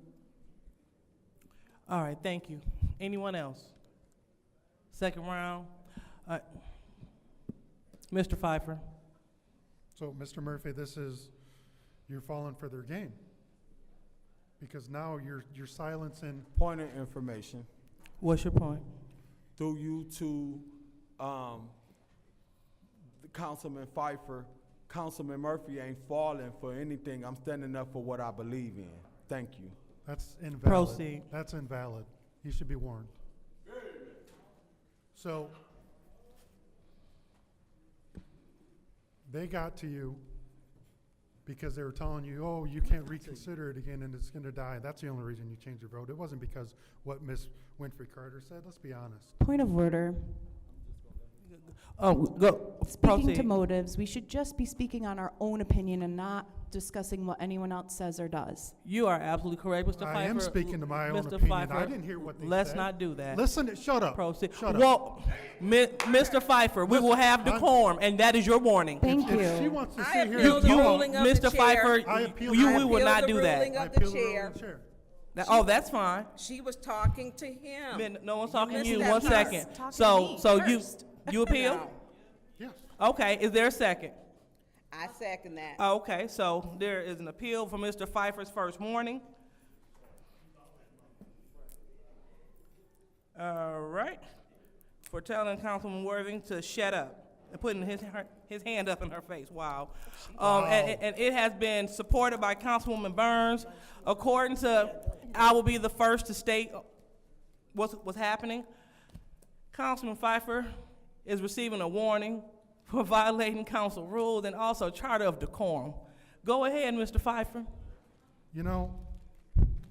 All right, thank you. Anyone else? Second round. Mr. Pfeiffer. So, Mr. Murphy, you're falling for their game. Because now you're silencing. Point of information. What's your point? Through you to the Councilman Pfeiffer, Councilman Murphy ain't falling for anything. I'm standing up for what I believe in. Thank you. That's invalid. Proceed. That's invalid. He should be warned. So, they got to you because they were telling you, oh, you can't reconsider it again and it's going to die. That's the only reason you changed your vote. It wasn't because what Ms. Winfrey Carter said. Let's be honest. Point of order. Go, Speaking proceed. to motives, we should just be speaking on our own opinion and not discussing what anyone else says or does. You are absolutely correct, Mr. Pfeiffer. I am speaking to my own Mr. opinion. Pfeiffer, I didn't hear what they let's said. not do that. Listen, shut up. Proceed. Shut up. Well, Mr. Pfeiffer, we will have decorum, and that is your warning. Thank you. If she wants to I sit here appeal and the talk, ruling of the Mr. chair. Pfeiffer, I appeal we the- will not the do that. ruling I of the appeal the chair. ruling of the chair. Oh, that's fine. She was talking to him. No one's talking to missed you. that 1 part. second. Talking to So, me so first. you appeal? No, Yes. Okay. Is there a second? I second that. Okay. So there is an appeal for Mr. Pfeiffer's first warning. All right. For telling Councilman Worthing to shut up and putting his hand up in her face. Wow. And it has been supported by Councilwoman Burns. According to, I will be the first to state what's happening. Councilman Pfeiffer is receiving a warning for violating council rules and also charter of decorum. Go ahead, Mr. Pfeiffer. You know,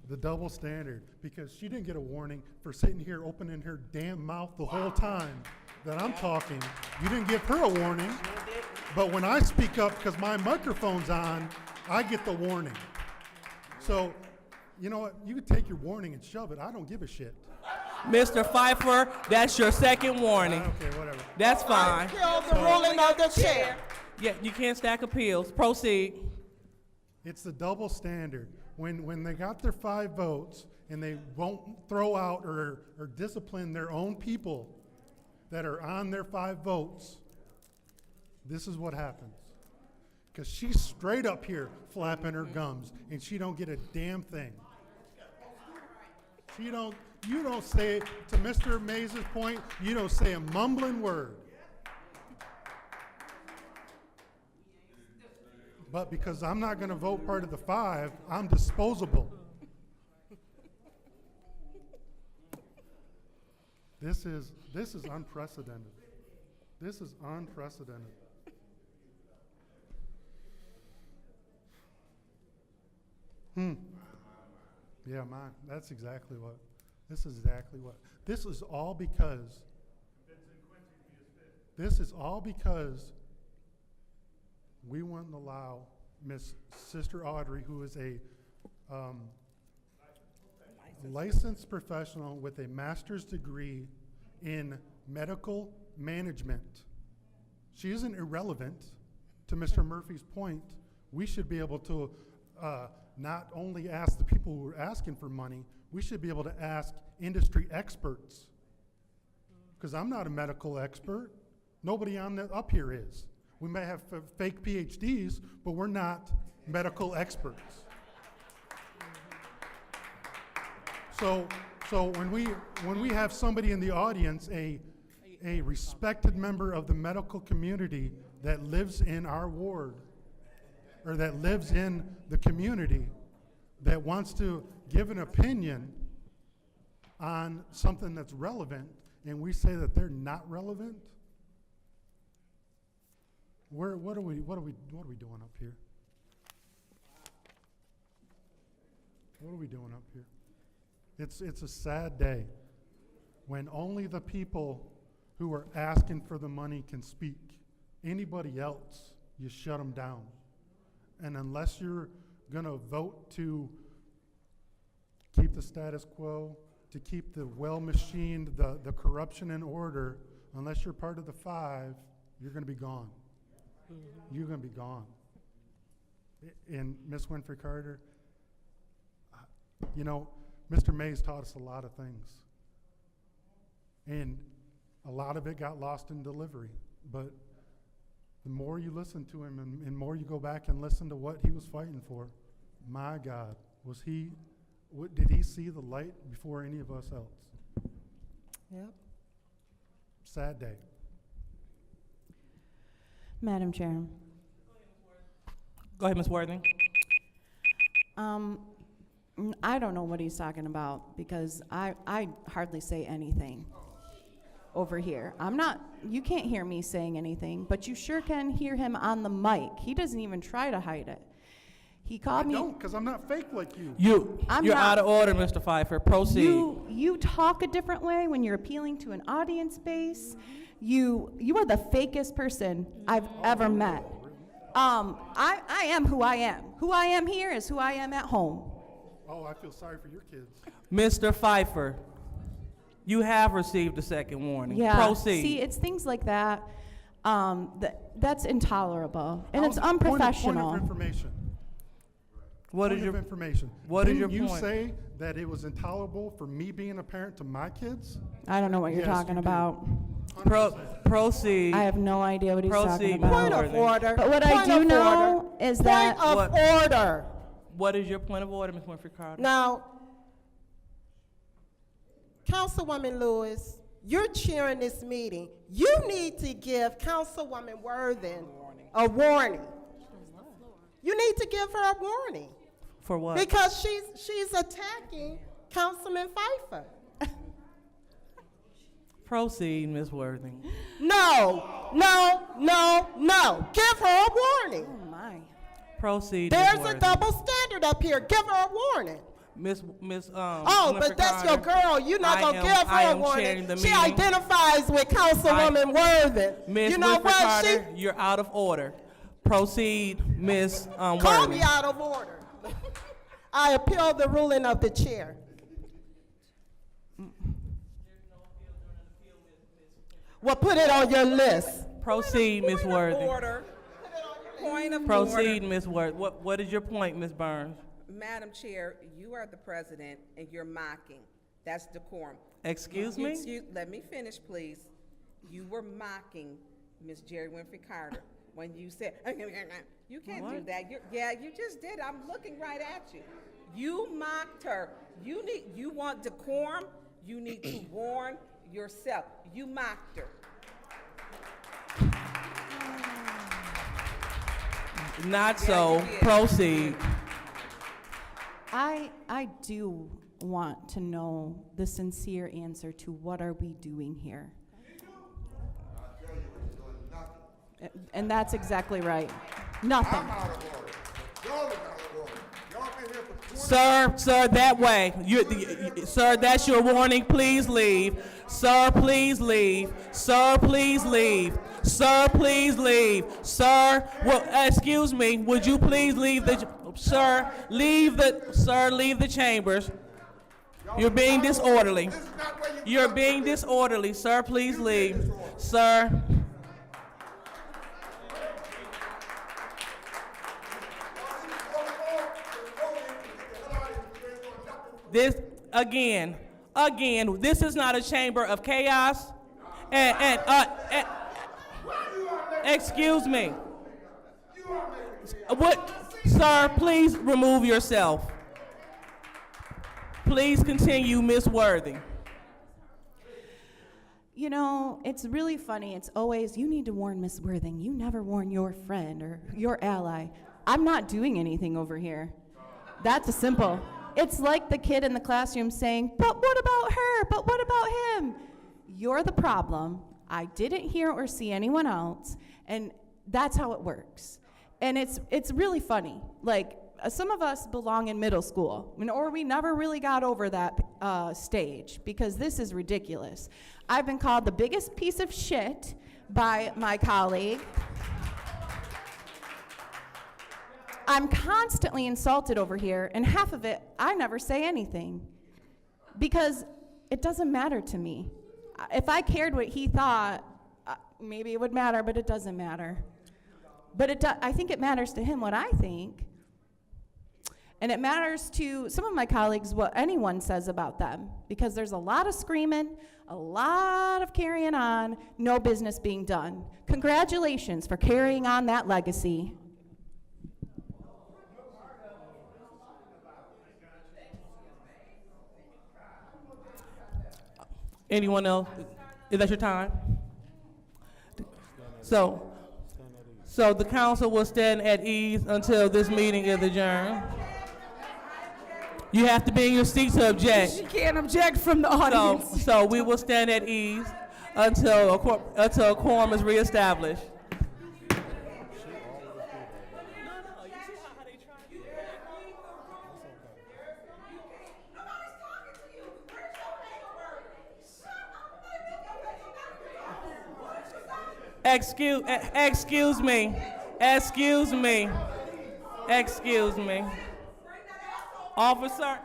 the double standard, because she didn't get a warning for sitting here opening her damn mouth the whole time that I'm talking. You didn't give her a warning, but when I speak up because my microphone's on, I get the warning. So, you know what? You can take your warning and shove it. I don't give a shit. Mr. Pfeiffer, that's your second warning. Okay, whatever. That's fine. Appeal the ruling of the chair. Yeah, you can't stack appeals. Proceed. It's the double standard. When they got their 5 votes and they won't throw out or discipline their own people that are on their 5 votes, this is what happens. Because she's straight up here flapping her gums and she don't get a damn thing. You don't say, to Mr. Mays' point, you don't say a mumbling word. But because I'm not going to vote part of the 5, I'm disposable. This is unprecedented. This is unprecedented. Yeah, mine. That's exactly what. This is exactly what. This is all because. This is all because we wouldn't allow Miss Sister Audrey, who is a licensed professional with a master's degree in medical management. She isn't irrelevant. To Mr. Murphy's point, we should be able to not only ask the people who are asking for money, we should be able to ask industry experts. Because I'm not a medical expert. Nobody up here is. We may have fake PhDs, but we're not medical experts. So when we have somebody in the audience, a respected member of the medical community that lives in our ward, or that lives in the community, that wants to give an opinion on something that's relevant, and we say that they're not relevant, what are we doing up here? What are we doing up here? It's a sad day when only the people who are asking for the money can speak. Anybody else, you shut them down. And unless you're gonna vote to keep the status quo, to keep the well-machined, the corruption in order, unless you're part of the 5, you're gonna be gone. You're gonna be gone. And Ms. Winfrey Carter, you know, Mr. Mays taught us a lot of things. And a lot of it got lost in delivery. But the more you listen to him and more you go back and listen to what he was fighting for, my God, did he see the light before any of us else? Yep. Sad day. Madam Chair. Go ahead, Ms. Worthing. I don't know what he's talking about because I hardly say anything over here. You can't hear me saying anything, but you sure can hear him on the mic. He doesn't even try to hide it. He called I me. don't, because I'm not fake like you. I'm You're not- out of order, Mr. Pfeiffer. Proceed. You talk a different way when you're appealing to an audience base. You are the fakest person I've ever met. I am who I am. Who I am here is who I am at home. Oh, I feel sorry for your kids. Mr. Pfeiffer, you have received a second warning. Yeah. Proceed. See, it's things like that. That's intolerable and it's Point unprofessional. of information. What is Point of your information? What is Didn't your you point? say that it was intolerable for me being a parent to my kids? I don't know what you're Yes, talking you did. about. Proceed. I have no idea what he's talking Proceed, about. Point of order. But what I Point do of know order. is Point that of order. What is your point of order, Ms. Winfrey Carter? Now, Councilwoman Lewis, you're chairing this meeting. You need to give Councilwoman Worthen a warning. You need to give her a warning. For what? Because she's attacking Councilman Pfeiffer. Proceed, Ms. Worthing. No. Give her a warning. Oh my. Proceed, There's Ms. a Worthing. double standard up here. Give her a warning. Oh, but that's your girl. You're not going to give her a warning. She identifies with Councilwoman Worthen. Ms. You know Winfrey what? Carter, you're out of order. Proceed, Ms. Call Worthing. me out of order. I appeal the ruling of the chair. Well, put it on your list. Proceed, Ms. Worthing. Point of Proceed, order. Ms. Worthing. What is your point, Ms. Burns? Madam Chair, you are the president and you're mocking. That's decorum. Excuse me? Let me finish, please. You were mocking Ms. Jerry Winfrey Carter when you said, you can't do that. You just did. I'm looking right at you. You mocked her. You want decorum? You need to warn yourself. You mocked her. Not so. Proceed. I do want to know the sincere answer to what are we doing here? And that's exactly right. Nothing. Sir, that way. Sir, that's your warning. Please leave. Sir, please leave. Sir, please leave. Sir, please leave. Sir, well, excuse me. Would you please leave the? Sir, leave the chambers. You're being disorderly. You're being disorderly. Sir, please leave. Sir. This again, this is not a chamber of chaos. And excuse me. What, sir, please remove yourself. Please continue, Ms. Worthing. You know, it's really funny. It's always, you need to warn Miss Worthing. You never warn your friend or your ally. I'm not doing anything over here. That's a simple. It's like the kid in the classroom saying, but what about her? But what about him? You're the problem. I didn't hear or see anyone else. And that's how it works. And it's really funny. Like, some of us belong in middle school, or we never really got over that stage, because this is ridiculous. I've been called the biggest piece of shit by my colleague. I'm constantly insulted over here, and half of it, I never say anything, because it doesn't matter to me. If I cared what he thought, maybe it would matter, but it doesn't matter. But I think it matters to him what I think. And it matters to some of my colleagues what anyone says about them, because there's a lot of screaming, a lot of carrying on, no business being done. Congratulations for carrying on that legacy. Anyone else? Is that your time? So the council will stand at ease until this meeting is adjourned. You have to be in your seat to object. She can't object from the audience. So we will stand at ease until a quorum is reestablished. Excuse me. Excuse me. Excuse me. Officer.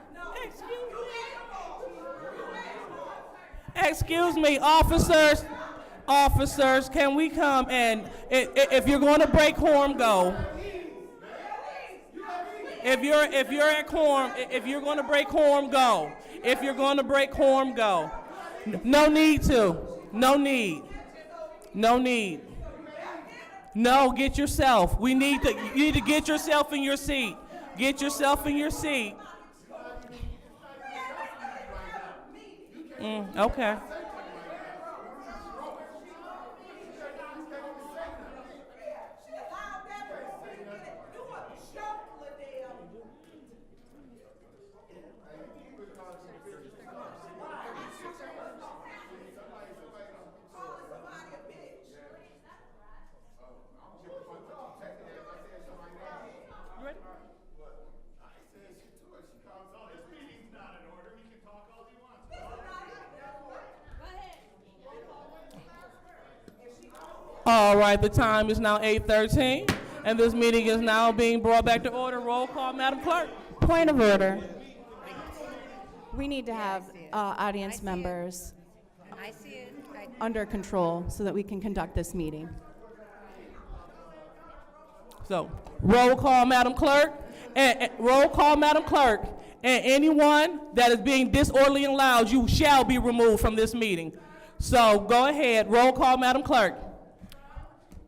Excuse me, officers. Officers, can we come and if you're going to break quorum, go. If you're at quorum, if you're going to break quorum, go. If you're going to break quorum, go. No need to. No need. No need. No, get yourself. You need to get yourself in your seat. Get yourself in your seat. Okay. All right, the time is now 8:13, and this meeting is now being brought back to order. Roll call, Madam Clerk. Point of order. We need to have audience members I see it. under control so that we can conduct this meeting. So, roll call, Madam Clerk. And roll call, Madam Clerk. And anyone that is being disorderly and loud, you shall be removed from this meeting. So, go ahead. Roll call, Madam Clerk.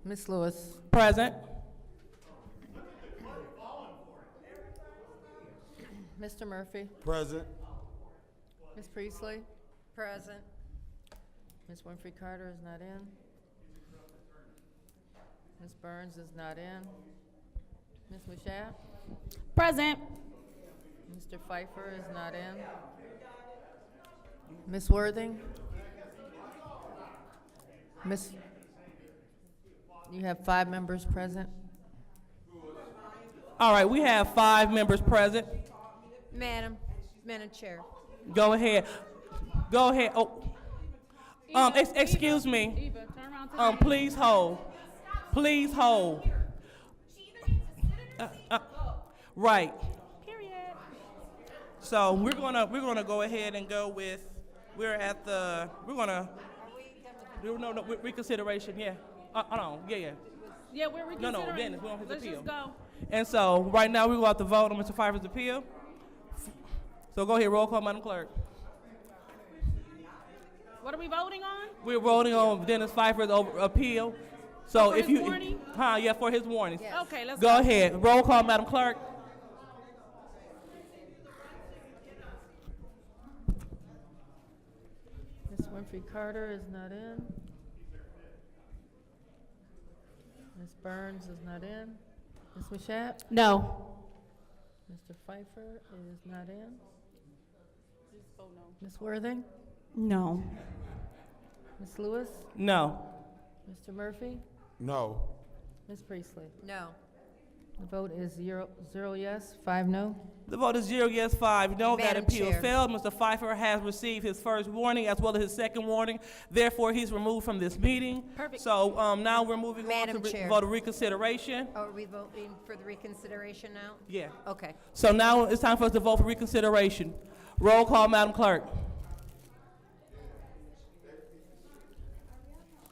Ms. Lewis. Present. Mr. Murphy. Present. Ms. Priestley. Present. Ms. Winfrey Carter is not in. Ms. Burns is not in. Ms. Mashat. Present. Mr. Pfeiffer is not in. Ms. Worthing. You have 5 members present. All right, we have 5 members present. Madam Chair. Go ahead. Go ahead. Oh. Excuse me. Eva, turn around to the Please hold. Please hold. Right. Period. So we're gonna go ahead and go with reconsideration. Yeah. Hold on. Yeah. Yeah, we're reconsidering. No, Dennis, we're on his Let's appeal. just go. And so right now we're going to have to vote on Mr. Pfeiffer's appeal. So go ahead, roll call, Madam Clerk. What are we voting on? We're voting on Dennis Pfeiffer's appeal. So For if his you, warning? Yeah, for his warnings. Yes. Okay, let's Go ahead, roll call, Madam Clerk. Ms. Winfrey Carter is not in. Ms. Burns is not in. Ms. Mashat? No. Mr. Pfeiffer is not in. Ms. Worthing? No. Ms. Lewis? No. Mr. Murphy? No. Ms. Priestley? No. The vote is 0 yes, 5 no. The vote is 0 yes, 5 no. That Madam appeal Chair. failed. Mr. Pfeiffer has received his first warning as well as his second warning. Therefore, he's removed from this meeting. Perfect. So now we're moving Madam on to Chair. vote of reconsideration. Are we voting for the reconsideration now? Yeah. Okay. So now it's time for us to vote for reconsideration. Roll call, Madam Clerk.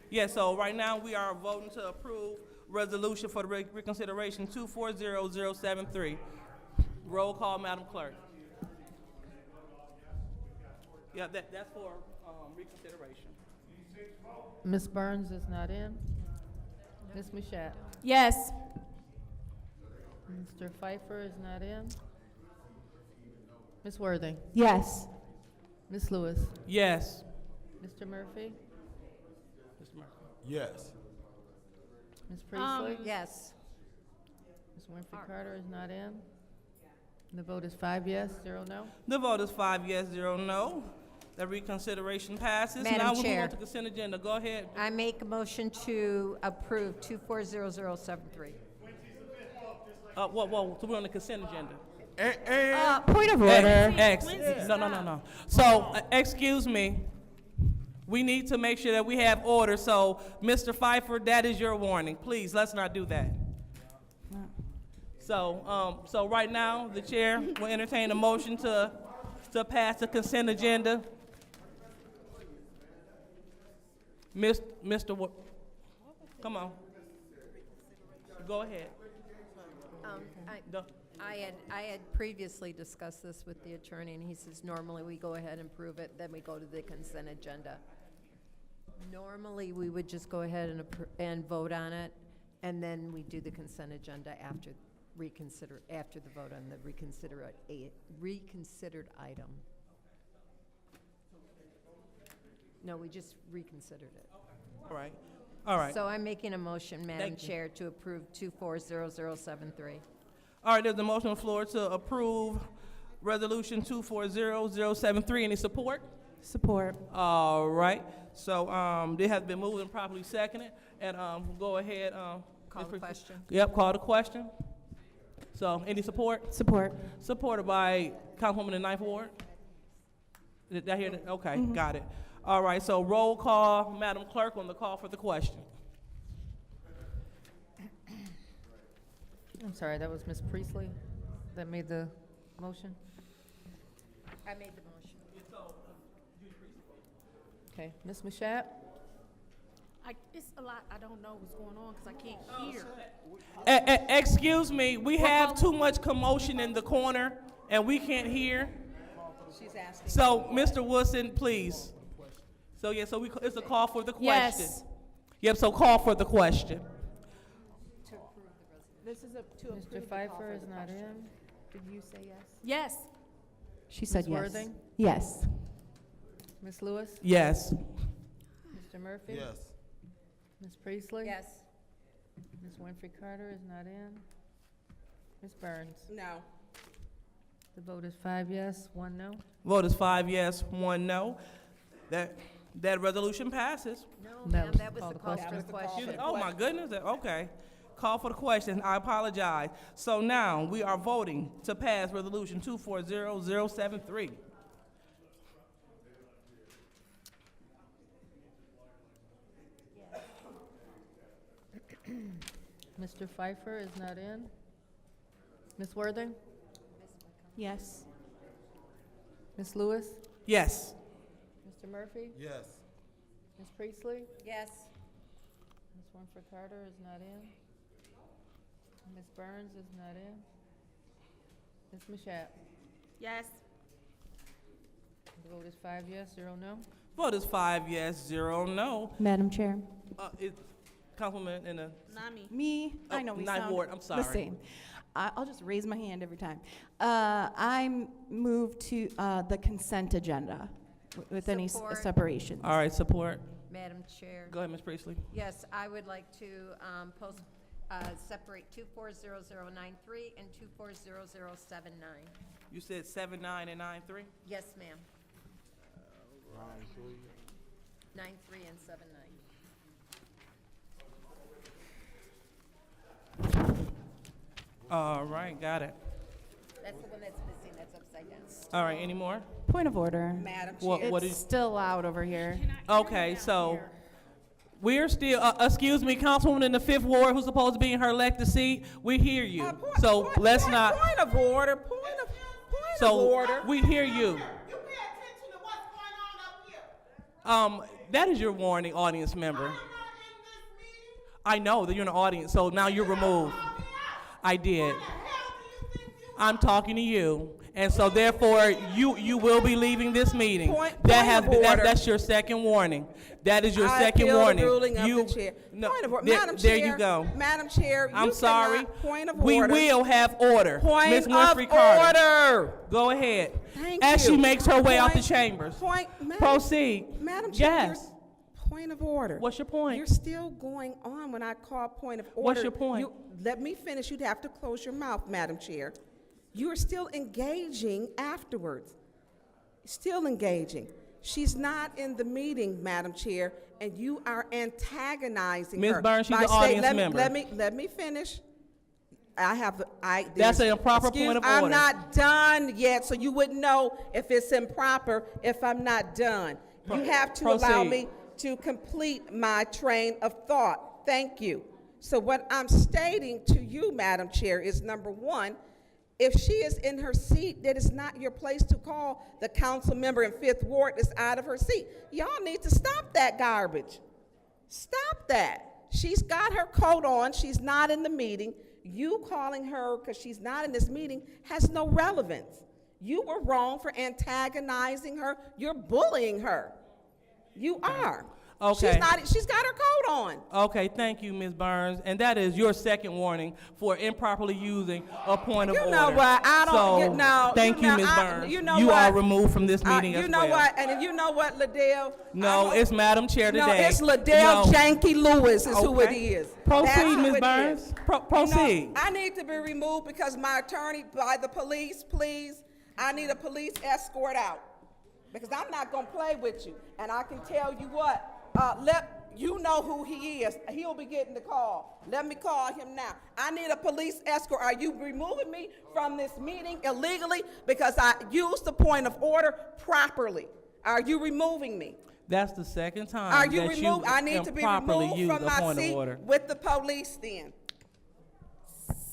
Yeah, so right now we are voting to approve resolution for the reconsideration 240073. Roll call, Madam Clerk. Yeah, that's for reconsideration. Ms. Burns is not in. Ms. Mashat? Yes. Mr. Pfeiffer is not in. Ms. Worthing? Yes. Ms. Lewis? Yes. Mr. Murphy? Yes. Ms. Priestley? Yes. Ms. Winfrey Carter is not in. The vote is 5 yes, 0 no. The vote is 5 yes, 0 no. The reconsideration passes. Madam Now we're moving Chair. on to consent agenda. Go ahead. I make a motion to approve 240073. Whoa, so we're on the consent agenda. Point of order. No. So, excuse me. We need to make sure that we have order, so Mr. Pfeiffer, that is your warning. Please, let's not do that. So right now, the chair will entertain a motion to pass the consent agenda. Mr. Come on. Go ahead. I had previously discussed this with the attorney, and he says normally we go ahead and prove it, then we go to the consent agenda. Normally, we would just go ahead and vote on it, and then we do the consent agenda after the vote on the reconsidered item. No, we just reconsidered it. All right. So I'm making a motion, Madam Chair, to approve 240073. All right, there's a motion on the floor to approve Resolution 240073. Any support? Support. All right. So it has been moved and properly seconded. And go ahead. Call the question. Yep, call the question. So any support? Support. Supported by Councilwoman in the 9th Ward? Did I hear that? Okay, got it. All right, so roll call, Madam Clerk, on the call for the question. I'm sorry, that was Ms. Priestley that made the motion? I made the motion. Okay, Ms. Mashat? It's a lot, I don't know what's going on because I can't hear. Excuse me, we have too much commotion in the corner, and we can't hear. She's asking. So, Mr. Woodson, please. So, yeah, so it's a call for the question. Yes. Yep, so call for the question. This is to approve Mr. Pfeiffer is not in. Did you say yes? Yes. She said Ms. yes. Worthing? Yes. Ms. Lewis? Yes. Mr. Murphy? Yes. Ms. Priestley? Yes. Ms. Winfrey Carter is not in. Ms. Burns? No. The vote is 5 yes, 1 no. Vote is 5 yes, 1 no. That resolution passes. No, That ma'am, was that was called the the call question. for the question. Oh, my goodness. Okay. Call for the question. I apologize. So now we are voting to pass Resolution 240073. Mr. Pfeiffer is not in. Ms. Worthing? Yes. Ms. Lewis? Yes. Mr. Murphy? Yes. Ms. Priestley? Yes. Ms. Winfrey Carter is not in. Ms. Burns is not in. Ms. Mashat? Yes. The vote is 5 yes, 0 no. Vote is 5 yes, 0 no. Madam Chair. Councilman in the Not me. Me? I know we 9th sound Ward. I'm sorry. the same. I'll just raise my hand every time. I move to the consent agenda with any Support. separations. All right, support. Madam Chair. Go ahead, Ms. Priestley. Yes, I would like to separate 240093 and 240079. You said 79 and 93? Yes, ma'am. 93 and 79. All right, got it. That's the one that's missing, that's upside down. All right, any more? Point of order. Madam What- Chair. what It's is- still loud over here. Okay, so we're still, excuse me, Councilwoman in the 5th Ward who's supposed to be in her elected seat, we hear you. So let's not, Point of order, point of so order. we hear you. You pay attention to what's going on up here. That is your warning, audience member. I'm not in this meeting. I know that you're in the audience, so now you're removed. I did. I'm talking to you. And so therefore, you will be leaving this meeting. Point of order. That's your second warning. That is your I second appeal the warning. ruling of You- the chair. No, Point of order. there- Madam there Chair, you go. Madam Chair, you I'm sorry. cannot- Point of We order. will have order. Point Ms. of Winfrey Carter. order. Go ahead. Thank As you. she makes her way out the Point- chambers. Madam- Proceed. Madam Chair, Yes. point of order. What's your point? You're still going on when I call point of order. What's your point? Let me finish. You'd have to close your mouth, Madam Chair. You're still engaging afterwards. Still engaging. She's not in the meeting, Madam Chair, and you are antagonizing Ms. her. Burns, she's by an saying- audience member. Let me finish. That's there's- an improper point of I'm order. not done yet, so you wouldn't know if it's improper if I'm not done. You have to allow Proceed. me to complete my train of thought. Thank you. So what I'm stating to you, Madam Chair, is number one, if she is in her seat, that is not your place to call the council member in Fifth Ward that's out of her seat. Y'all need to stop that garbage. Stop that. She's got her coat on. She's not in the meeting. You calling her because she's not in this meeting has no relevance. You were wrong for antagonizing her. You're bullying her. You are. Okay. She's got her coat on. Okay, thank you, Ms. Burns. And that is your second warning for improperly using a point of order. You know what? I don't So, get no. thank you, Ms. Burns. You are removed from this meeting as You know well. what? And you know what, Liddell? No, it's Madam Chair today. No, it's Liddell No. Janky Lewis is who it Okay. is. Proceed, That's who Ms. it Burns. is. Proceed. You know, I need to be removed because my attorney, by the police, please. I need a police escort out because I'm not gonna play with you. And I can tell you what. You know who he is. He'll be getting the call. Let me call him now. I need a police escort. Are you removing me from this meeting illegally because I used the point of order properly? Are you removing me? That's the second time Are you that removed? I need to be improperly removed used from a my point of seat order. with the police then.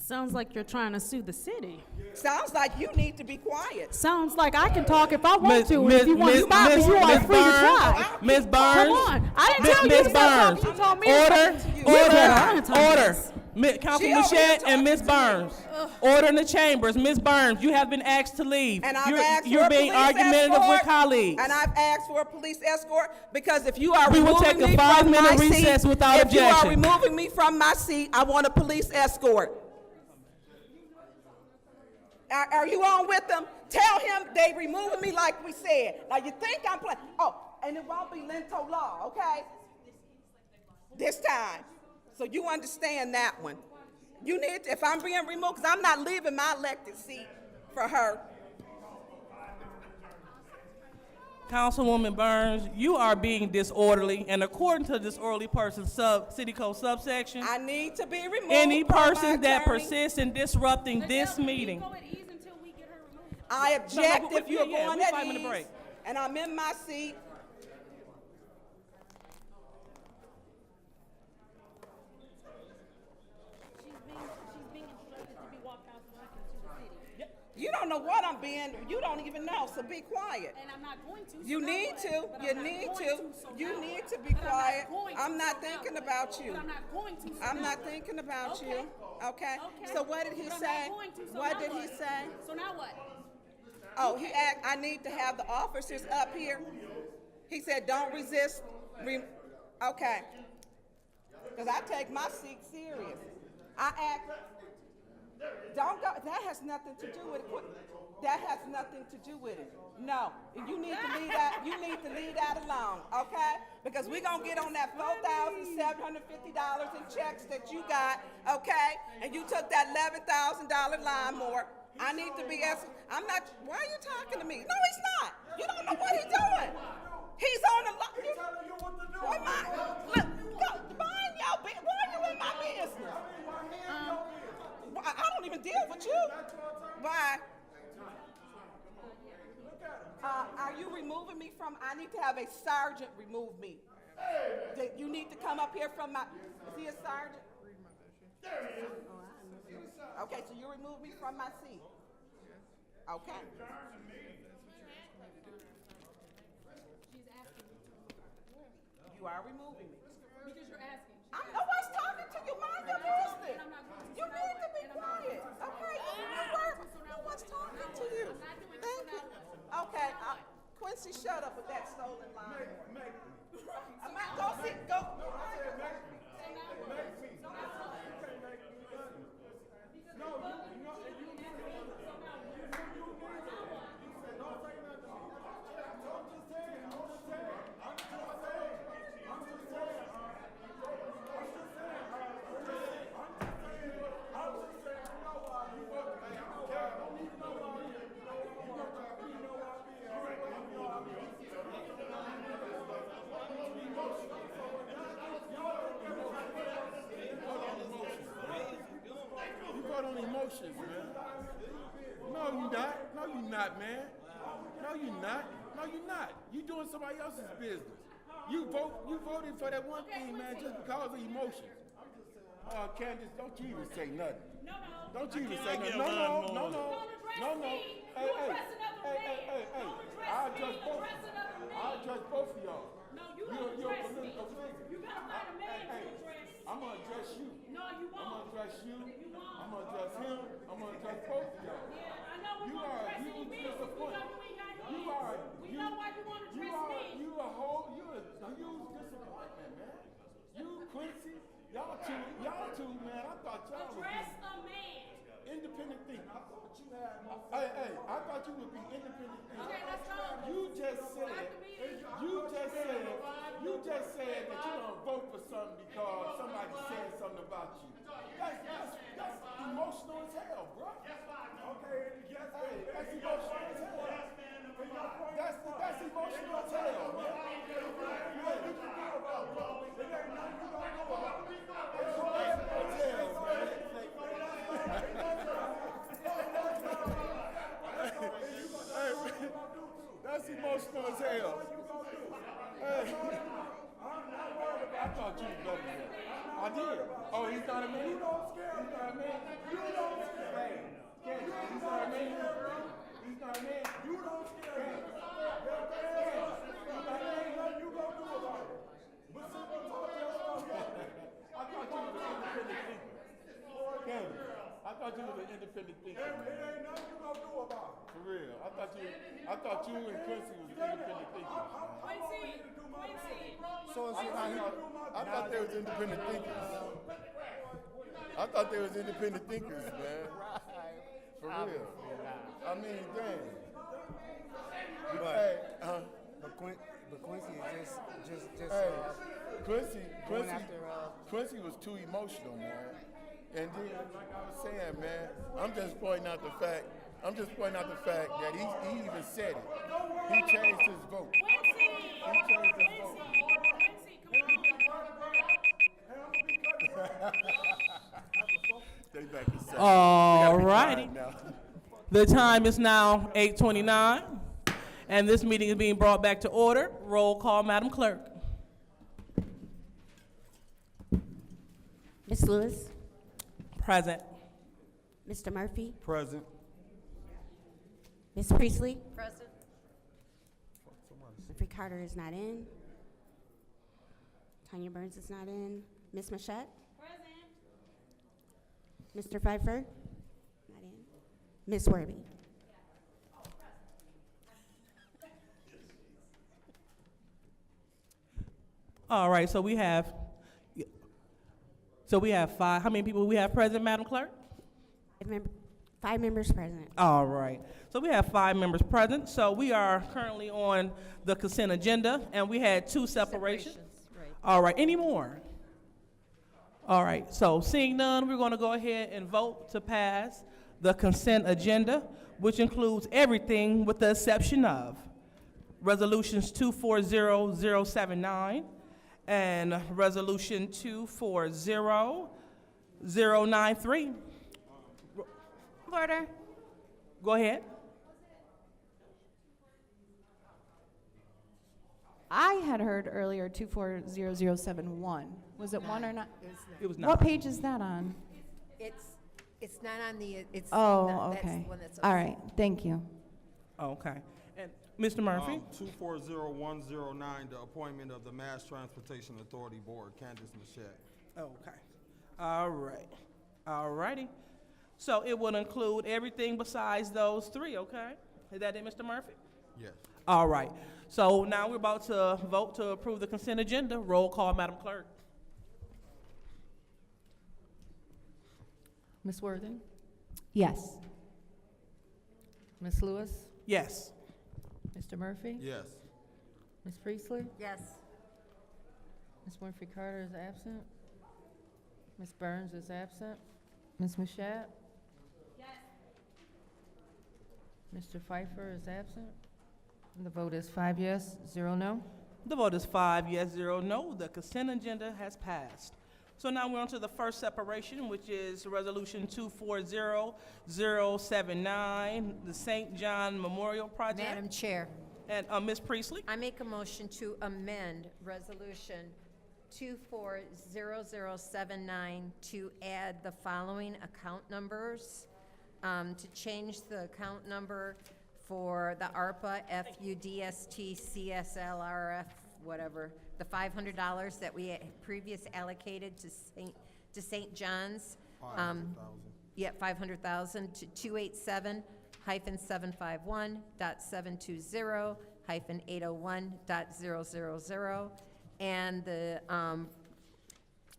Sounds like you're trying to sue the city. Sounds like you need to be quiet. Sounds like I can talk if I want to. Miss- If you want to Miss- stop me, Miss- you are Miss free to Burns, try. Ms. Burns. Come on. I didn't tell you Ms. to stop Burns. talking. You told me to Order, stop. You did. I didn't tell you order. this. Councilman She over here Shedd and Ms. talking to me. Burns. Order in the chambers. Ms. Burns, you have been asked to leave. And I've You're, asked you're for a being police argumentative escort, with colleagues. And I've asked for a police escort because if you are We will removing take a me 5-minute from my recess seat, without if you are objection. removing me from my seat, I want a police escort. Are you on with them? Tell him they removing me like we said. Now you think I'm playing? Oh, and it won't be Lento law, okay? This time, so you understand that one. You need to, if I'm being removed, because I'm not leaving my elected seat for her. Councilwoman Burns, you are being disorderly, and according to disorderly person's city code subsection, I need to be removed. any from my person that attorney. persists in disrupting this meeting. I object No, if you're yeah, going we at 5-minute ease, break. and I'm in my seat. You don't know what I'm being, you don't even know, so be quiet. And I'm not going to. You need to, you need to, you need to be quiet. I'm not thinking about you. I'm not going to. I'm not thinking about you, okay? Okay. So what did he But I'm say? not going to, so What now did he what? say? So now what? Oh, he asked, I need to have the officers up here. He said, don't resist, okay. Because I take my seat serious. I asked, don't go, that has nothing to do with it. That has nothing to do with it. No, you need to leave that, alone, okay? Because we're gonna get on that $4,750 in checks that you got, okay? And you took that $11,000 lawnmower. I need to be I'm not, why are you talking to me? No, he's not. You don't know what he's doing. He's on the Why mind your business. Why are you in my business? I don't even deal with you. Why? Are you removing me from, I need to have a sergeant remove me. You need to come up here from my, is he a sergeant? Okay, so you remove me from my seat. Okay. You are removing me. Because you're asking. Nobody's talking to you. Mind your business. You need to be quiet. Okay. No one's talking to you. Thank you. Okay. Quincy, shut up with that stolen line. Go sit. Go. Emotions, man. No, you not. No, you not, man. No, you not. No, you're not. You're doing somebody else's business. You voted for that one thing, man, just because of emotions. Candace, don't you even say nothing. Don't you even say nothing. No. Hey. I'll judge both of you. I'll judge both of y'all. No, you're a political figure. You gotta find a man to address. I'm gonna address you. No, you won't. I'm gonna address you. You won't. I'm gonna address him. I'm gonna address both of y'all. Yeah, I know we want to address any men. We know you ain't got hands. We know why you want to address men. You a huge disappointment, man. You, Quincy, y'all two, man. I thought y'all would Address be a man. independent thinkers. I thought you had more. Hey, I thought you would be independent thinkers. Okay, let's go. You just said that you don't vote for something because somebody said something about you. That's emotional as hell, bro. Okay, that's emotional as hell. That's emotional as hell, man. That's emotional as hell. Hey. I thought you was better than that. I did. Oh, he's not a man? He's not a man? Hey, he's not a man? He's not a man? You don't scare him. You gonna do about it. But someone told you I thought you was an independent thinker. Candy, I thought you was an independent thinker. It ain't nothing you gonna do about it. For real. I thought you and Quincy was independent thinkers. So I thought they was independent thinkers. I thought they was independent thinkers, man. For real. I mean, dang. But Quincy is just hey, going after, Quincy was too emotional, man. And then, like I was saying, man, I'm just pointing out the fact that he even said it. He changed his vote. They back in session. All righty. The time is now 8:29, and this meeting is being brought back to order. Roll call, Madam Clerk. Ms. Lewis? Present. Mr. Murphy? Present. Ms. Priestley? Present. Jeffrey Carter is not in. Tanya Burns is not in. Ms. Machette? Present. Mr. Pfeiffer? Not in. Ms. Werby? All right, so we have five. How many people we have present, Madam Clerk? 5 members present. All right. So we have 5 members present. So we are currently on the consent agenda, and we had 2 separations. Right. All right. Any more? All right. So seeing none, we're going to go ahead and vote to pass the consent agenda, which includes everything with the exception of resolutions 240079 and resolution 240093. Order. Go ahead. I had heard earlier 240071. Was it one or not? It was What not. page is that on? It's not on the, it's. Oh, that's okay. the one that's All right, thank you. Okay. And Mr. Murphy? 240109, the appointment of the Mass Transportation Authority Board, Candace Machette. Okay. All right. All righty. So it will include everything besides those 3, okay? Is that it, Mr. Murphy? Yes. All right. So now we're about to vote to approve the consent agenda. Roll call, Madam Clerk. Ms. Worthing? Yes. Ms. Lewis? Yes. Mr. Murphy? Yes. Ms. Priestley? Yes. Ms. Winfrey Carter is absent. Ms. Burns is absent. Ms. Machette? Mr. Pfeiffer is absent. And the vote is 5 yes, 0 no. The vote is 5 yes, 0 no. The consent agenda has passed. So now we're on to the first separation, which is Resolution 240079, the St. John Memorial Project. Madam Chair, And Ms. Priestley? I make a motion to amend Resolution 240079 to add the following account numbers, to change the account number for the ARPA, FUDST, CSLRF, whatever, the $500 that we previously allocated to St. John's. 500,000. Yeah, 500,000 to 287-751.720-801.000, and the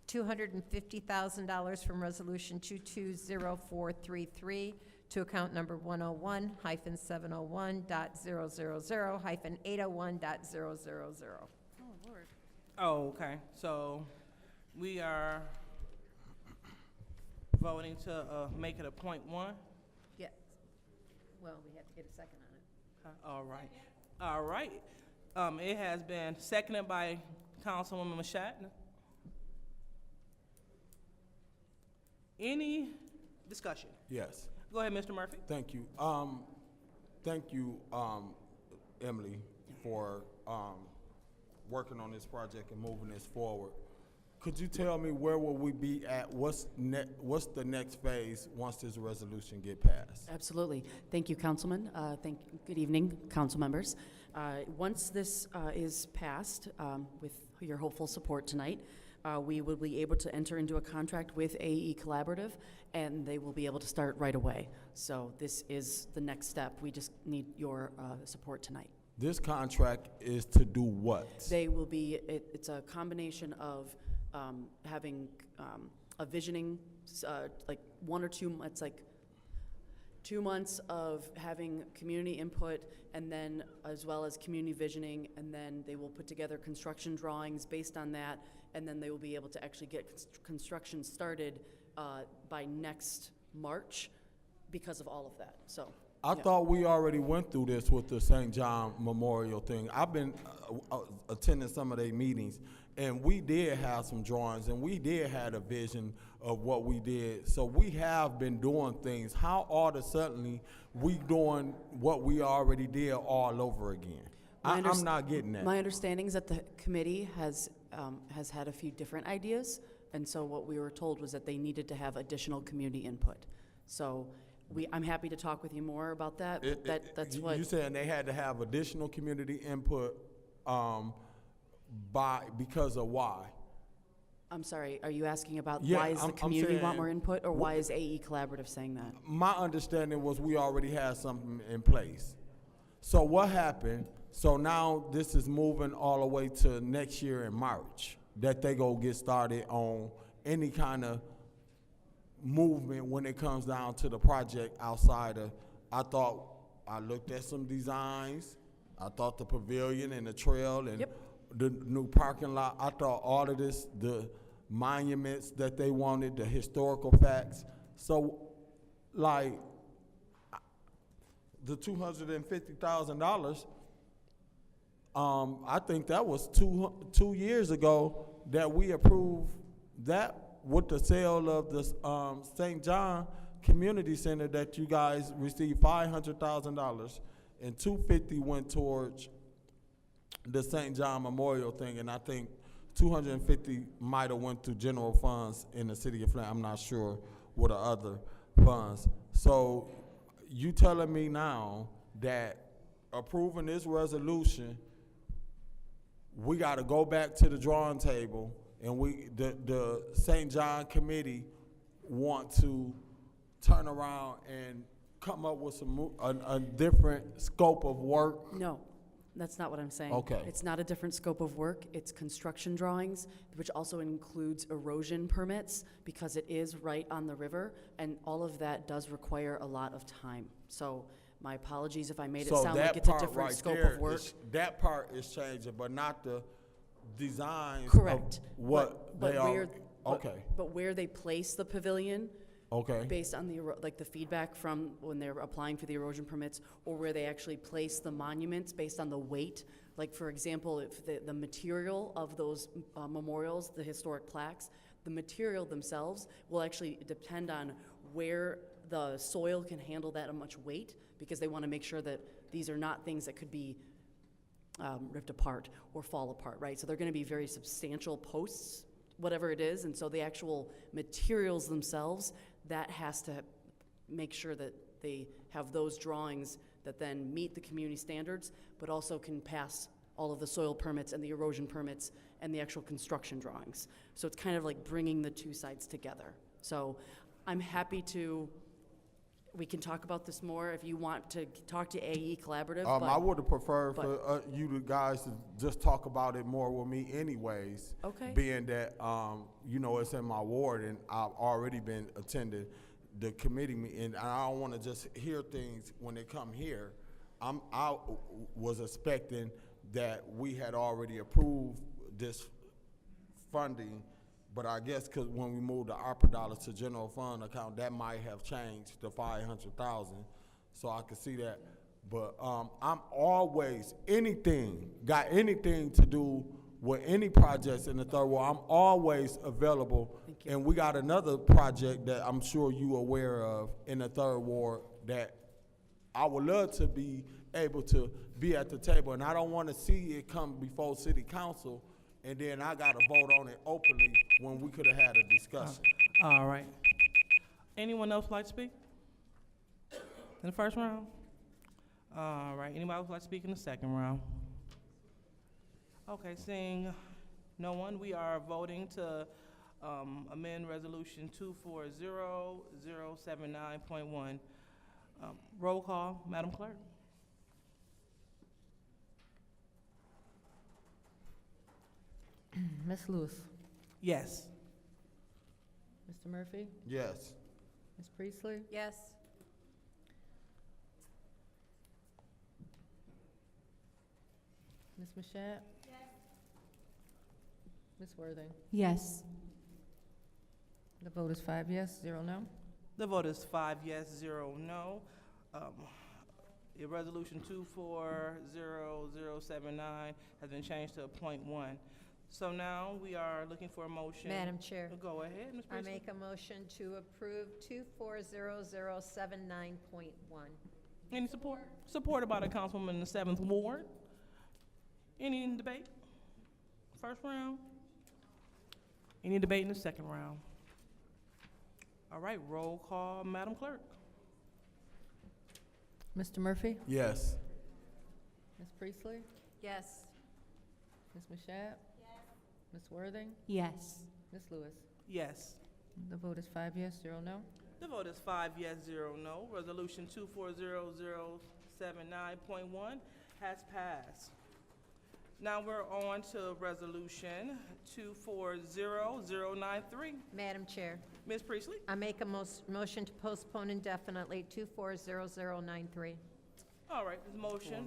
$250,000 from Resolution 220433 to account number 101-701.000-801.000. Oh, okay. So we are voting to make it a .1? Yes. Well, we have to get a second on it. All right. All right. It has been seconded by Councilwoman Mashat. Any discussion? Yes. Go ahead, Mr. Murphy. Thank you. Thank you, Emily, for working on this project and moving this forward. Could you tell me where will we be at? What's the next phase once this resolution get passed? Absolutely. Thank you, Councilman. Good evening, council members. Once this is passed, with your hopeful support tonight, we will be able to enter into a contract with AE Collaborative, and they will be able to start right away. So this is the next step. We just need your support tonight. This contract is to do what? They will be, it's a combination of having a visioning, like 1 or 2 months, like 2 months of having community input, and then as well as community visioning, and then they will put together construction drawings based on that, and then they will be able to actually get construction started by next March because of all of that. So I thought we already went through this with the St. John Memorial thing. I've been attending some of their meetings, and we did have some drawings, and we did have a vision of what we did. So we have been doing things. How all of a sudden we doing what we already did all over again? I'm not getting that. My understanding is that the committee has had a few different ideas, and so what we were told was that they needed to have additional community input. So I'm happy to talk with you more about that. That's what you saying they had to have additional community input because of why? I'm sorry, are you asking about why is the community want more input, or why is AE Collaborative saying that? My understanding was we already had something in place. So what happened? So now this is moving all the way to next year in March, that they go get started on any kind of movement when it comes down to the project outside of, I looked at some designs. I thought the pavilion and the trail and the new parking lot, I thought all of this, the monuments that they wanted, the historical facts. So like the $250,000, I think that was two years ago that we approved that with the sale of the St. John Community Center, that you guys received $500,000 and $250,000 went towards the St. John Memorial thing, and I think $250,000 might have went to general funds in the city of Flint. I'm not sure what are other funds. So you telling me now that approving this resolution, we got to go back to the drawing table, and the St. John committee want to turn around and come up with a different scope of work? No, that's not what I'm saying. Okay. It's not a different scope of work. It's construction drawings, which also includes erosion permits, because it is right on the river, and all of that does require a lot of time. So my apologies if I made it sound like it's a different scope of work. That part is changing, but not the designs. Correct. Of what they are. Okay. But where they place the pavilion, okay, based on the feedback from when they're applying for the erosion permits, or where they actually place the monuments based on the weight. Like, for example, if the material of those memorials, the historic plaques, the material themselves will actually depend on where the soil can handle that much weight, because they want to make sure that these are not things that could be ripped apart or fall apart, right? So they're going to be very substantial posts, whatever it is, and so the actual materials themselves, that has to make sure that they have those drawings that then meet the community standards, but also can pass all of the soil permits and the erosion permits and the actual construction drawings. So it's kind of like bringing the two sides together. So I'm happy to, we can talk about this more if you want to talk to AE Collaborative. I would have preferred for you guys to just talk about it more with me anyways. Okay. Being that, you know, it's in my ward and I've already been attending the committee meeting, and I don't want to just hear things when they come here. I was expecting that we had already approved this funding, but I guess because when we moved the ARPA dollars to general fund account, that might have changed to 500,000. So I could see that. But I'm always, got anything to do with any projects in the third ward, I'm always available. And we got another project that I'm sure you are aware of in the third ward that I would love to be able to be at the table. And I don't want to see it come before city council and then I got to vote on it openly when we could have had a discussion. All right. Anyone else like to speak in the first round? All right. Anybody else like to speak in the second round? Okay, seeing no one, we are voting to amend resolution 240079.1. Roll call, Madam Clerk. Ms. Lewis. Yes. Mr. Murphy. Yes. Ms. Priestley. Yes. Ms. Mashat. Ms. Worthing. Yes. The vote is 5 yes, 0 no. The vote is 5 yes, 0 no. Your resolution 240079 has been changed to a .1. So now we are looking for a motion. Madam Chair. Go ahead, Ms. I Priestley. make a motion to approve 240079.1. Any support? Supported by the councilwoman in the 7th Ward. Any debate? First round? Any debate in the second round? All right, roll call, Madam Clerk. Mr. Murphy. Yes. Ms. Priestley. Yes. Ms. Mashat. Ms. Worthing. Yes. Ms. Lewis. Yes. The vote is 5 yes, 0 no. The vote is 5 yes, 0 no. Resolution 240079.1 has passed. Now we're on to resolution 240093. Madam Chair. Ms. Priestley? I make a motion to postpone indefinitely 240093. All right, this motion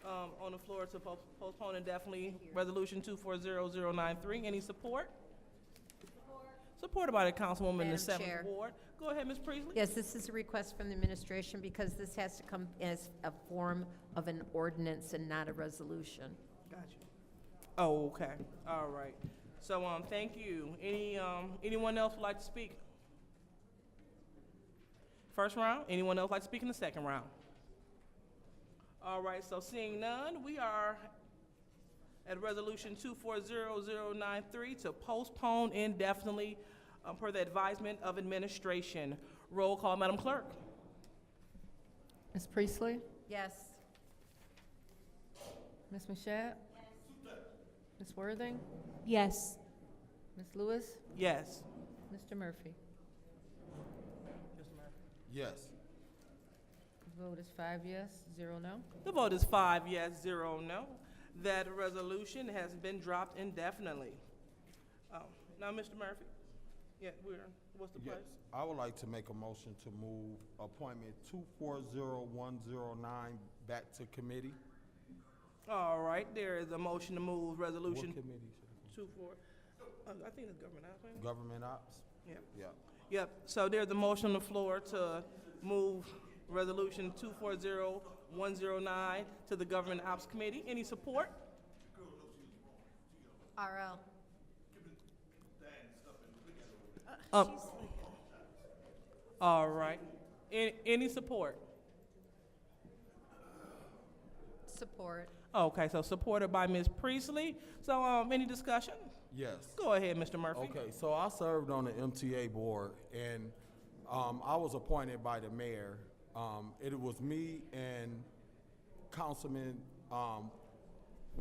on the floor to postpone indefinitely resolution 240093. Any support? Supported by the councilwoman in the Madam 7th Chair. Ward. Go ahead, Ms. Priestley. Yes, this is a request from the administration because this has to come as a form of an ordinance and not a resolution. Gotcha. Oh, okay. All right. So, thank you. Anyone else would like to speak? First round. Anyone else like to speak in the second round? All right. So, seeing none, we are at resolution 240093 to postpone indefinitely per the advisement of administration. Roll call, Madam Clerk. Ms. Priestley. Yes. Ms. Mashat. Ms. Worthing. Yes. Ms. Lewis. Yes. Mr. Murphy. Yes. The vote is 5 yes, 0 no. The vote is 5 yes, 0 no. That resolution has been dropped indefinitely. Now, Mr. Murphy, what's the place? I would like to make a motion to move appointment 240109 back to committee. All right, there is a motion to move resolution What committee? 24. I think it's government ops. ain't it? Government ops? Yep. Yeah. Yep. So there's a motion on the floor to move resolution 240109 to the government ops committee. Any support? RL. All right. Any support? Support. Okay, so supported by Ms. Priestley. So, any discussion? Yes. Go ahead, Mr. Murphy. Okay, so I served on the MTA board, and I was appointed by the mayor. It was me and Councilman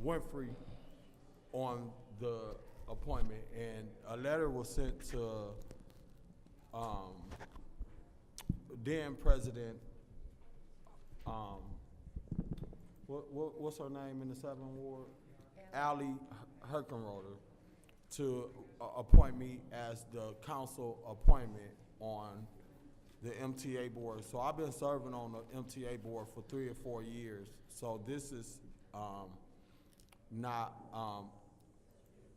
Winfrey on the appointment, and a letter was sent to then President, what's her name in the 7th Ward? Ally Herkenroder, to appoint me as the council appointment on the MTA board. So I've been serving on the MTA board for 3 or 4 years. So this is not,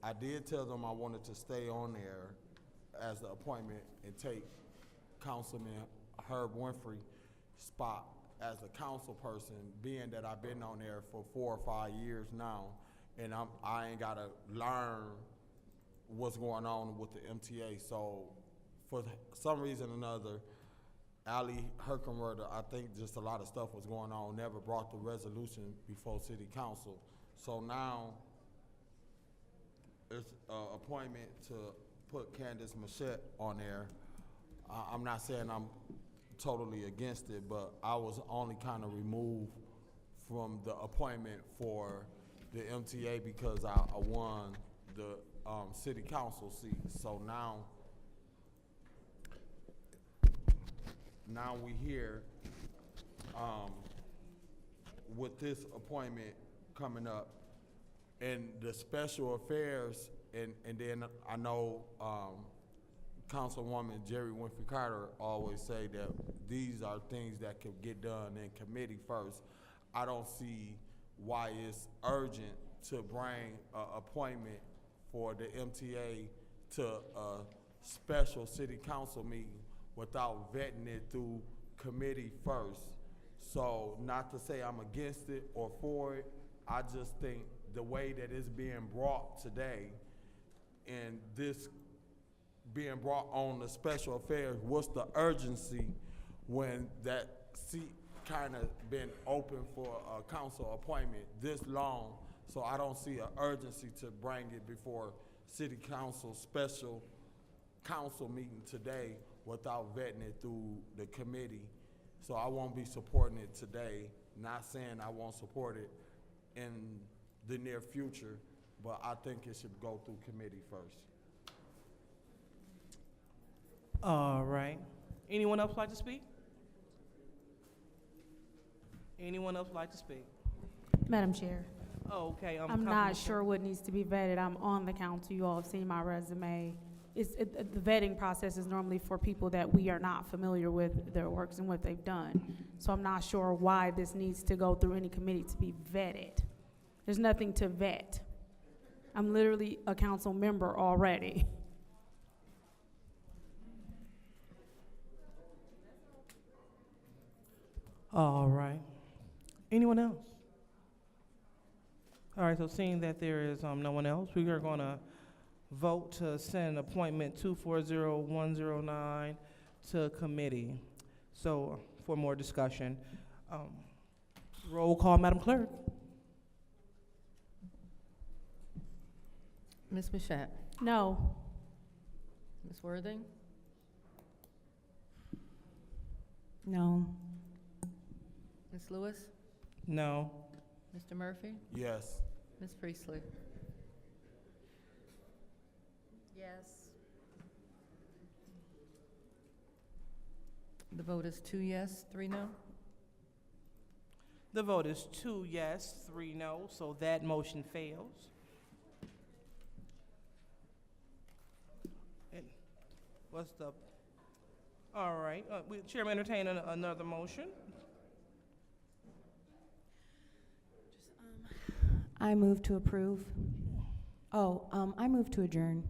I did tell them I wanted to stay on there as the appointment and take Councilman Herb Winfrey's spot as a council person, being that I've been on there for 4 or 5 years now, and I ain't gotta learn what's going on with the MTA. So for some reason or another, Ally Herkenroder, I think just a lot of stuff was going on, never brought the resolution before city council. So now it's an appointment to put Candace Machette on there. I'm not saying I'm totally against it, but I was only kind of removed from the appointment for the MTA because I won the city council seat. So now we here with this appointment coming up and the special affairs, and then I know Councilwoman Jerry Winfrey Carter always say that these are things that could get done in committee first. I don't see why it's urgent to bring an appointment for the MTA to a special city council meeting without vetting it through committee first. So not to say I'm against it or for it, I just think the way that it's being brought today and this being brought on the special affairs, what's the urgency when that seat kind of been open for a council appointment this long? So I don't see an urgency to bring it before city council special council meeting today without vetting it through the committee. So I won't be supporting it today. Not saying I won't support it in the near future, but I think it should go through committee first. All right. Anyone else like to speak? Anyone else like to speak? Madam Chair, Okay. I'm not sure what needs to be vetted. I'm on the council. You all have seen my resume. The vetting process is normally for people that we are not familiar with their works and what they've done. So I'm not sure why this needs to go through any committee to be vetted. There's nothing to vet. I'm literally a council member already. All right. Anyone else? All right, so seeing that there is no one else, we are going to vote to send appointment 240109 to committee. So for more discussion, roll call, Madam Clerk. Ms. Mashat? No. Ms. Worthing? No. Ms. Lewis? No. Mr. Murphy? Yes. Ms. Priestley? Yes. The vote is 2 yes, 3 no. The vote is 2 yes, 3 no, so that motion fails. And what's the, all right, Chairman entertain another motion. I move to approve. I move to adjourn.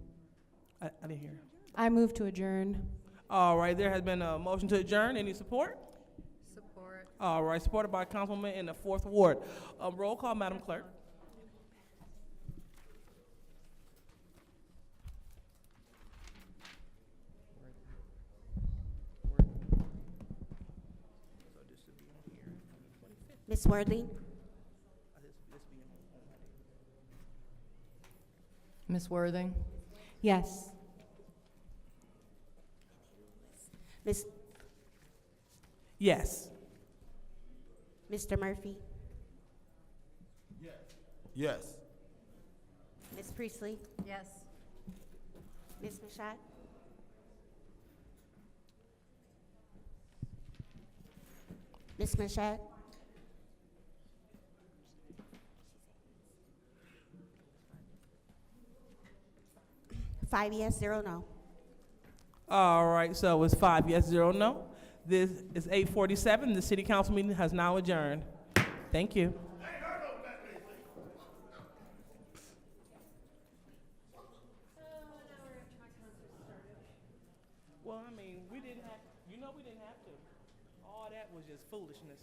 I didn't hear. I move to adjourn. All right, there has been a motion to adjourn. Any support? Support. All right, supported by Councilman in the 4th Ward. Roll call, Madam Clerk. Ms. Worthing? Ms. Worthing? Yes. Miss, Yes. Mr. Murphy, Yes. Miss Priestley, Yes. Miss Mashat, Miss Mashat, 5 yes, 0 no. All right, so it's 5 yes, 0 no. This is 8:47. The city council meeting has now adjourned. Thank you. Well, I mean, we didn't have to. All that was just foolishness.